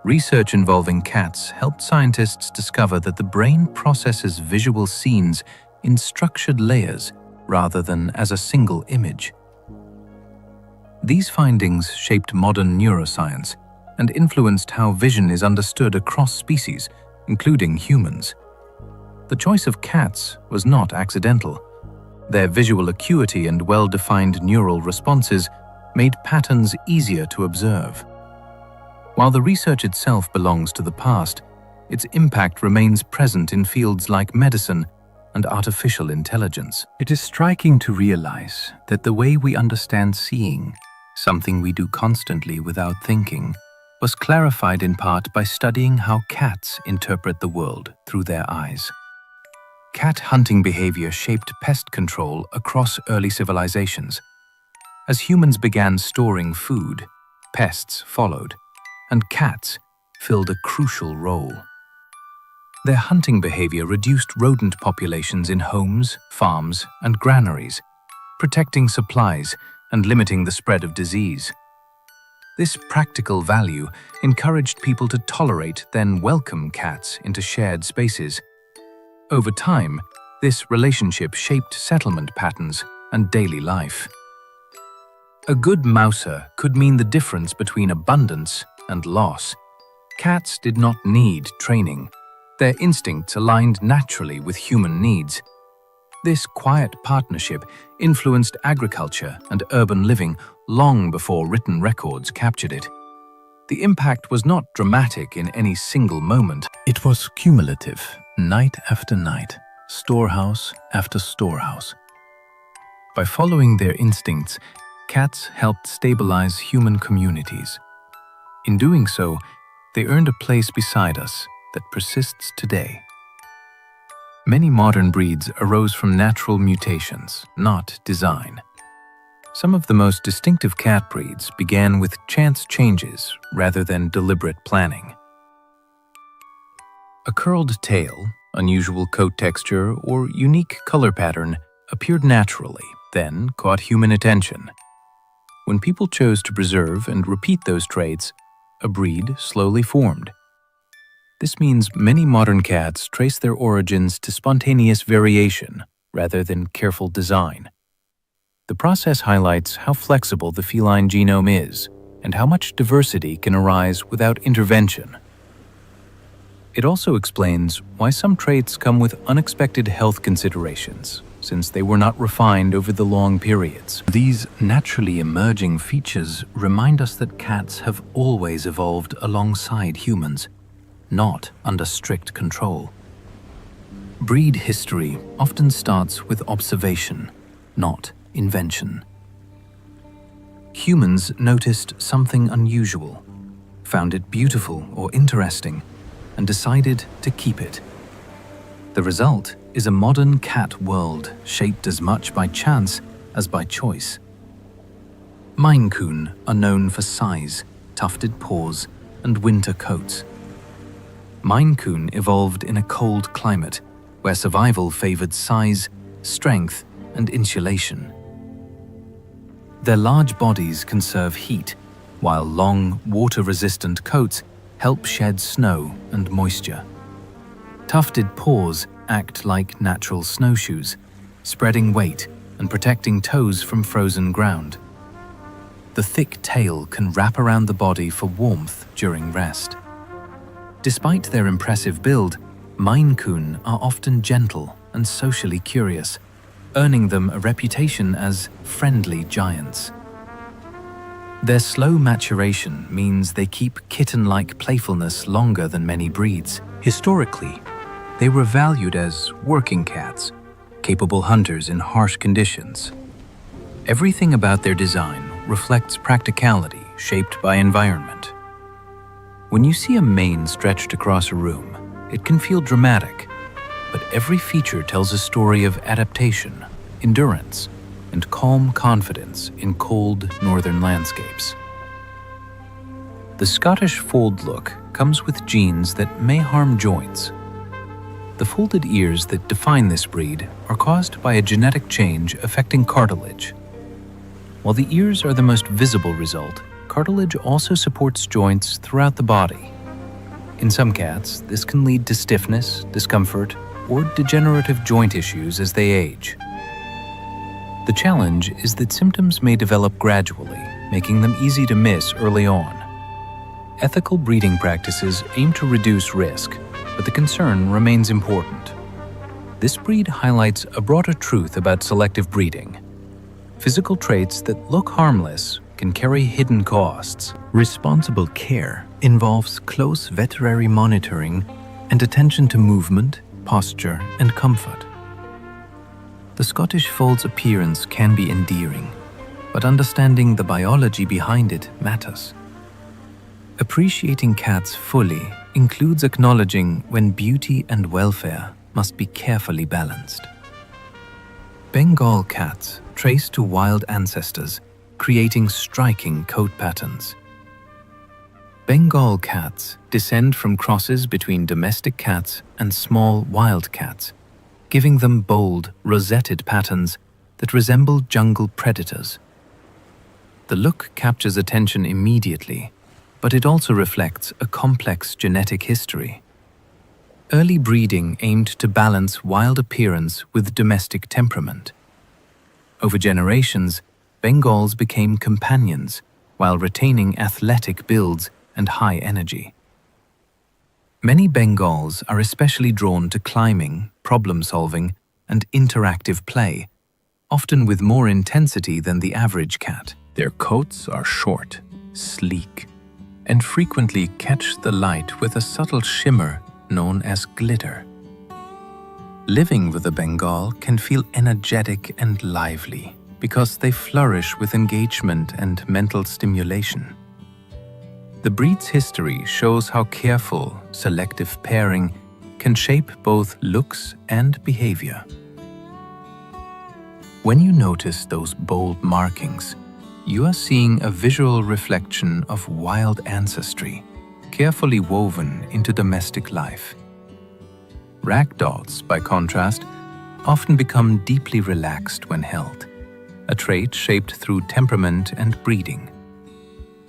Research involving cats helped scientists discover that the brain processes visual scenes in structured layers rather than as a single image. These findings shaped modern neuroscience and influenced how vision is understood across species, including humans. The choice of cats was not accidental. Their visual acuity and well-defined neural responses made patterns easier to observe. While the research itself belongs to the past, its impact remains present in fields like medicine and artificial intelligence. It is striking to realize that the way we understand seeing, something we do constantly without thinking, was clarified in part by studying how cats interpret the world through their eyes. Cat hunting behavior shaped pest control across early civilizations. As humans began storing food, pests followed, and cats filled a crucial role. Their hunting behavior reduced rodent populations in homes, farms, and granaries, protecting supplies and limiting the spread of disease. This practical value encouraged people to tolerate, then welcome cats into shared spaces. Over time, this relationship shaped settlement patterns and daily life. A good mouser could mean the difference between abundance and loss. Cats did not need training. Their instincts aligned naturally with human needs. This quiet partnership influenced agriculture and urban living long before written records captured it. The impact was not dramatic in any single moment. It was cumulative, night after night, storehouse after storehouse. By following their instincts, cats helped stabilize human communities. In doing so, they earned a place beside us that persists today. Many modern breeds arose from natural mutations, not design. Some of the most distinctive cat breeds began with chance changes rather than deliberate planning. A curled tail, unusual coat texture, or unique color pattern appeared naturally, then caught human attention. When people chose to preserve and repeat those traits, a breed slowly formed. This means many modern cats trace their origins to spontaneous variation rather than careful design. The process highlights how flexible the feline genome is and how much diversity can arise without intervention. It also explains why some traits come with unexpected health considerations, since they were not refined over the long periods. These naturally emerging features remind us that cats have always evolved alongside humans, not under strict control. Breed history often starts with observation, not invention. Humans noticed something unusual, found it beautiful or interesting, and decided to keep it. The result is a modern cat world shaped as much by chance as by choice. Maine Coon are known for size, tufted paws, and winter coats. Maine Coon evolved in a cold climate where survival favored size, strength, and insulation. Their large bodies conserve heat, while long, water-resistant coats help shed snow and moisture. Tufted paws act like natural snowshoes, spreading weight and protecting toes from frozen ground. The thick tail can wrap around the body for warmth during rest. Despite their impressive build, Maine Coon are often gentle and socially curious, earning them a reputation as friendly giants. Their slow maturation means they keep kitten-like playfulness longer than many breeds. Historically, they were valued as working cats, capable hunters in harsh conditions. Everything about their design reflects practicality shaped by environment. When you see a mane stretched across a room, it can feel dramatic, but every feature tells a story of adaptation, endurance, and calm confidence in cold northern landscapes. The Scottish fold look comes with genes that may harm joints. The folded ears that define this breed are caused by a genetic change affecting cartilage. While the ears are the most visible result, cartilage also supports joints throughout the body. In some cats, this can lead to stiffness, discomfort, or degenerative joint issues as they age. The challenge is that symptoms may develop gradually, making them easy to miss early on. Ethical breeding practices aim to reduce risk, but the concern remains important. This breed highlights a broader truth about selective breeding. Physical traits that look harmless can carry hidden costs. Responsible care involves close veterinary monitoring and attention to movement, posture, and comfort. The Scottish Fold's appearance can be endearing, but understanding the biology behind it matters. Appreciating cats fully includes acknowledging when beauty and welfare must be carefully balanced. Bengal cats trace to wild ancestors, creating striking coat patterns. Bengal cats descend from crosses between domestic cats and small wild cats, giving them bold, rosetted patterns that resemble jungle predators. The look captures attention immediately, but it also reflects a complex genetic history. Early breeding aimed to balance wild appearance with domestic temperament. Over generations, Bengals became companions while retaining athletic builds and high energy. Many Bengals are especially drawn to climbing, problem-solving, and interactive play, often with more intensity than the average cat. Their coats are short, sleek, and frequently catch the light with a subtle shimmer known as glitter. Living with a Bengal can feel energetic and lively because they flourish with engagement and mental stimulation. The breed's history shows how careful, selective pairing can shape both looks and behavior. When you notice those bold markings, you are seeing a visual reflection of wild ancestry, carefully woven into domestic life. Ragdolls, by contrast, often become deeply relaxed when held, a trait shaped through temperament and breeding.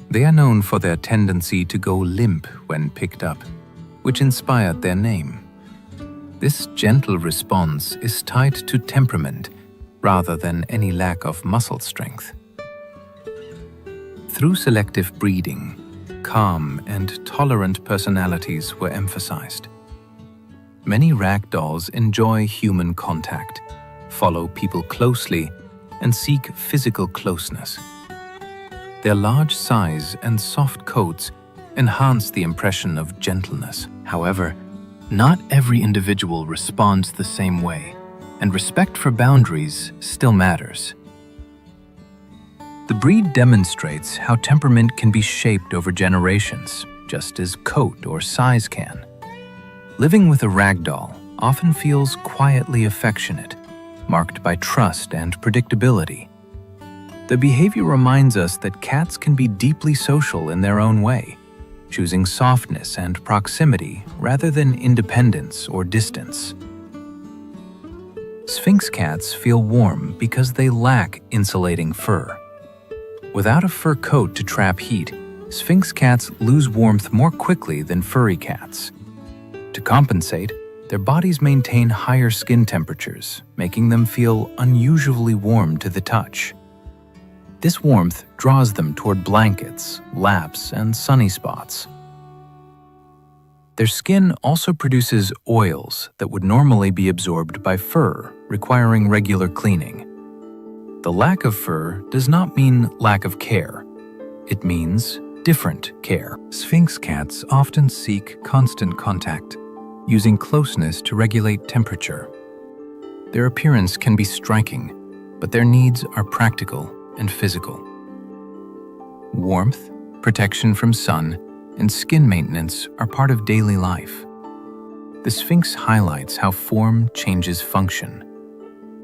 They are known for their tendency to go limp when picked up, which inspired their name. This gentle response is tied to temperament rather than any lack of muscle strength. Through selective breeding, calm and tolerant personalities were emphasized. Many ragdolls enjoy human contact, follow people closely, and seek physical closeness. Their large size and soft coats enhance the impression of gentleness. However, not every individual responds the same way, and respect for boundaries still matters. The breed demonstrates how temperament can be shaped over generations, just as coat or size can. Living with a ragdoll often feels quietly affectionate, marked by trust and predictability. The behavior reminds us that cats can be deeply social in their own way, choosing softness and proximity rather than independence or distance. Sphinx cats feel warm because they lack insulating fur. Without a fur coat to trap heat, Sphinx cats lose warmth more quickly than furry cats. To compensate, their bodies maintain higher skin temperatures, making them feel unusually warm to the touch. This warmth draws them toward blankets, laps, and sunny spots. Their skin also produces oils that would normally be absorbed by fur, requiring regular cleaning. The lack of fur does not mean lack of care. It means different care. Sphinx cats often seek constant contact, using closeness to regulate temperature. Their appearance can be striking, but their needs are practical and physical. Warmth, protection from sun, and skin maintenance are part of daily life. The Sphinx highlights how form changes function.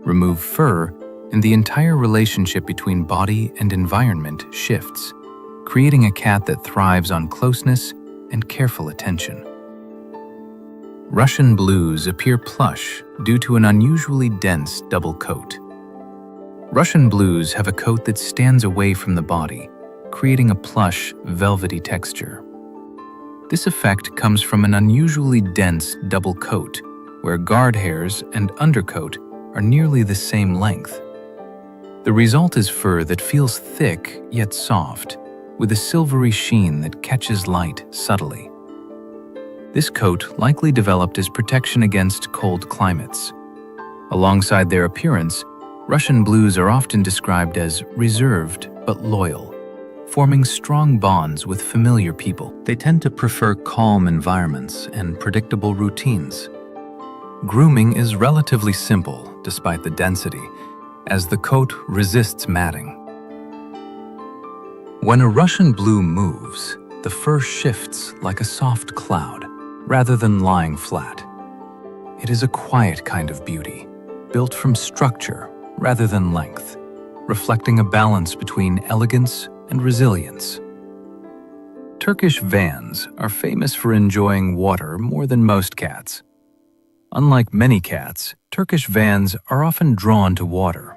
Remove fur, and the entire relationship between body and environment shifts, creating a cat that thrives on closeness and careful attention. Russian blues appear plush due to an unusually dense double coat. Russian blues have a coat that stands away from the body, creating a plush, velvety texture. This effect comes from an unusually dense double coat, where guard hairs and undercoat are nearly the same length. The result is fur that feels thick yet soft, with a silvery sheen that catches light subtly. This coat likely developed as protection against cold climates. Alongside their appearance, Russian blues are often described as reserved but loyal, forming strong bonds with familiar people. They tend to prefer calm environments and predictable routines. Grooming is relatively simple despite the density, as the coat resists matting. When a Russian blue moves, the fur shifts like a soft cloud, rather than lying flat. It is a quiet kind of beauty, built from structure rather than length, reflecting a balance between elegance and resilience. Turkish vans are famous for enjoying water more than most cats. Unlike many cats, Turkish vans are often drawn to water.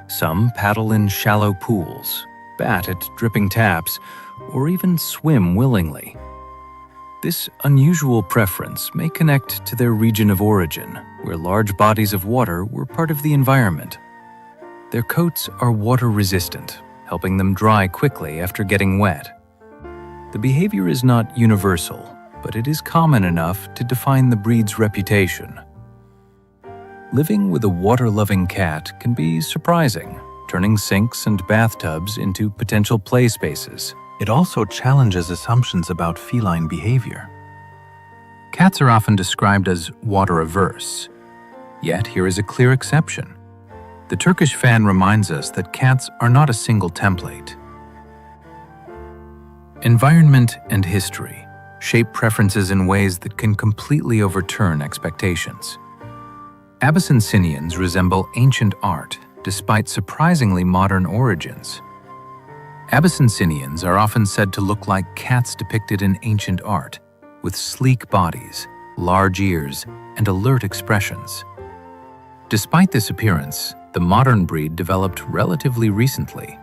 Some paddle in shallow pools, bat at dripping taps, or even swim willingly. This unusual preference may connect to their region of origin, where large bodies of water were part of the environment. Their coats are water-resistant, helping them dry quickly after getting wet. The behavior is not universal, but it is common enough to define the breed's reputation. Living with a water-loving cat can be surprising, turning sinks and bathtubs into potential play spaces. It also challenges assumptions about feline behavior. Cats are often described as water-averse. Yet here is a clear exception. The Turkish fan reminds us that cats are not a single template. Environment and history shape preferences in ways that can completely overturn expectations. Abyssinians resemble ancient art despite surprisingly modern origins. Abyssinians are often said to look like cats depicted in ancient art, with sleek bodies, large ears, and alert expressions. Despite this appearance, the modern breed developed relatively recently.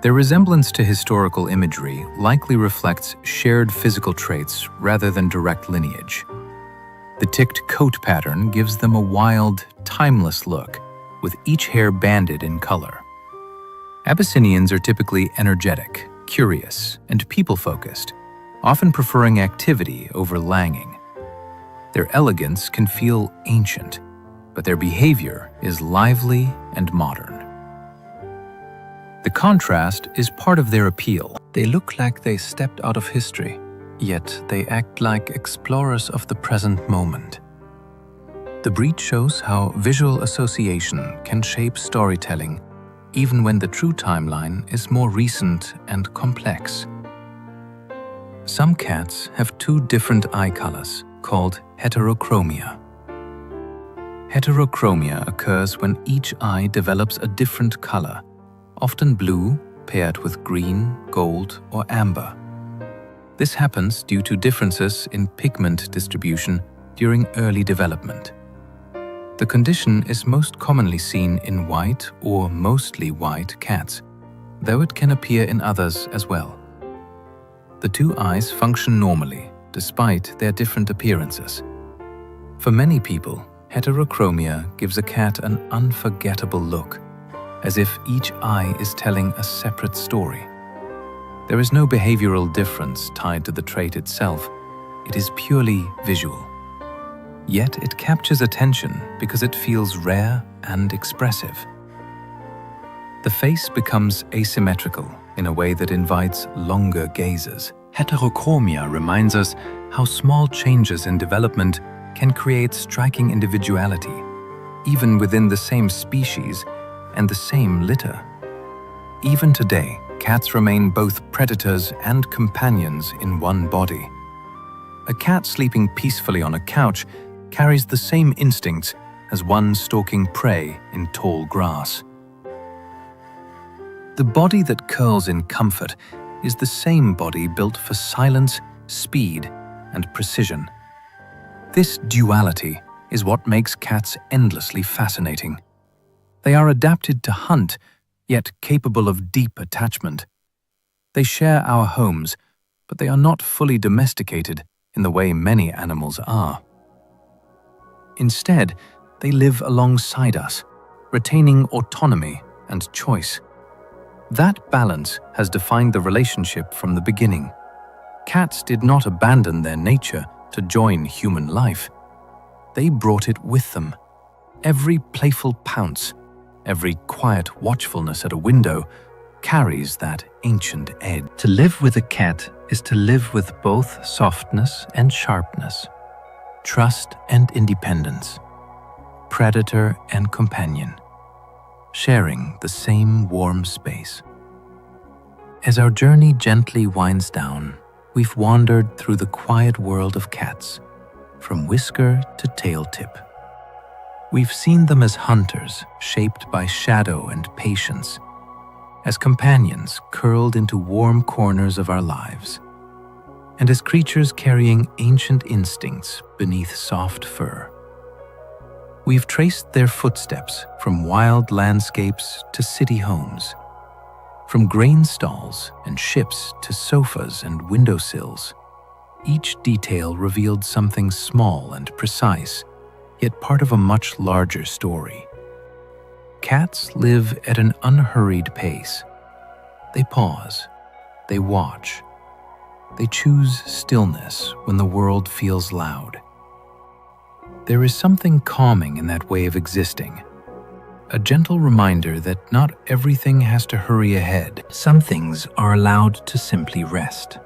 Their resemblance to historical imagery likely reflects shared physical traits rather than direct lineage. The ticked coat pattern gives them a wild, timeless look, with each hair banded in color. Abyssinians are typically energetic, curious, and people-focused, often preferring activity over langing. Their elegance can feel ancient, but their behavior is lively and modern. The contrast is part of their appeal. They look like they stepped out of history, yet they act like explorers of the present moment. The breed shows how visual association can shape storytelling, even when the true timeline is more recent and complex. Some cats have two different eye colors, called heterochromia. Heterochromia occurs when each eye develops a different color, often blue paired with green, gold, or amber. This happens due to differences in pigment distribution during early development. The condition is most commonly seen in white or mostly white cats, though it can appear in others as well. The two eyes function normally, despite their different appearances. For many people, heterochromia gives a cat an unforgettable look, as if each eye is telling a separate story. There is no behavioral difference tied to the trait itself. It is purely visual. Yet it captures attention because it feels rare and expressive. The face becomes asymmetrical in a way that invites longer gazes. Heterochromia reminds us how small changes in development can create striking individuality, even within the same species and the same litter. Even today, cats remain both predators and companions in one body. A cat sleeping peacefully on a couch carries the same instincts as one stalking prey in tall grass. The body that curls in comfort is the same body built for silence, speed, and precision. This duality is what makes cats endlessly fascinating. They are adapted to hunt, yet capable of deep attachment. They share our homes, but they are not fully domesticated in the way many animals are. Instead, they live alongside us, retaining autonomy and choice. That balance has defined the relationship from the beginning. Cats did not abandon their nature to join human life. They brought it with them. Every playful pounce, every quiet watchfulness at a window carries that ancient edge. To live with a cat is to live with both softness and sharpness, trust and independence, predator and companion, sharing the same warm space. As our journey gently winds down, we've wandered through the quiet world of cats, from whisker to tail tip. We've seen them as hunters shaped by shadow and patience, as companions curled into warm corners of our lives, and as creatures carrying ancient instincts beneath soft fur. We've traced their footsteps from wild landscapes to city homes, from grain stalls and ships to sofas and windowsills. Each detail revealed something small and precise, yet part of a much larger story. Cats live at an unhurried pace. They pause, they watch, they choose stillness when the world feels loud. There is something calming in that way of existing, a gentle reminder that not everything has to hurry ahead. Some things are allowed to simply rest,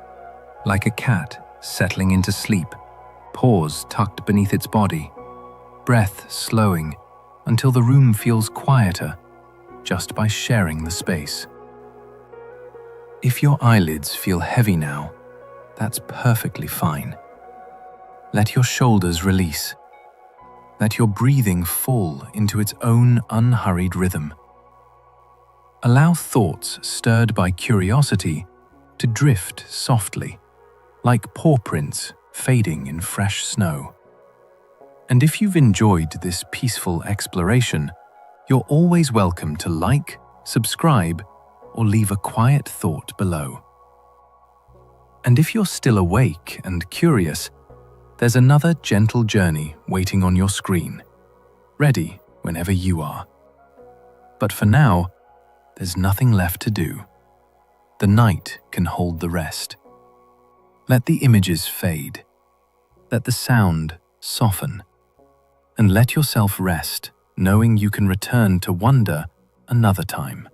like a cat settling into sleep, paws tucked beneath its body, breath slowing until the room feels quieter just by sharing the space. If your eyelids feel heavy now, that's perfectly fine. Let your shoulders release. Let your breathing fall into its own unhurried rhythm. Allow thoughts stirred by curiosity to drift softly, like paw prints fading in fresh snow. And if you've enjoyed this peaceful exploration, you're always welcome to like, subscribe, or leave a quiet thought below. And if you're still awake and curious, there's another gentle journey waiting on your screen, ready whenever you are. But for now, there's nothing left to do. The night can hold the rest. Let the images fade. Let the sound soften. And let yourself rest, knowing you can return to wonder another time.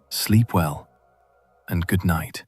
Sleep well, and good night.